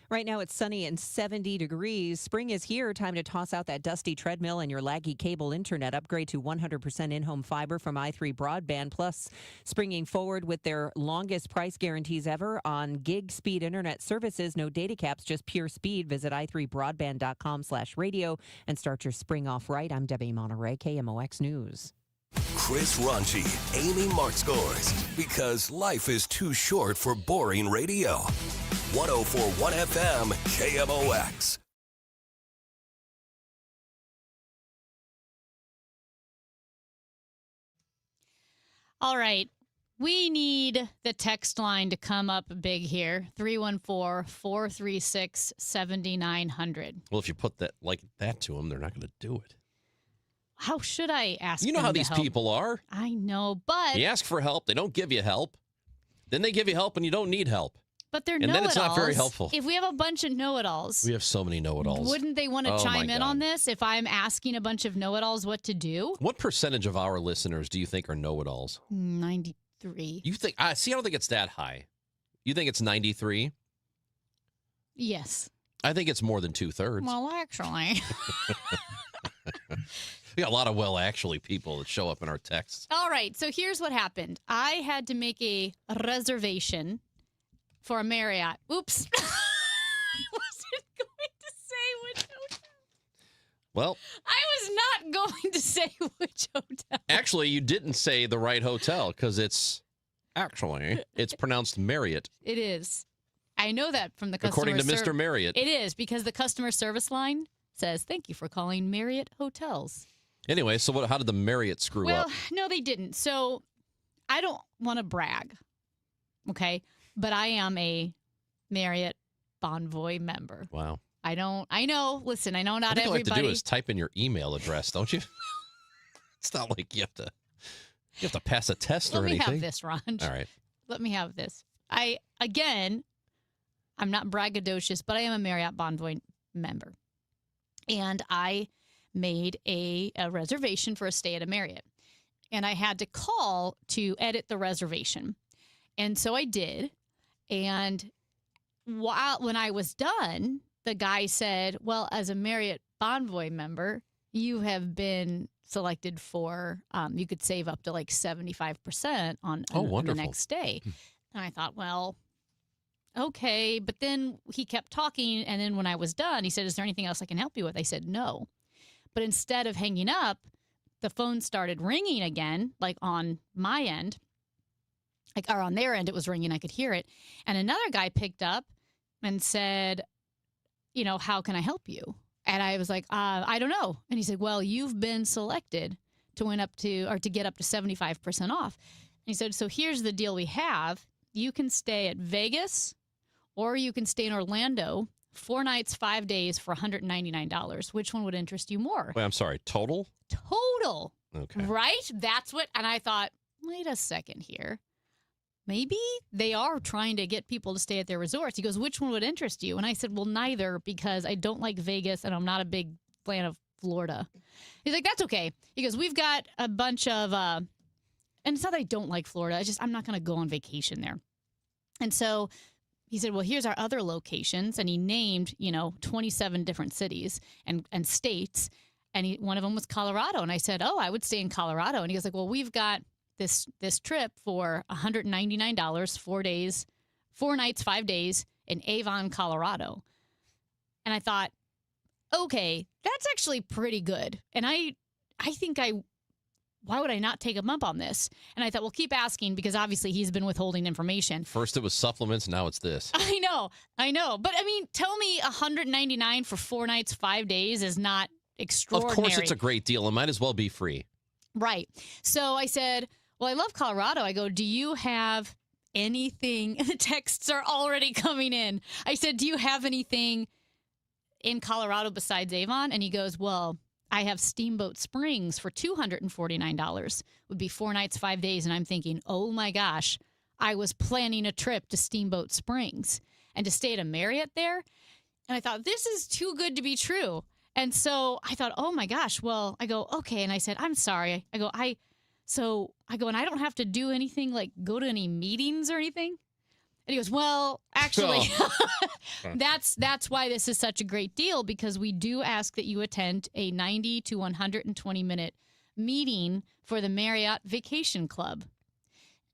Right now it's sunny and 70 degrees. Spring is here. Time to toss out that dusty treadmill and your laggy cable internet. Upgrade to 100% in-home fiber from i3 Broadband. Plus, springing forward with their longest price guarantees ever on gig speed internet services. No data caps, just pure speed. Visit i3broadband.com/radio and start your spring off right. I'm Debbie Monterey, KMOX News. Chris Raunchy, Amy Markscores, because life is too short for boring radio. 104.1 FM, KMOX. All right. We need the text line to come up big here. 314-436-7900. Well, if you put that like that to them, they're not going to do it. How should I ask You know them how to these help? people are. I know, but... You ask for help, they don't give you help. Then they give you help and you don't need help. But they're And know-it-alls. then it's not very helpful. If we have a bunch of know-it-alls, We have so many know-it-alls. wouldn't they want to Oh, chime my in God. on this if I'm asking a bunch of know-it-alls what to do? What percentage of our listeners do you think are know-it-alls? 93. You think? See, I don't think it's that high. You think it's 93? Yes. I think it's more than 2/3. Well, actually. We got a lot of actually people that show up in our texts. All right. So here's what happened. I had to make a reservation for a Marriott. Oops. I wasn't going to say which hotel. Well, I was not going to say which hotel. actually, you didn't say the right hotel because it's pronounced Marriott. It is. I know that from the customer According to Mr. Marriott. It is because the customer service line says, "Thank you for calling Marriott Hotels." Anyway, so how did the Marriott screw up? Well, no, they didn't. So I don't want to brag, okay? But I am a Marriott Bonvoy member. Wow. I know. Listen, I know not I think all you have everybody. to do is type in your email address, don't you? It's not like you have to pass a test Let or me anything. have this, Ron. All right. Let me have this. I'm not braggadocious, but I am a Marriott Bonvoy member. And I made a reservation for a stay at a Marriott. And I had to call to edit the reservation. And so I did. And when I was done, the guy said, well, as a Marriott Bonvoy member, you have been selected for, you could save up to like 75% on the wonderful. next stay. And I thought, well, okay. But then he kept talking. And then when I was done, he said, is there anything else I can help you with? I said, no. But instead of hanging up, the phone started ringing again, like on my end, or on their end, it was ringing. I could hear it. And another guy picked up and said, how can I help you? And I was like, I don't know. And he said, well, you've been selected to get up to 75% off. And he said, so here's the deal we have. You can stay at Vegas or you can stay in Orlando 4 nights, 5 days for $199. Which one would interest you more? Wait, I'm sorry. Total? Total. Okay. Right? That's what. And I thought, wait a second here. Maybe they are trying to get people to stay at their resorts. He goes, which one would interest you? And I said, well, neither, because I don't like Vegas and I'm not a big fan of Florida. He's like, that's okay. He goes, we've got a bunch of, and it's not that I don't like Florida. It's just I'm not going to go on vacation there. And so he said, well, here's our other locations. And he named, 27 different cities and states. And one of them was Colorado. And I said, oh, I would stay in Colorado. And he was like, well, we've got this trip for $199, 4 days, 4 nights, 5 days in Avon, Colorado. And I thought, okay, that's actually pretty good. And I think why would I not take him up on this? And I thought, well, keep asking because obviously he's been withholding information. First it was supplements, now it's this. I know. But I mean, tell me $199 for 4 nights, 5 days is not extraordinary. Of course it's a great deal. It might as well be free. Right. So I said, well, I love Colorado. I go, do you have anything? The texts are already coming in. I said, do you have anything in Colorado besides Avon? And he goes, well, I have Steamboat Springs for $249. Would be 4 nights, 5 days. And I'm thinking, oh my gosh, I was planning a trip to Steamboat Springs and to stay at a Marriott there. And I thought, this is too good to be true. And so I thought, oh my gosh. Well, I go, okay. And I said, I'm sorry. I go, and I don't have to do anything like go to any meetings or anything. And he goes, well, actually, that's why this is such a great deal, because we do ask that you attend a 90 to 120 minute meeting for the Marriott Vacation Club.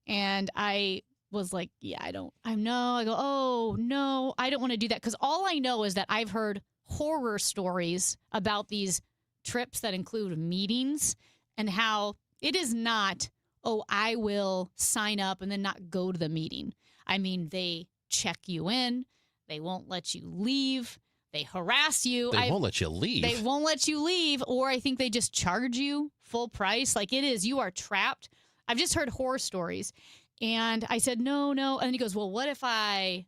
And I was like, yeah, I go, oh no, I don't want to do that. Because all I know is that I've heard horror stories about these trips that include meetings and how it is not, oh, I will sign up and then not go to the meeting. I mean, they check you in. They won't let you leave. They harass you. They won't let you leave. They won't let you leave. Or I think they just charge you full price. Like it is, you are trapped. I've just heard horror stories. And I said, no. And then he goes, well, what if I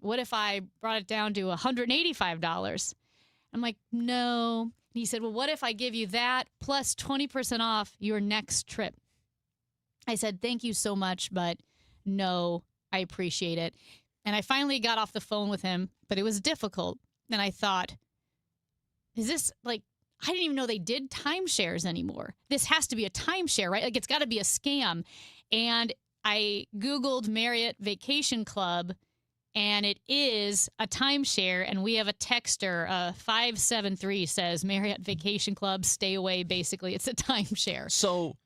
brought it down to $185? I'm like, no. And he said, well, what if I give you that plus 20% off your next trip? I said, thank you so much, but no, I appreciate it. And I finally got off the phone with him, but it was difficult. And I thought, is this like, I didn't even know they did timeshares anymore. This has to be a timeshare, right? Like it's got to be a scam. And I Googled Marriott Vacation Club, and it is a timeshare. And we have a texter, 573 says Marriott Vacation Club, stay away. Basically, it's a timeshare. So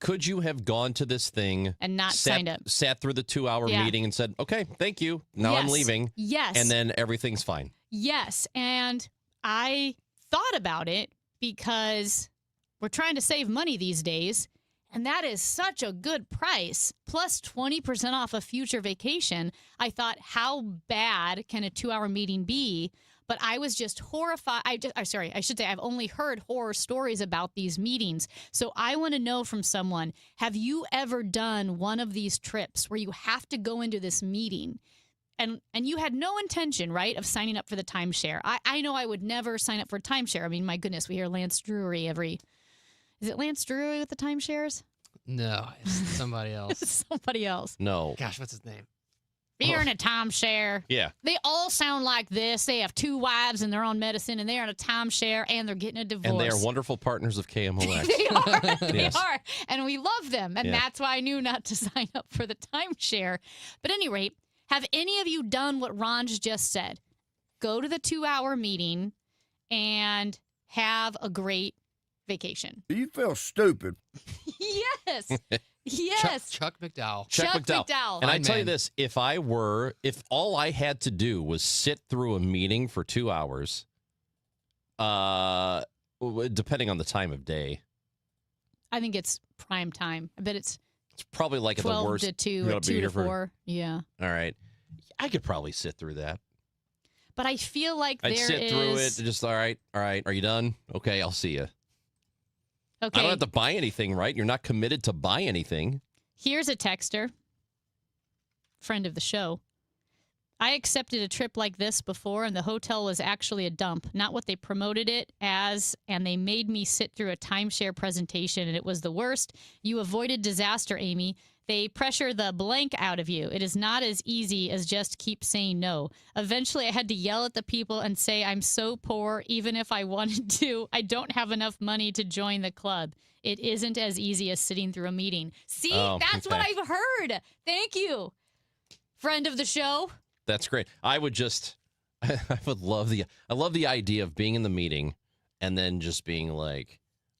could you have gone to this thing and not signed up? Sat through the 2-hour meeting and said, okay, thank you. Now I'm leaving. Yes. And then everything's fine. Yes. And I thought about it because we're trying to save money these days. And that is such a good price, plus 20% off a future vacation. I thought, how bad can a 2-hour meeting be? But I was just horrified. I should say I've only heard horror stories about these meetings. So I want to know from someone, have you ever done one of these trips where you have to go into this meeting and you had no intention, right, of signing up for the timeshare? I know I would never sign up for a timeshare. I mean, my goodness, we hear Lance Drury Is it Lance Drury with the timeshares? No, it's somebody else. Somebody else. No. Gosh, what's his name? You're in a timeshare. Yeah. They all sound like this. They have 2 wives and they're on medicine and they're in a timeshare and they're getting a divorce. And they are wonderful partners of KMOX. They are. They Yes. are. And we love them. And that's why I knew not to sign up for the timeshare. But at any rate, have any of you done what Ron just said? go to the 2-hour meeting and have a great vacation. Do you feel stupid? Yes. Yes. Chuck McDowell. Chuck McDowell. And I tell you this, if all I had to do was sit through a meeting for 2 hours, depending on the time of day. I think it's prime time. I bet it's probably like 12 at the worst. to 2 You or gotta 2 be to here for- 4. Yeah. All right. I could probably sit through that. But I feel like I'd there sit through it. is- Just, all right. Are you done? Okay, I'll see you. Okay. I don't have to buy anything, right? You're not committed to buy anything. Here's a texter, friend of the show. I accepted a trip like this before, and the hotel was actually a dump, not what they promoted it as, and they made me sit through a timeshare presentation, and it was the worst. You avoided disaster, Amy. They pressure the blank out of you. It is not as easy as just keep saying no. Eventually, I had to yell at the people and say, I'm so poor, even if I wanted to. I don't have enough money to join the club. It isn't as easy as sitting through a meeting. See, that's what I've heard. Thank you, friend of the show. That's great. I would love the idea of being in the meeting and then just being like,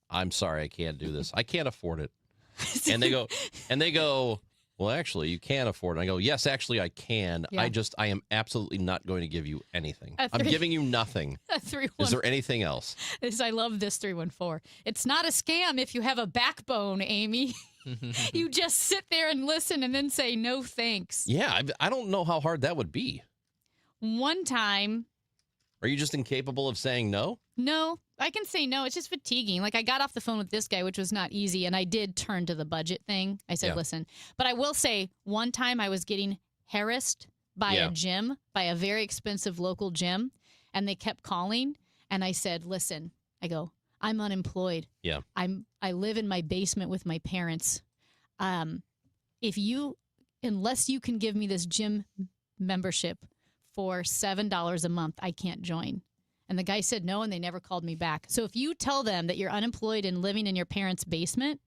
I'm sorry, I can't do this. I can't afford it. And they go, well, actually, you can afford it. I go, yes, actually, I can. Yeah. I am absolutely not going to give you anything. A I'm three- giving you nothing. A 314. Is there anything else? I love this 314. It's not a scam if you have a backbone, Amy. You just sit there and listen and then say no thanks. Yeah, I don't know how hard that would be. One time, Are you just incapable of saying no? no, I can say no. It's just fatiguing. Like I got off the phone with this guy, which was not easy, and I did turn to the budget thing. I said, Yeah. listen. But I will say, one time I was getting harassed by Yeah. a gym, by a very expensive local gym, and they kept calling, and I said, listen, I go, I'm unemployed. Yeah. I live in my basement with my parents. Unless you can give me this gym membership for $7 a month, I can't join. And the guy said no, and they never called me back. So if you tell them that you're unemployed and living in your parents' basement,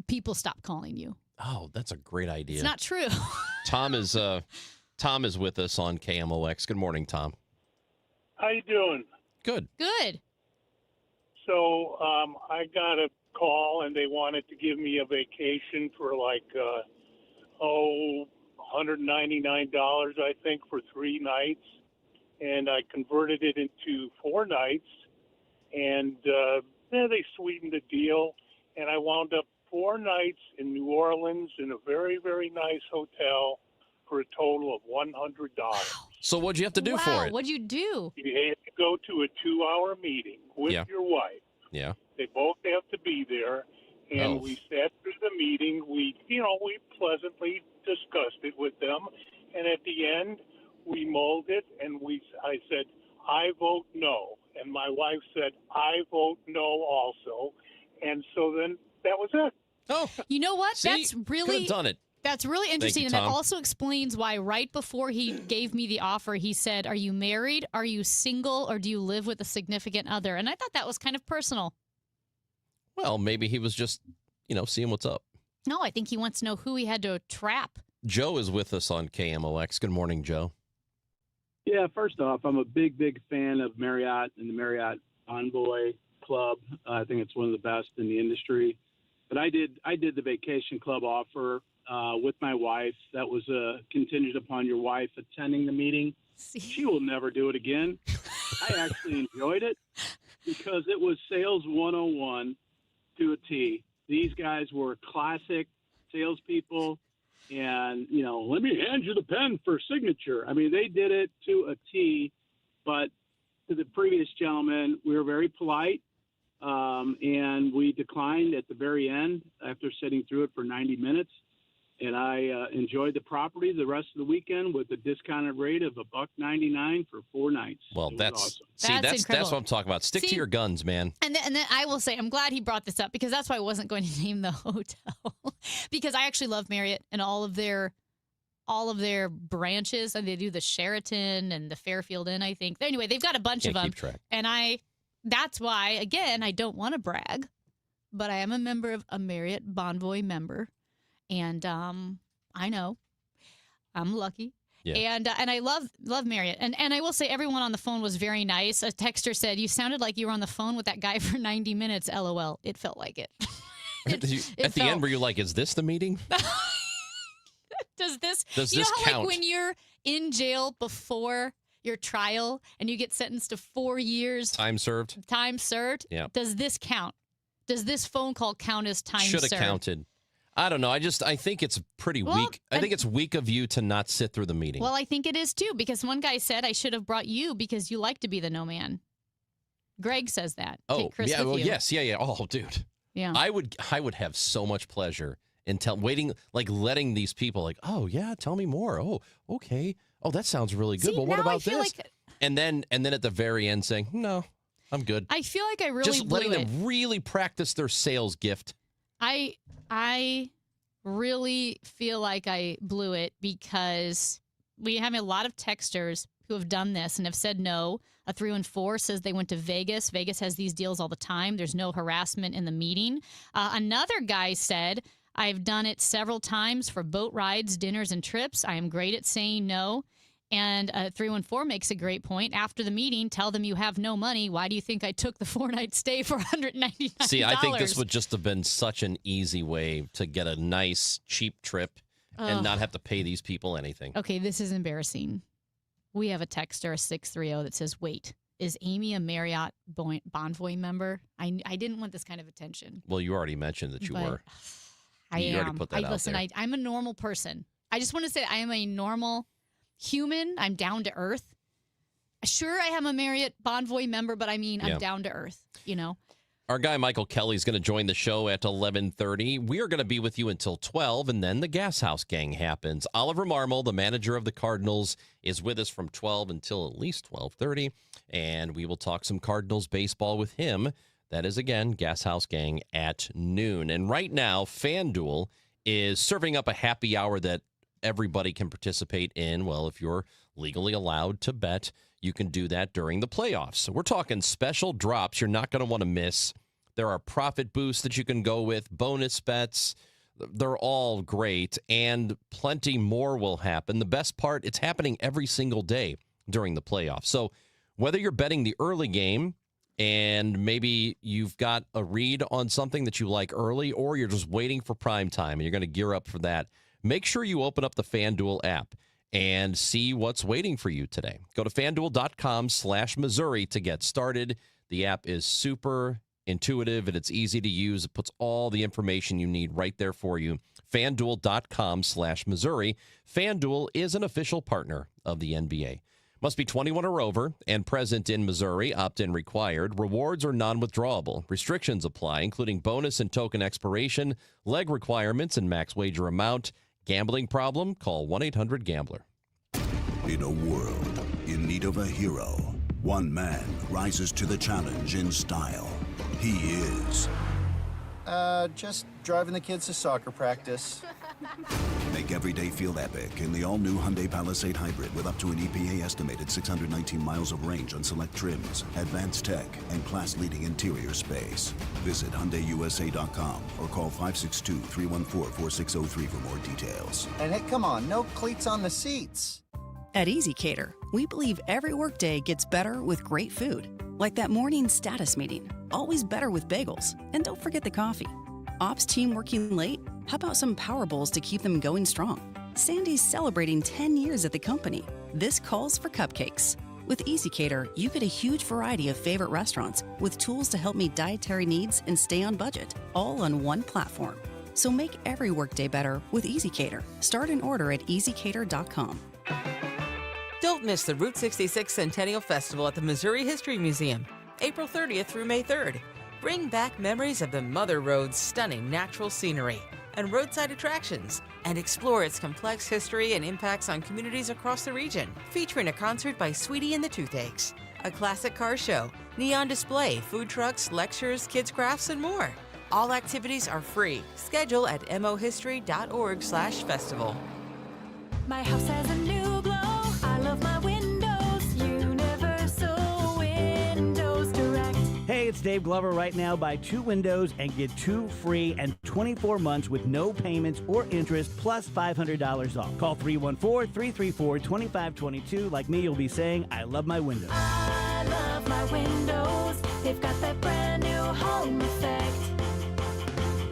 people stop calling you. Oh, that's a great idea. It's not true. Tom is with us on KMOX. Good morning, Tom. How you doing? Good. Good. So I got a call, and they wanted to give me a vacation for like $199, I think, for 3 nights, and I converted it into 4 nights, and they sweetened the deal, and I wound up 4 nights in New Orleans in a very, very nice hotel for a total of $100. So what'd you have to do for it? What'd you do? You had to go to a 2-hour meeting with Yeah. your wife. Yeah. They both have to be there, and Oh. we sat through the meeting. We pleasantly discussed it with them, and at the end, we mulled it, and I said, I vote no, and my wife said, I vote no also, and so then that was it. Oh, you know what? See? That's really Could have done it. That's really interesting, you, and that Tom. also explains why right before he gave me the offer, he said, "Are you married? Are you single? Or do you live with a significant other?" And I thought that was kind of personal. Well, maybe he was just, seeing what's up. No, I think he wants to know who he had to trap. Joe is with us on KMOX. Good morning, Joe. Yeah, first off, I'm a big fan of Marriott and the Marriott Envoy Club. I think it's one of the best in the industry. But I did the Vacation Club offer with my wife. That was contingent upon your wife attending the meeting. She will never do it again. I actually enjoyed it because it was sales 101 to a T. These guys were classic salespeople. And, let me hand you the pen for signature. I mean, they did it to a T, but to the previous gentleman, we were very polite, and we declined at the very end after sitting through it for 90 minutes. And I enjoyed the property the rest of the weekend with a discounted rate of $199 for 4 nights. Well, It was that's awesome. That's incredible. what I'm talking about. Stick to See- your guns, man. And then I will say, I'm glad he brought this up because that's why I wasn't going to name the hotel because I actually love Marriott and all of their branches. And they do the Sheraton and the Fairfield Inn, I think. Anyway, they've got a bunch Can't of them. keep track. And that's why, again, I don't want to brag, but I am a member of a Marriott Bonvoy member. And I know I'm lucky. Yeah. And I love Marriott. And I will say everyone on the phone was very nice. A texter said, "You sounded like you were on the phone with that guy for 90 minutes, LOL." It felt like it. At the end, were you like, is this the meeting? Does this how, count? Like when you're in jail before your trial and you get sentenced to 4 years time served? Yeah. Does this count? Does this phone call count as time served? Should have counted. I don't know. I think it's pretty weak. I think it's weak of you to not sit through the meeting. Well, I think it is too, because one guy said, "I should have brought you because you like to be the no man." Greg says that. Oh, Take Chris yeah. with Well, you. yes. Yeah. Oh, dude. Yeah. I would have so much pleasure in letting these people like, oh yeah, tell me more. Oh, okay. Oh, that sounds really good. See, but what now about I feel this? And then at the very end saying, no, I'm good. I feel like I really just blew letting it. them really practice their sales gift. I really feel like I blew it because we have a lot of texters who have done this and have said no. A 314 says they went to Vegas. Vegas has these deals all the time. There's no harassment in the meeting. Another guy said, "I've done it several times for boat rides, dinners, and trips. I am great at saying no." And 314 makes a great point. After the meeting, tell them you have no money. Why do you think I took the 4-night stay for $199? See, I think this would just have been such an easy way to get a nice, cheap trip and not have to pay these people anything. Okay, this is embarrassing. We have a texter, a 630, that says, "Wait, is Amy a Marriott Bonvoy member? I didn't want this kind of attention." Well, you already mentioned that you were. I You am. already put that out Listen, there. I'm a normal person. I just want to say I am a normal human. I'm down to earth. Sure, I am a Marriott Bonvoy member, but I mean, I'm down to earth, you know? Our guy Michael Kelly is going to join the show at 11:30. We are going to be with you until 12, and then the Gas House Gang happens. Oliver Marmol, the manager of the Cardinals, is with us from 12 until at least 12:30, and we will talk some Cardinals baseball with him. That is, again, Gas House Gang at noon. And right now, FanDuel is serving up a happy hour that everybody can participate in. Well, if you're legally allowed to bet, you can do that during the playoffs. So we're talking special drops you're not going to want to miss. There are profit boosts that you can go with, bonus bets. They're all great, and plenty more will happen. The best part, it's happening every single day during the playoffs. So whether you're betting the early game and maybe you've got a read on something that you like early, or you're just waiting for prime time and you're going to gear up for that, make sure you open up the FanDuel app and see what's waiting for you today. Go to FanDuel.com/Missouri to get started. The app is super intuitive and it's easy to use. It puts all the information you need right there for you. FanDuel.com/Missouri. FanDuel is an official partner of the NBA. Must be 21 or over and present in Missouri. Opt-in required. Rewards are non-withdrawable. Restrictions apply, including bonus and token expiration, leg requirements, and max wager amount. Gambling problem? Call 1-800-GAMBLER. In a world in need of a hero, one man rises to the challenge in style. He is... just driving the kids to soccer practice. Make every day feel epic in the all-new Hyundai Palisade Hybrid with up to an EPA-estimated 619 miles of range on select trims, advanced tech, and class-leading interior space. Visit HyundaiUSA.com or call 562-314-4603 for more details. And hey, come on, no cleats on the seats. At EasyCater, we believe every workday gets better with great food. Like that morning status meeting, always better with bagels. And don't forget the coffee. Ops team working late? How about some power bowls to keep them going strong? Sandy's celebrating 10 years at the company. This calls for cupcakes. With EasyCater, you get a huge variety of favorite restaurants with tools to help meet dietary needs and stay on budget, all on one platform. So make every workday better with EasyCater. Start an order at easycater.com. Don't miss the Route 66 Centennial Festival at the Missouri History Museum, April 30th through May 3rd. Bring back memories of the Mother Road's stunning natural scenery and roadside attractions, and explore its complex history and impacts on communities across the region. Featuring a concert by Sweetie and the Toothaches, a classic car show, neon display, food trucks, lectures, kids crafts, and more. All activities are free. Schedule at mohistory.org/festival. My house has a new glow. I love my windows. Universal Windows Direct. Hey, It's Dave Glover right now. Buy 2 windows and get 2 free and 24 months with no payments or interest plus $500 off. Call 314-334-2522. Like me, you'll be saying, I love my windows. I love my windows. They've got that brand new home effect.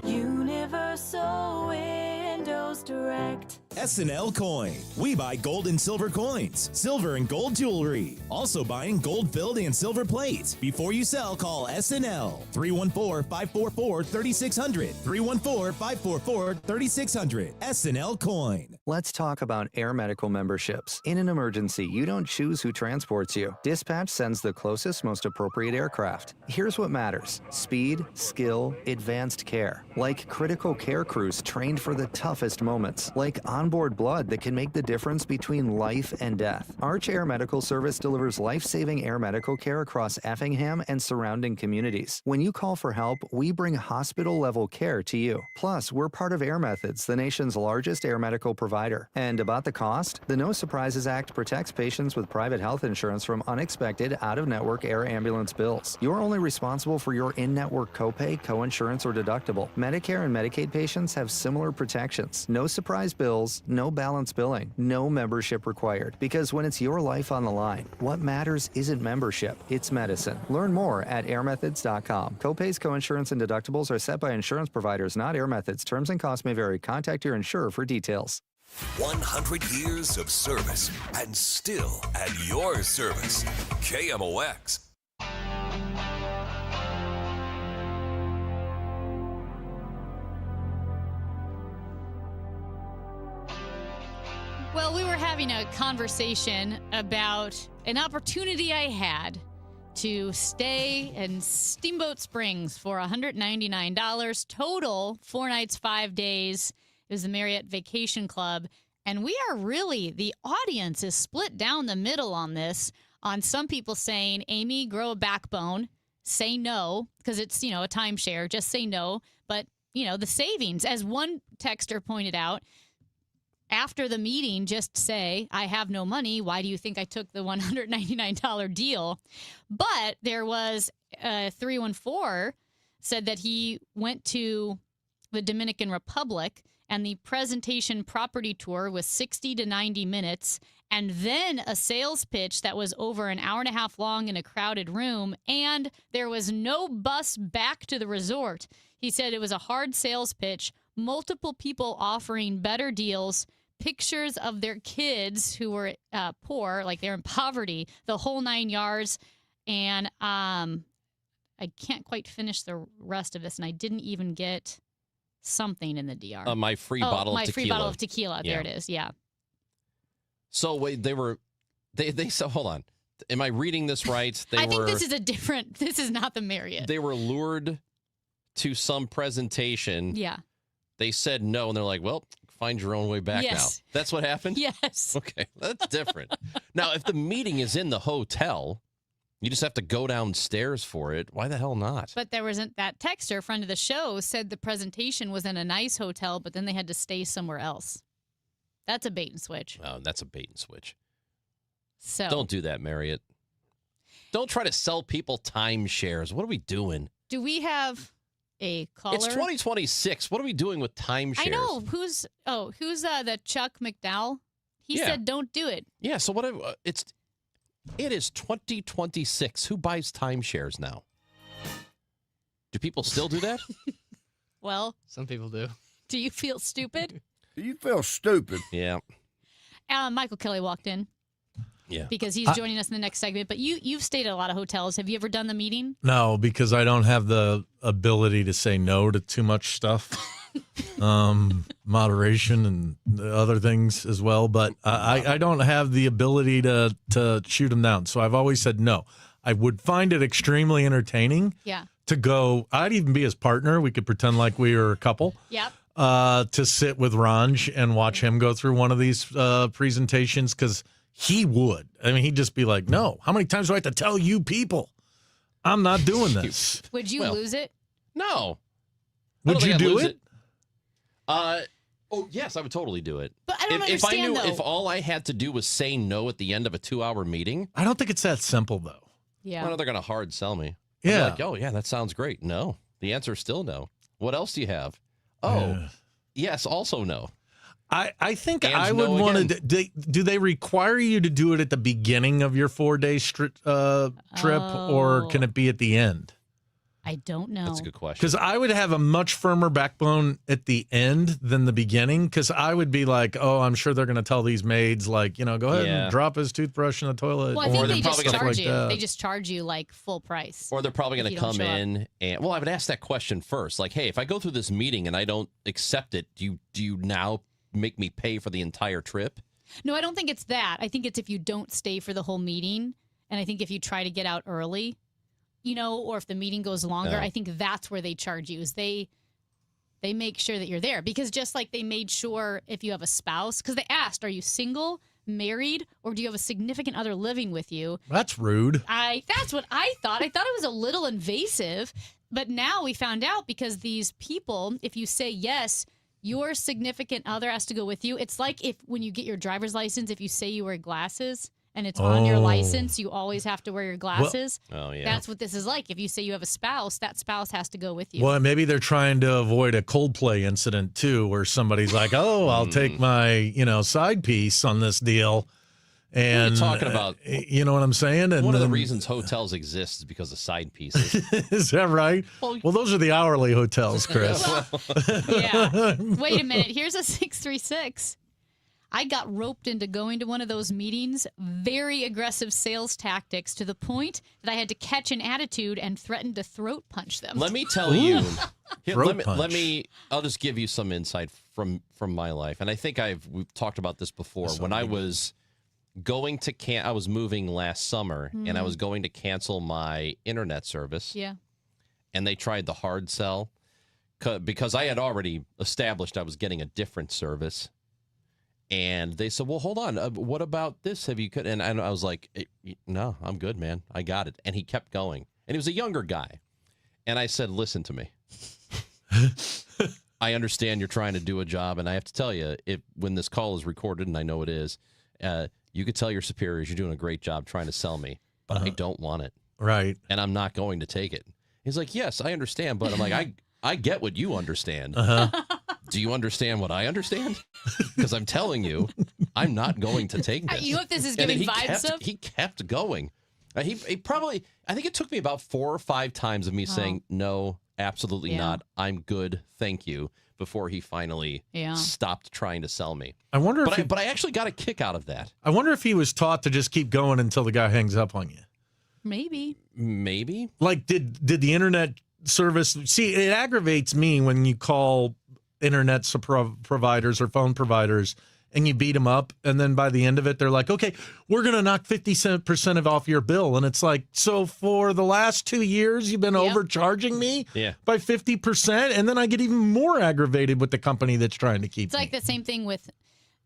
Universal Windows Direct. SNL Coin. We buy gold and silver coins, silver and gold jewelry. Also buying gold-filled and silver plates. Before you sell, call SNL. 314-544-3600. 314-544-3600. SNL Coin. Let's talk about Air Medical memberships. In an emergency, you don't choose who transports you. Dispatch sends the closest, most appropriate aircraft. Here's what matters: speed, skill, advanced care. Like critical care crews trained for the toughest moments. Like onboard blood that can make the difference between life and death. Arch Air Medical Service delivers life-saving air medical care across Effingham and surrounding communities. When you call for help, we bring hospital-level care to you. Plus, we're part of Air Methods, the nation's largest air medical provider. And about the cost, the No Surprises Act protects patients with private health insurance from unexpected out-of-network air ambulance bills. You're only responsible for your in-network copay, coinsurance, or deductible. Medicare and Medicaid patients have similar protections. No surprise bills, no balance billing, no membership required. Because when it's your life on the line, what matters isn't membership, it's medicine. Learn more at airmethods.com. Copays, coinsurance, and deductibles are set by insurance providers, not Air Methods. Terms and costs may vary. Contact your insurer for details. 100 years of service and still at your service. KMOX. Well, we were having a conversation about an opportunity I had to stay in Steamboat Springs for $199 total, 4 nights, 5 days. It was the Marriott Vacation Club. And we are really, the audience is split down the middle on this, on some people saying, Amy, grow a backbone, say no, because it's, a timeshare, just say no. But, the savings, as one texter pointed out, after the meeting, just say, I have no money. Why do you think I took the $199 deal? But there was 314 said that he went to the Dominican Republic and the presentation property tour was 60 to 90 minutes and then a sales pitch that was over an hour and a half long in a crowded room, and there was no bus back to the resort. He said it was a hard sales pitch, multiple people offering better deals, pictures of their kids who were poor, like they're in poverty, the whole 9 yards. And I can't quite finish the rest of this, and I didn't even get something in the DR. My free bottle of tequila. My free bottle of tequila. Yeah. There it is. Yeah. So wait, they so hold on. Am I reading this right? I think this is not the Marriott. They were lured to some presentation. Yeah. They said no, and they're like, well, find your own way back now. That's what happened? Yes. Okay, that's different. Now, if the meeting is in the hotel, you just have to go downstairs for it. Why the hell not? But there wasn't that texter, friend of the show, said the presentation was in a nice hotel, but then they had to stay somewhere else. That's a bait and switch. Oh, that's a bait and switch. So don't do that, Marriott. Don't try to sell people timeshares. What are we doing? Do we have a caller? It's 2026. What are we doing with timeshares? I know. Who's the Chuck McDowell? He said don't do it. Yeah, so what it is 2026. Who buys timeshares now? Do people still do that? Well, some people do. Do you feel stupid? Do you feel stupid? Yeah. Michael Kelly walked in. Yeah. Because he's joining us in the next segment. But you've stayed at a lot of hotels. Have you ever done the meeting? No, because I don't have the ability to say no to too much stuff. Moderation and other things as well. But I don't have the ability to shoot them down. So I've always said no. I would find it extremely entertaining to go. I'd even be his partner. We could pretend like we were a couple. Yep. To sit with Ranj and watch him go through one of these presentations, because he would. I mean, he'd just be like, no, how many times do I have to tell you people I'm not doing this? Would you lose it? No. Would you do it? Oh, yes, I would totally do it. But I don't understand, though. If all I had to do was say no at the end of a 2-hour meeting. I don't think it's that simple, though. Yeah. Well, they're going to hard sell me. I'd be Yeah. like, oh, yeah, that sounds great. No. The answer is still no. What else do you have? Oh, yes, also no. I think And I no would want again. to. Do they require you to do it at the beginning of your 4-day trip, or can it be at the end? I don't know. That's a good question. Because I would have a much firmer backbone at the end than the beginning. Because I would be like, oh, I'm sure they're going to tell these maids, like, go ahead Yeah. and drop his toothbrush in the toilet. Well, I think or they just stuff charge like you. that. They just charge you like full price. Or they're probably if going to you don't come show up. in and, well, I would ask that question first. Like, hey, if I go through this meeting and I don't accept it, do you now make me pay for the entire trip? No, I don't think it's that. I think it's if you don't stay for the whole meeting, and I think if you try to get out early, or if the meeting goes longer, I think that's where they charge you. Is they make sure that you're there, because just like they made sure if you have a spouse, because they asked, are you single, married, or do you have a significant other living with you? That's rude. That's what I thought. I thought it was a little invasive, but now we found out, because these people, if you say yes, your significant other has to go with you. It's like when you get your driver's license, if you say you wear glasses and it's on your license, you always have to wear your glasses. Oh, yeah. That's what this is like. If you say you have a spouse, that spouse has to go with you. Well, maybe they're trying to avoid a Coldplay incident too, where somebody's like, "Oh, I'll take my side piece on this deal." And What are you talking about? You know what I'm saying? And One of the then- reasons hotels exist is because of side pieces. is that right? Well, those are the hourly hotels, Chris. Yeah. Wait a minute. Here's a 636. I got roped into going to one of those meetings. Very aggressive sales tactics, to the point that I had to catch an attitude and threaten to throat punch them. Let me tell you. Here, Throat let punch. me. I'll just give you some insight from my life, and I think we've talked about this before. When I was going to I was moving last summer, and I was going to cancel my internet service. Yeah. And they tried the hard sell because I had already established I was getting a different service. And they said, well, hold on. What about this? Have you could? And I was like, no, I'm good, man. I got it. And he kept going. And he was a younger guy. And I said, listen to me. I understand you're trying to do a job. And I have to tell you, when this call is recorded, and I know it is, you could tell your superiors you're doing a great job trying to sell me, but I don't want it. Right. And I'm not going to take it. He's like, yes, I understand. But I'm like, I get what you understand. Do you understand what I understand? Because I'm telling you, I'm not going to take this. You know what this is And then giving vibes of? He kept going. He probably, I think it took me about 4 or 5 times of me saying, no, absolutely Yeah. not. I'm good. Thank you. Before he finally stopped trying to sell me. I wonder if But I actually got a kick out of that. I wonder if he was taught to just keep going until the guy hangs up on you. Maybe. Maybe. Like, did the internet service? See, it aggravates me when you call internet providers or phone providers and you beat them up, and then by the end of it, they're like, "Okay, we're gonna knock 50% off your bill," and it's like, so for the last 2 years, you've been overcharging me by 50%, and then I get even more aggravated with the company that's trying to keep It's like the same thing with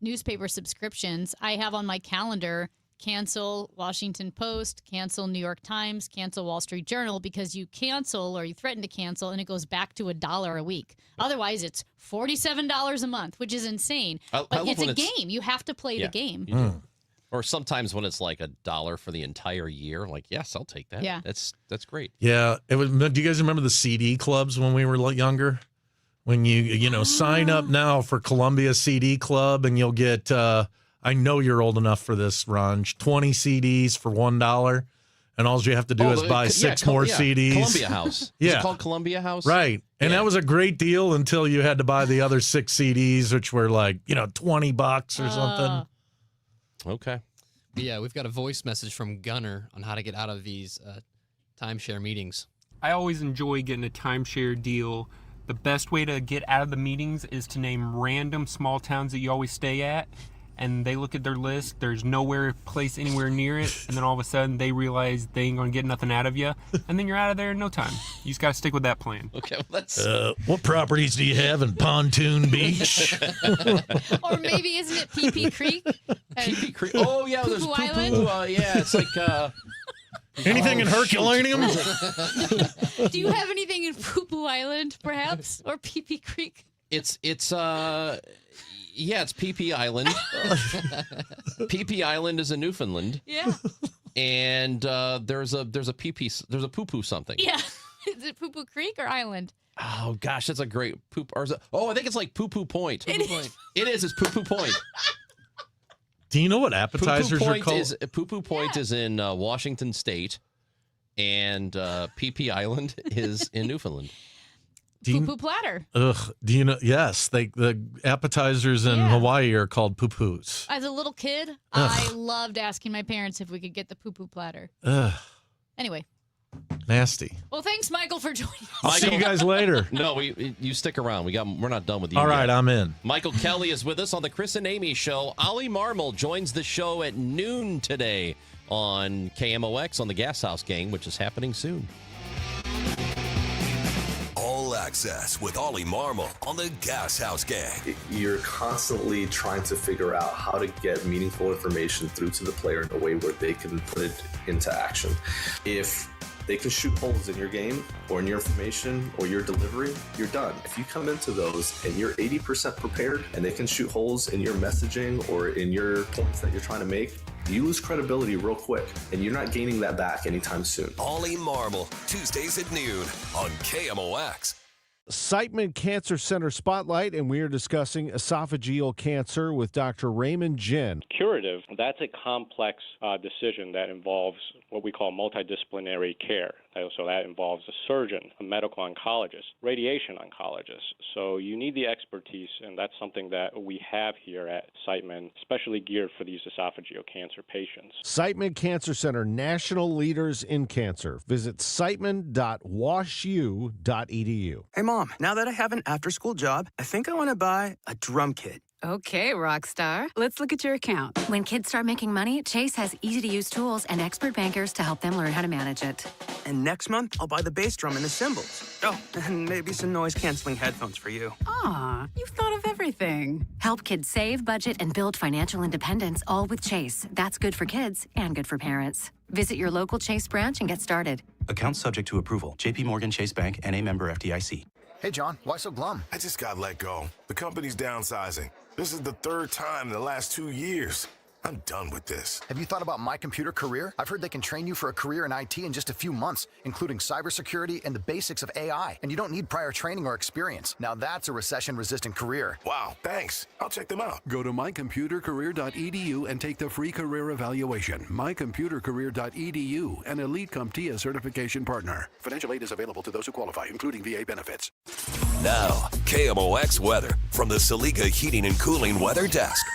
newspaper subscriptions. I have on my calendar, cancel Washington Post, cancel New York Times, cancel Wall Street Journal, because you cancel or you threaten to cancel and it goes back to $1 a week. Otherwise, it's $47 a month, which is insane. I But love it's when a it's- game. You have to play the game. You do. Or sometimes when it's like $1 for the entire year, I'm like, yes, I'll take that. Yeah. That's great. Yeah, it was. Do you guys remember the CD clubs when we were younger? When you sign up now for Columbia CD Club, and you'll get. I know you're old enough for this, Ronj. 20 CDs for $1, and all you have to do is buy 6 more CDs. Columbia House. Yeah. Is it called Columbia House? Right, and that was a great deal until you had to buy the other 6 CDs, which were like $20 or something. Okay. Yeah, we've got a voice message from Gunner on how to get out of these timeshare meetings. I always enjoy getting a timeshare deal. The best way to get out of the meetings is to name random small towns that you always stay at, and they look at their list. There's nowhere place anywhere near it, and then all of a sudden they realize they ain't gonna get nothing out of you, and then you're out of there in no time. You just gotta stick with that plan. Okay, well, that's. What properties do you have in Pontoon Beach? Or maybe, isn't it PP Creek? PP Creek. Oh, yeah, there's Poo-Poo Poo-Poo. Island? Yeah, it's like. Anything in Herculaneum? Do you have anything in Poo-Poo Island, perhaps? Or PP Creek? It's PP Island. PP Island is in Newfoundland. Yeah. and there's a poo-poo something. Yeah. Is it Poo Poo Creek or Island? Oh gosh, that's a great poop. Or is it, I think it's like Poo Poo Point. It is. It's Poo Poo Point. Do you know what appetizers are called? Poo Poo Point is in Washington State, and Pee Pee Island is in Newfoundland. Poo Poo Platter. Ugh. Do you know? Yes, the appetizers in Hawaii are called poo poos. As a little kid, I loved asking my parents if we could get the Poo Poo Platter. Ugh. Anyway. Nasty. Well, thanks, Michael, for joining us. I'll see you guys later. No, you stick around. We're not done with you. All right, I'm in. Michael Kelly is with us on the Chris and Amy Show. Ollie Marmol joins the show at noon today on KMOX on the Gas House Gang, which is happening soon. All Access with Ollie Marmol on the Gas House Gang. You're constantly trying to figure out how to get meaningful information through to the player in a way where they can put it into action. If they can shoot holes in your game or in your information or your delivery, you're done. If you come into those and you're 80% prepared and they can shoot holes in your messaging or in your points that you're trying to make, you lose credibility real quick, and you're not gaining that back anytime soon. Ollie Marmol, Tuesdays at noon on KMOX. Siteman Cancer Center Spotlight, and we are discussing esophageal cancer with Dr. Raymond Jin. Curative, that's a complex decision that involves what we call multidisciplinary care. So that involves a surgeon, a medical oncologist, radiation oncologist. So you need the expertise, and that's something that we have here at Siteman, especially geared for these esophageal cancer patients. Siteman Cancer Center, national leaders in cancer. Visit siteman.washu.edu. Hey, Mom, now that I have an after-school job, I think I want to buy a drum kit. Okay, Rockstar. Let's look at your account. When kids start making money, Chase has easy-to-use tools and expert bankers to help them learn how to manage it. And next month, I'll buy the bass drum and the cymbals. Oh, and maybe some noise-canceling headphones for you. Aw, you've thought of everything. Help kids save, budget, and build financial independence, all with Chase. That's good for kids and good for parents. Visit your local Chase branch and get started. Account subject to approval. JP Morgan Chase Bank, N.A. member FDIC. Hey, John, why so glum? I just got let go. The company's downsizing. This is the third time in the last 2 years. I'm done with this. Have you thought about My Computer Career? I've heard they can train you for a career in IT in just a few months, including cybersecurity and the basics of AI. And you don't need prior training or experience. Now that's a recession-resistant career. Wow, thanks. I'll check them out. Go to mycomputercareer.edu and take the free career evaluation. Mycomputercareer.edu, an Elite CompTIA certification partner. Financial aid is available to those who qualify, including VA benefits. Now, KMOX weather from the Saliga Heating and Cooling Weather Desk.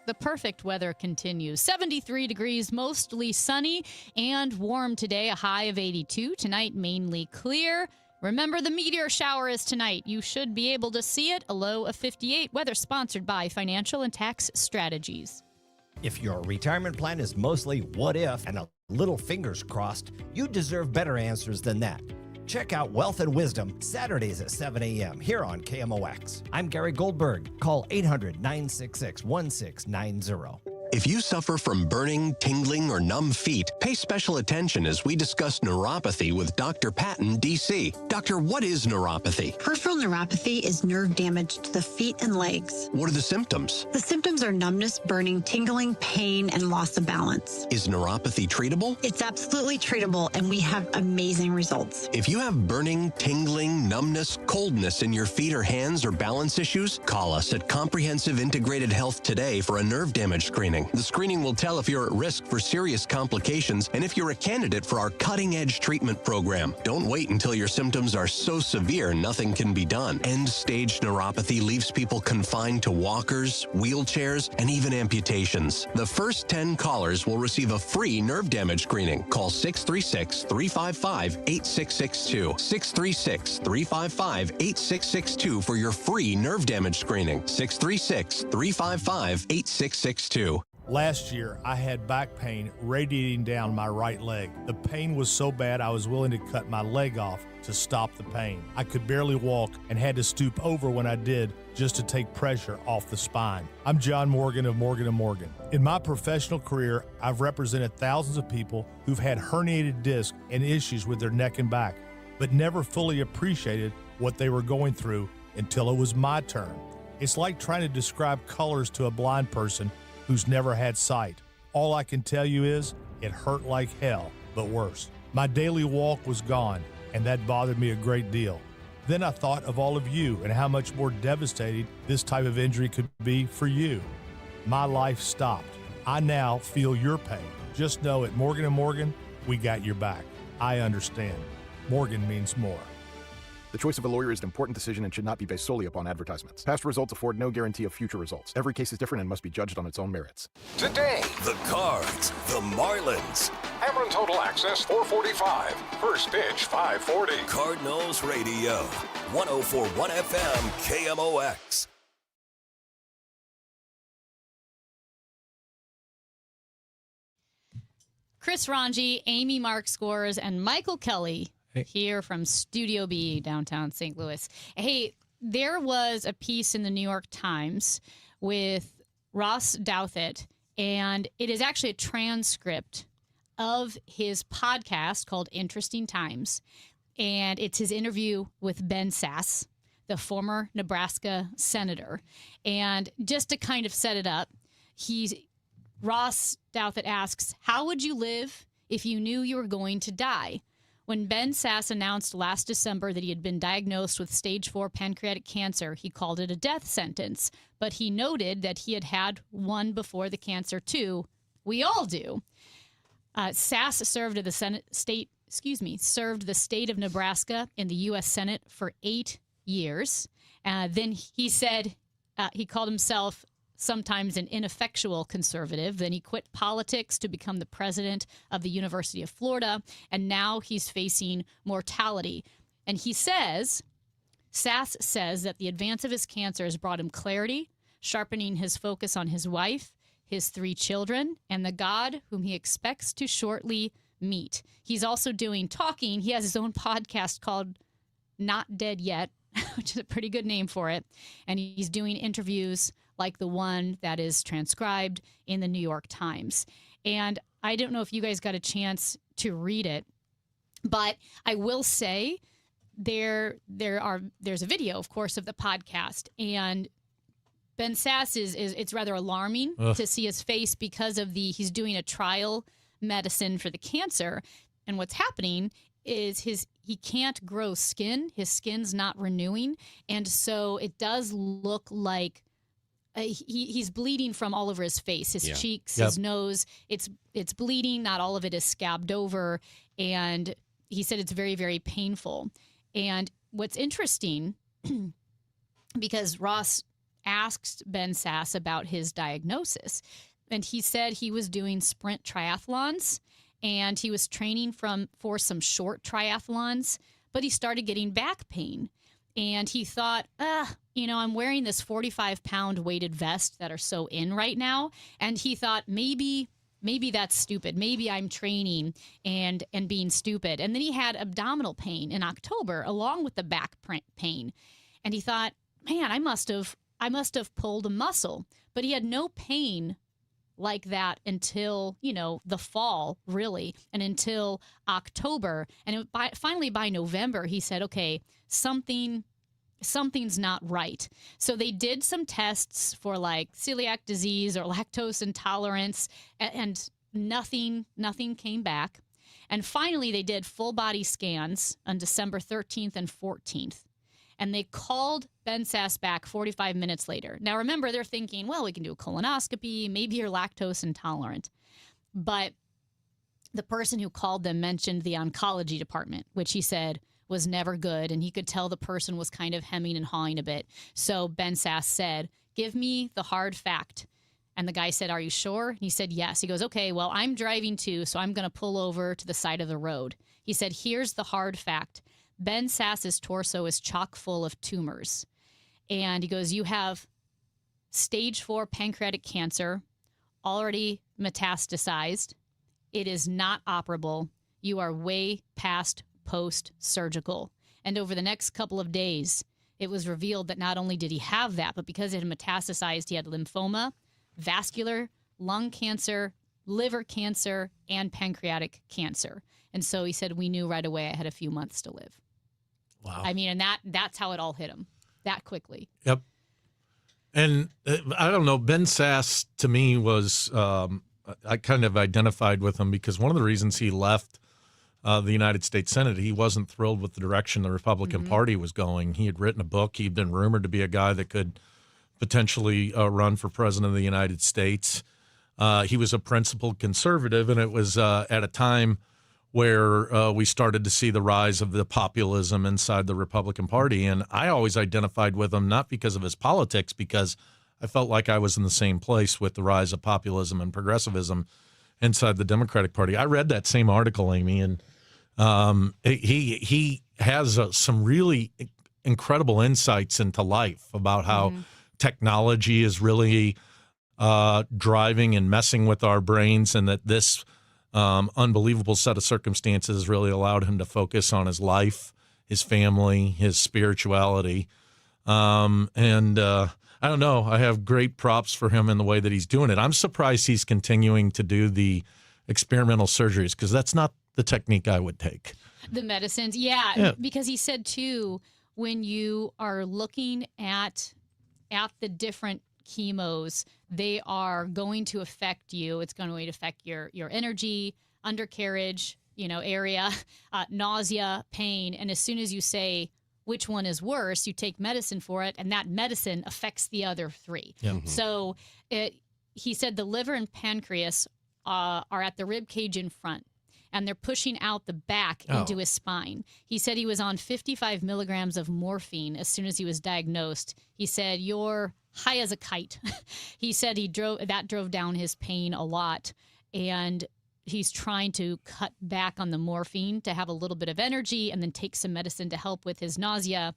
The perfect weather continues. 73 degrees, mostly sunny and warm today, a high of 82. Tonight, mainly clear. Remember, the meteor shower is tonight. You should be able to see it, a low of 58. Weather sponsored by Financial and Tax Strategies. If your retirement plan is mostly what if and a little fingers crossed, you deserve better answers than that. Check out Wealth and Wisdom Saturdays at 7 a.m. here on KMOX. I'm Gary Goldberg. Call 800-966-1690. If you suffer from burning, tingling, or numb feet, pay special attention as we discuss neuropathy with Dr. Patton, D.C. Doctor, what is neuropathy? Peripheral neuropathy is nerve damage to the feet and legs. What are the symptoms? The symptoms are numbness, burning, tingling, pain, and loss of balance. Is neuropathy treatable? It's absolutely treatable, and we have amazing results. If you have burning, tingling, numbness, coldness in your feet or hands or balance issues, call us at Comprehensive Integrated Health today for a nerve damage screening. The screening will tell if you're at risk for serious complications and if you're a candidate for our cutting-edge treatment program. Don't wait until your symptoms are so severe nothing can be done. End-stage neuropathy leaves people confined to walkers, wheelchairs, and even amputations. The first 10 callers will receive a free nerve damage screening. Call 636-355-8662. 636-355-8662 for your free nerve damage screening. 636-355-8662. Last year, I had back pain radiating down my right leg. The pain was so bad I was willing to cut my leg off to stop the pain. I could barely walk and had to stoop over when I did just to take pressure off the spine. I'm John Morgan of Morgan & Morgan. In my professional career, I've represented thousands of people who've had herniated discs and issues with their neck and back, but never fully appreciated what they were going through until it was my turn. It's like trying to describe colors to a blind person who's never had sight. All I can tell you is it hurt like hell, but worse. My daily walk was gone, and that bothered me a great deal. Then I thought of all of you and how much more devastating this type of injury could be for you. My life stopped. I now feel your pain. Just know at Morgan & Morgan, we got your back. I understand. Morgan means more. The choice of a lawyer is an important decision and should not be based solely upon advertisements. Past results afford no guarantee of future results. Every case is different and must be judged on its own merits. Today, the Cards, the Marlins. Ameren Total Access 445. First pitch 540. Cardinals Radio. 104.1 FM KMOX. Chris Ranji, Amy Mark Scores, and Michael Kelly here from Studio B, downtown St. Louis. Hey, there was a piece in the New York Times with Ross Douthat, and it is actually a transcript of his podcast called Interesting Times, and it's his interview with Ben Sasse, the former Nebraska senator. And just to kind of set it up, Ross Douthat asks, how would you live if you knew you were going to die? When Ben Sasse announced last December that he had been diagnosed with stage 4 pancreatic cancer, he called it a death sentence. But he noted that he had had one before the cancer, too. We all do. Sasse served the state of Nebraska in the U.S. Senate for 8 years. Then he said he called himself sometimes an ineffectual conservative. Then he quit politics to become the president of the University of Florida, and now he's facing mortality. And Sasse says that the advance of his cancer has brought him clarity, sharpening his focus on his wife, his 3 children, and the God whom he expects to shortly meet. He's also doing talking. He has his own podcast called Not Dead Yet, which is a pretty good name for it. And he's doing interviews like the one that is transcribed in the New York Times. And I don't know if you guys got a chance to read it, but I will say there's a video, of course, of the podcast, and Ben Sasse it's rather alarming to see his face because of he's doing a trial medicine for the cancer, and what's happening is he can't grow skin. His skin's not renewing, and so it does look like he's bleeding from all over his face, his cheeks, his nose. It's bleeding. Not all of it is scabbed over, and he said it's very, very painful. And what's interesting, because Ross asked Ben Sasse about his diagnosis, and he said he was doing sprint triathlons, and he was training for some short triathlons, but he started getting back pain. And he thought, I'm wearing this 45-pound weighted vest that are so in right now. And he thought, maybe that's stupid. Maybe I'm training and being stupid. And then he had abdominal pain in October along with the back pain. And he thought, man, I must have pulled a muscle. But he had no pain like that until, the fall, really, and until October. And finally by November, he said, okay, something's not right. So they did some tests for like celiac disease or lactose intolerance, and nothing came back. And finally, they did full body scans on December 13th and 14th. And they called Ben Sasse back 45 minutes later. Now, remember, they're thinking, well, we can do a colonoscopy. Maybe you're lactose intolerant. But the person who called them mentioned the oncology department, which he said was never good. And he could tell the person was kind of hemming and hawing a bit. So Ben Sasse said, give me the hard fact. And the guy said, are you sure? And he said, yes. He goes, okay, well, I'm driving too, so I'm going to pull over to the side of the road. He said, here's the hard fact. Ben Sasse's torso is chock full of tumors. And he goes, you have stage 4 pancreatic cancer, already metastasized. It is not operable. You are way past post-surgical. And over the next couple of days, it was revealed that not only did he have that, but because it had metastasized, he had lymphoma, vascular, lung cancer, liver cancer, and pancreatic cancer. And so he said, we knew right away I had a few months to live. Wow. I mean, and that's how it all hit him that quickly. Yep. And I don't know, Ben Sasse to me was, I kind of identified with him because one of the reasons he left the United States Senate, he wasn't thrilled with the direction the Republican Party was going. He had written a book. He'd been rumored to be a guy that could potentially run for president of the United States. He was a principled conservative, and it was at a time where we started to see the rise of the populism inside the Republican Party. And I always identified with him, not because of his politics, because I felt like I was in the same place with the rise of populism and progressivism inside the Democratic Party. I read that same article, Amy, and he has some really incredible insights into life about how technology is really driving and messing with our brains, and that this unbelievable set of circumstances really allowed him to focus on his life, his family, his spirituality. I don't know. I have great props for him in the way that he's doing it. I'm surprised he's continuing to do the experimental surgeries because that's not the technique I would take. The medicines, yeah, because he said too, when you are looking at the different chemos, they are going to affect you. It's going to affect your energy, undercarriage, area, nausea, pain, and as soon as you say which one is worse, you take medicine for it, and that medicine affects the other three. So he said the liver and pancreas are at the rib cage in front, and they're pushing out the back into his spine. He said he was on 55 milligrams of morphine as soon as he was diagnosed. He said, "You're high as a kite." He said that drove down his pain a lot, and he's trying to cut back on the morphine to have a little bit of energy and then take some medicine to help with his nausea.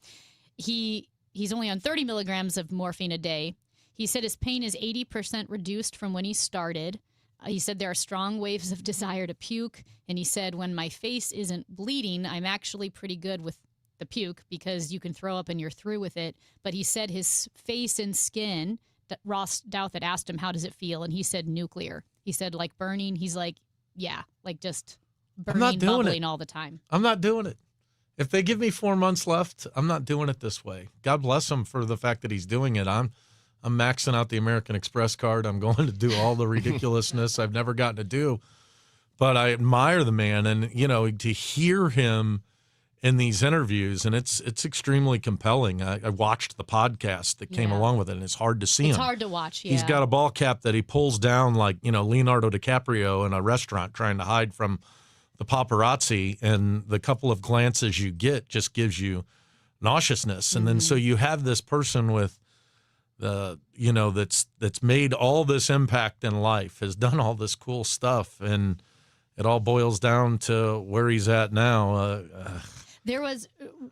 He's only on 30 milligrams of morphine a day. He said his pain is 80% reduced from when he started. He said there are strong waves of desire to puke. And he said, when my face isn't bleeding, I'm actually pretty good with the puke because you can throw up and you're through with it. But he said his face and skin, Ross Douthat had asked him, how does it feel? And he said nuclear. He said like burning. He's like, yeah, like just burning, bubbling all the time. I'm not doing it. If they give me 4 months left, I'm not doing it this way. God bless him for the fact that he's doing it. I'm maxing out the American Express card. I'm going to do all the ridiculousness I've never gotten to do. But I admire the man, and to hear him in these interviews, and it's extremely compelling. I watched the podcast that came along with it, and it's hard to see him. It's hard to watch, yeah. He's got a ball cap that he pulls down like, Leonardo DiCaprio in a restaurant trying to hide from the paparazzi, and the couple of glances you get just gives you nauseousness. And then so you have this person with that's made all this impact in life, has done all this cool stuff, and it all boils down to where he's at now. There was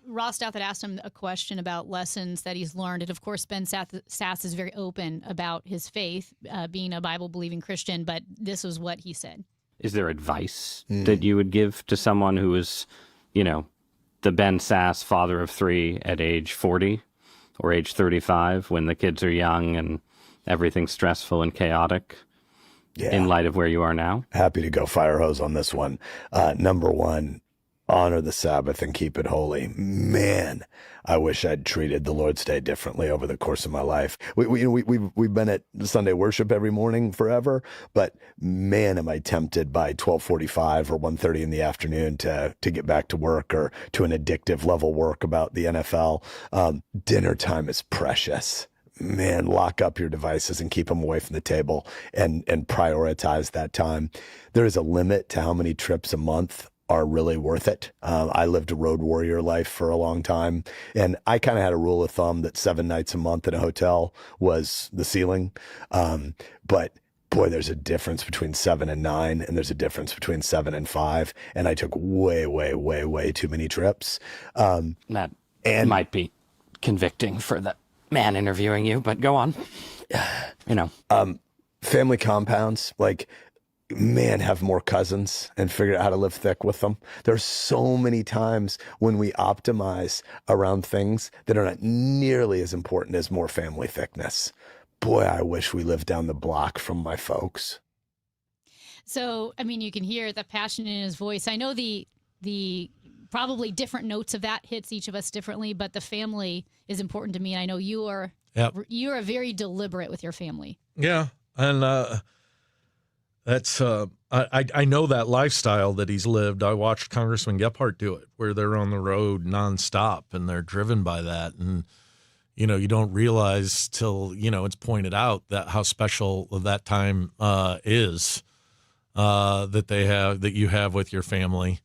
Ross Douthat asked him a question about lessons that he's learned. And, of course, Ben Sasse is very open about his faith, being a Bible-believing Christian, but this was what he said. Is there advice that you would give to someone who is, the Ben Sasse father of three at age 40 or age 35 when the kids are young and everything's stressful and chaotic in light of where you are now? Happy to go fire hose on this one. Number one, honor the Sabbath and keep it holy. Man, I wish I'd treated the Lord's Day differently over the course of my life. We've been at Sunday worship every morning forever, but man, am I tempted by 12:45 or 1:30 in the afternoon to get back to work or to an addictive level work about the NFL. Dinner time is precious. Man, lock up your devices and keep them away from the table and prioritize that time. There is a limit to how many trips a month are really worth it. I lived a road warrior life for a long time, and I kind of had a rule of thumb that 7 nights a month in a hotel was the ceiling. But boy, there's a difference between 7 and 9, and there's a difference between 7 and 5. And I took way, way, way, way too many trips. That might be convicting for the man interviewing you, but go on. Family compounds, have more cousins and figure out how to live thick with them. There's so many times when we optimize around things that are not nearly as important as more family thickness. Boy, I wish we lived down the block from my folks. So, you can hear the passion in his voice. I know the probably different notes of that hits each of us differently, but the family is important to me. And I know you are Yep. You are very deliberate with your family. Yeah, and that's I know that lifestyle that he's lived. I watched Congressman Gephardt do it, where they're on the road nonstop and they're driven by that. And you don't realize till it's pointed out that how special that time is that you have with your family.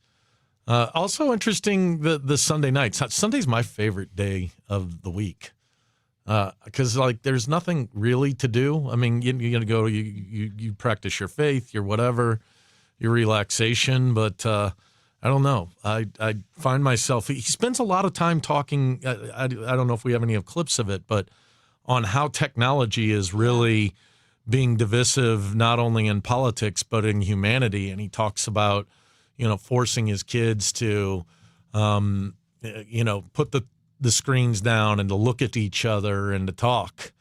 Also interesting the Sunday nights. Sunday's my favorite day of the week. Because there's nothing really to do. I mean, you're gonna go, you practice your faith, your whatever, your relaxation. But I don't know. I find myself. He spends a lot of time talking. I don't know if we have any clips of it, but on how technology is really being divisive, not only in politics but in humanity. And he talks about forcing his kids to put the screens down and to look at each other and to talk.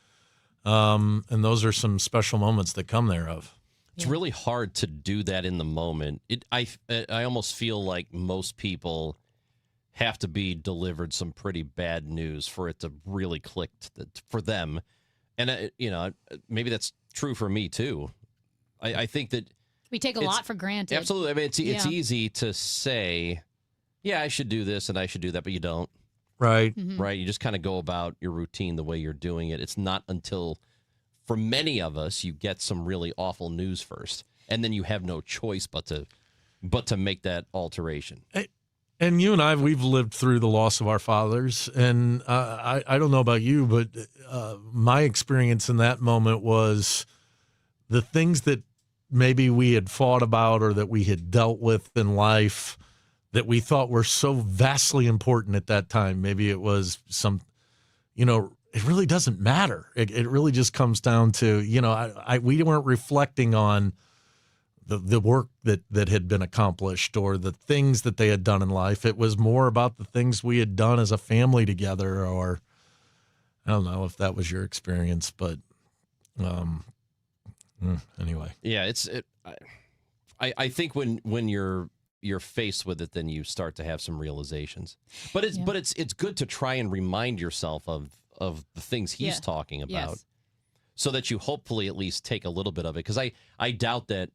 And those are some special moments that come thereof. It's really hard to do that in the moment. I almost feel like most people have to be delivered some pretty bad news for it to really click for them. And, maybe that's true for me, too. I think that we take a lot for granted. Absolutely. I mean, it's easy to say, yeah, I should do this and I should do that, but you don't. Right. Mm-hmm. Right. You just kind of go about your routine the way you're doing it. It's not until, for many of us, you get some really awful news first, and then you have no choice but to make that alteration. And you and I, we've lived through the loss of our fathers, and I don't know about you, but my experience in that moment was the things that maybe we had fought about or that we had dealt with in life that we thought were so vastly important at that time. Maybe it was it really doesn't matter. It really just comes down to, we weren't reflecting on the work that had been accomplished or the things that they had done in life. It was more about the things we had done as a family together, or I don't know if that was your experience, but anyway. Yeah, I think when you're faced with it, then you start to have some realizations. But it's good to try and remind yourself of the things he's talking about, so that you hopefully at least take a little bit of it. Because I doubt that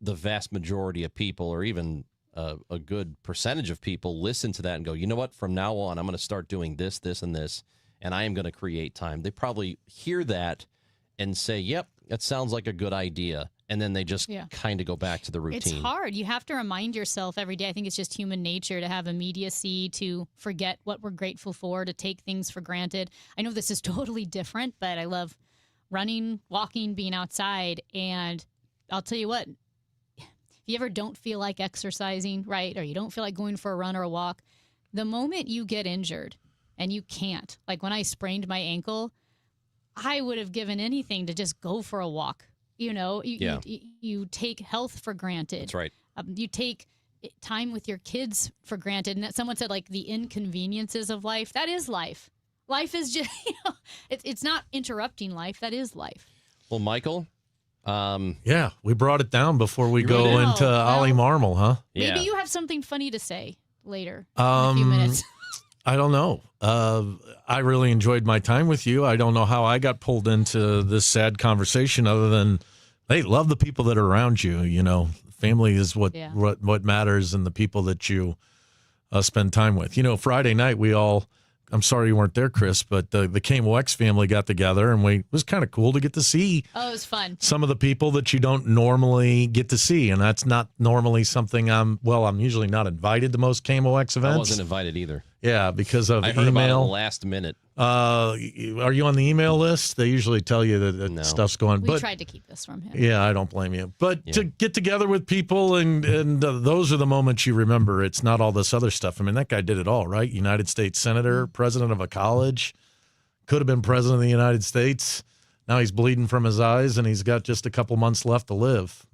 the vast majority of people, or even a good percentage of people, listen to that and go, you know what, from now on, I'm going to start doing this, this, and this, and I am going to create time. They probably hear that and say, yep, that sounds like a good idea. And then they just kind of go back to the routine. It's hard. You have to remind yourself every day. I think it's just human nature to have immediacy, to forget what we're grateful for, to take things for granted. I know this is totally different, but I love running, walking, being outside. And I'll tell you what, if you ever don't feel like exercising, right, or you don't feel like going for a run or a walk, the moment you get injured and you can't, like when I sprained my ankle, I would have given anything to just go for a walk. You take health for granted. That's right. You take time with your kids for granted. And someone said, the inconveniences of life. That is life. Life is just, it's not interrupting life. That is life. Well, Michael. Yeah, we brought it down before we go into Ollie Marmol, huh? Maybe you have something funny to say later in a few minutes. I don't know. I really enjoyed my time with you. I don't know how I got pulled into this sad conversation other than, hey, love the people that are around you. Family is what matters, and the people that you spend time with. Friday night I'm sorry you weren't there, Chris, but the KMOX family got together, and it was kind of cool to get to see. Oh, it was fun. Some of the people that you don't normally get to see, and that's not normally something I'm usually not invited to most KMOX events. I wasn't invited either. Yeah, because of I heard email. About it last minute. Are you on the email list? They usually tell you that stuff's going. We tried to keep this from him. Yeah, I don't blame you. But to get together with people and those are the moments you remember. It's not all this other stuff. I mean, that guy did it all, right? United States Senator, president of a college, could have been president of the United States. Now he's bleeding from his eyes, and he's got just a couple months left to live.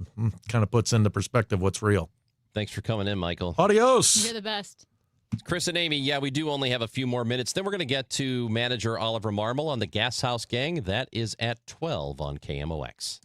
Kind of puts into perspective what's real. Thanks for coming in, Michael. Adios. You're the best. Chris and Amy, we do only have a few more minutes. Then we're going to get to manager Oliver Marmol on the Gas House Gang. That is at 12 on KMOX.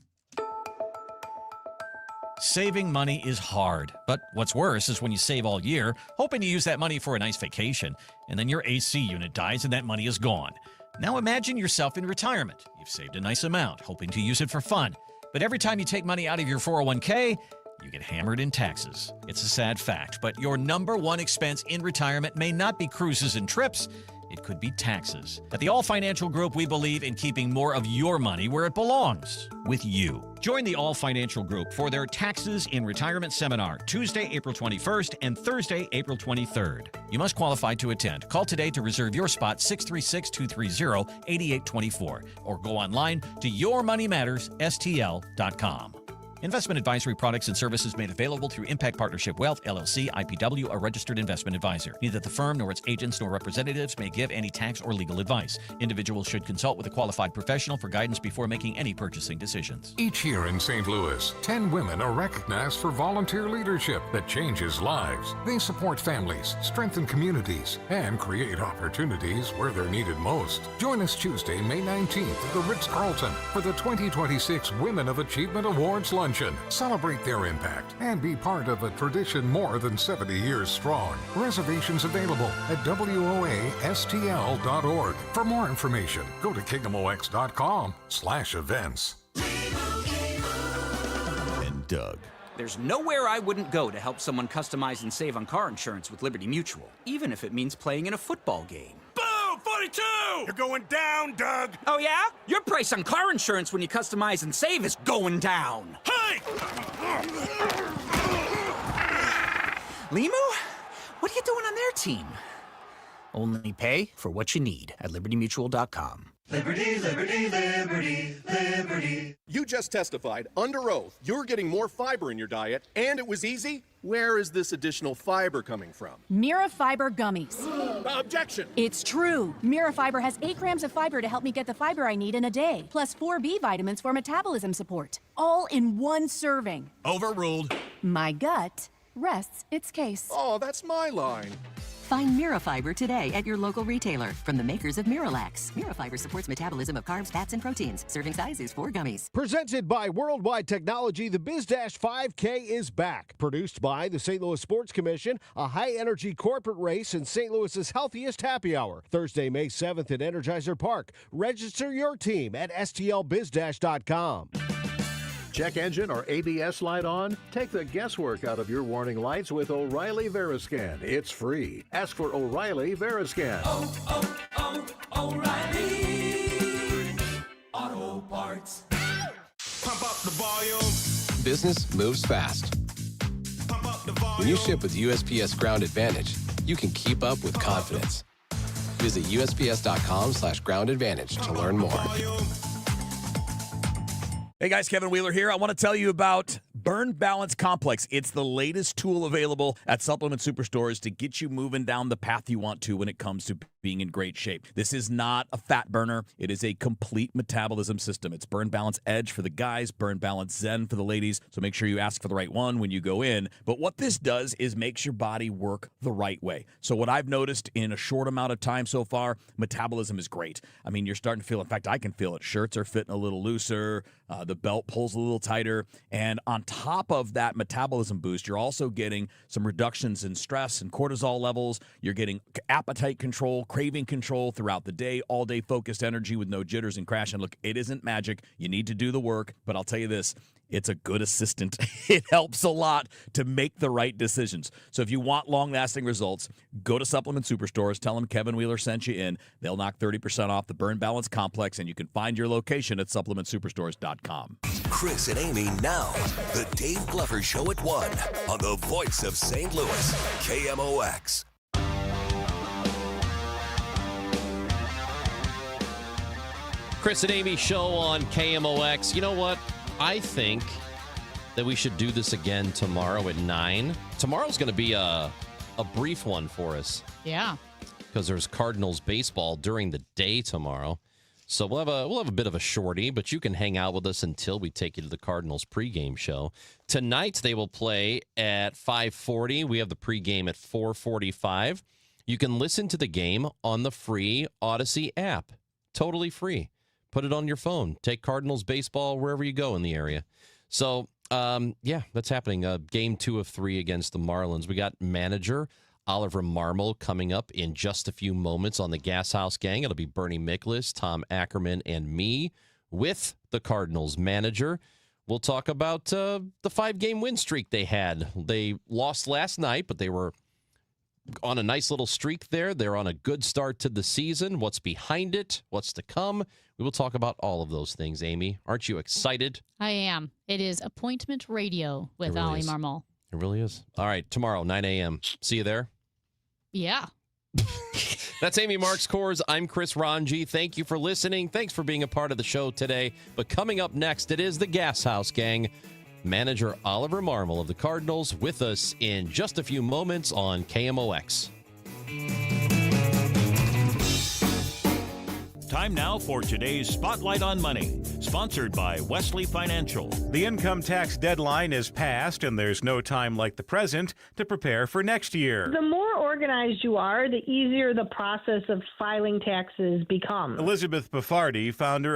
Saving money is hard, but what's worse is when you save all year, hoping to use that money for a nice vacation, and then your AC unit dies and that money is gone. Now imagine yourself in retirement. You've saved a nice amount, hoping to use it for fun. But every time you take money out of your 401k, you get hammered in taxes. It's a sad fact, but your number one expense in retirement may not be cruises and trips. It could be taxes. At the All Financial Group, we believe in keeping more of your money where it belongs, with you. Join the All Financial Group for their Taxes in Retirement Seminar, Tuesday, April 21st and Thursday, April 23rd. You must qualify to attend. Call today to reserve your spot, 636-230-8824, or go online to yourmoneymattersstl.com. Investment advisory products and services made available through Impact Partnership Wealth, LLC, IPW, a registered investment advisor. Neither the firm nor its agents nor representatives may give any tax or legal advice. Individuals should consult with a qualified professional for guidance before making any purchasing decisions. Each year in St. Louis, 10 women are recognized for volunteer leadership that changes lives. They support families, strengthen communities, and create opportunities where they're needed most. Join us Tuesday, May 19th at the Ritz-Carlton for the 2026 Women of Achievement Awards Luncheon. Celebrate their impact and be part of a tradition more than 70 years strong. Reservations available at WOASTL.org. For more information, go to KMOX.com/events. And Doug. There's nowhere I wouldn't go to help someone customize and save on car insurance with Liberty Mutual, even if it means playing in a football game. Boom! 42! You're going down, Doug! Oh, yeah? Your price on car insurance when you customize and save is going down. Hey! Limu? What are you doing on their team? Only pay for what you need at LibertyMutual.com. Liberty, liberty, liberty, liberty. You just testified under oath you're getting more fiber in your diet, and it was easy? Where is this additional fiber coming from? Mirafiber gummies. Objection! It's true. Mirafiber has 8 grams of fiber to help me get the fiber I need in a day, plus 4 B vitamins for metabolism support. All in one serving. Overruled. My gut rests its case. Oh, that's my line. Find Mirafiber today at your local retailer from the makers of Miralax. Mirafiber supports metabolism of carbs, fats, and proteins. Serving size is 4 gummies. Presented by Worldwide Technology, the BizDash 5K is back. Produced by the St. Louis Sports Commission, a high-energy corporate race in St. Louis's healthiest happy hour. Thursday, May 7th at Energizer Park. Register your team at stlbizdash.com. Check engine or ABS light on? Take the guesswork out of your warning lights with O'Reilly Veriscan. It's free. Ask for O'Reilly Veriscan. O'Reilly Auto Parts. Pump up the volume. Business moves fast. Pump up the volume. When you ship with USPS Ground Advantage, you can keep up with confidence. Visit USPS.com/Ground Advantage to learn more. Hey guys, Kevin Wheeler here. I want to tell you about Burn Balance Complex. It's the latest tool available at supplement superstores to get you moving down the path you want to when it comes to being in great shape. This is not a fat burner. It is a complete metabolism system. It's Burn Balance Edge for the guys, Burn Balance Zen for the ladies. So make sure you ask for the right one when you go in. But what this does is makes your body work the right way. So what I've noticed in a short amount of time so far, metabolism is great. I mean, you're starting to feel, in fact, I can feel it. Shirts are fitting a little looser. The belt pulls a little tighter. And on top of that metabolism boost, you're also getting some reductions in stress and cortisol levels. You're getting appetite control, craving control throughout the day, all day focused energy with no jitters and crash. And look, it isn't magic. You need to do the work. But I'll tell you this, it's a good assistant. It helps a lot to make the right decisions. So if you want long-lasting results, go to Supplement Superstores. Tell them Kevin Wheeler sent you in. They'll knock 30% off the Burn Balance Complex, and you can find your location at supplementsuperstores.com. Chris and Amy now. The Dave Glover Show at 1 on the voice of St. Louis, KMOX. Chris and Amy show on KMOX. You know what? I think that we should do this again tomorrow at 9. Tomorrow's going to be a brief one for us. Yeah. Because there's Cardinals baseball during the day tomorrow. So we'll have a bit of a shorty, but you can hang out with us until we take you to the Cardinals pregame show. Tonight they will play at 5:40. We have the pregame at 4:45. You can listen to the game on the free Odyssey app. Totally free. Put it on your phone. Take Cardinals baseball wherever you go in the area. So, yeah, that's happening. Game 2 of 3 against the Marlins. We got manager Oliver Marmol coming up in just a few moments on the Gas House Gang. It'll be Bernie Miklasz, Tom Ackerman, and me with the Cardinals manager. We'll talk about the 5-game win streak they had. They lost last night, but they were on a nice little streak there. They're on a good start to the season. What's behind it? What's to come? We will talk about all of those things, Amy. Aren't you excited? I am. It is Appointment Radio with really Ollie is. Marmol. It really is. All right, tomorrow, 9 a.m. See you there. Yeah. That's Amy Marks Kors. I'm Chris Ranji. Thank you for listening. Thanks for being a part of the show today. But coming up next, it is the Gas House Gang. Manager Oliver Marmol of the Cardinals with us in just a few moments on KMOX. Time now for today's Spotlight on Money, sponsored by Wesley Financial. The income tax deadline is passed, and there's no time like the present to prepare for next year. The more organized you are, the easier the process of filing taxes becomes. Elizabeth Baffardi, founder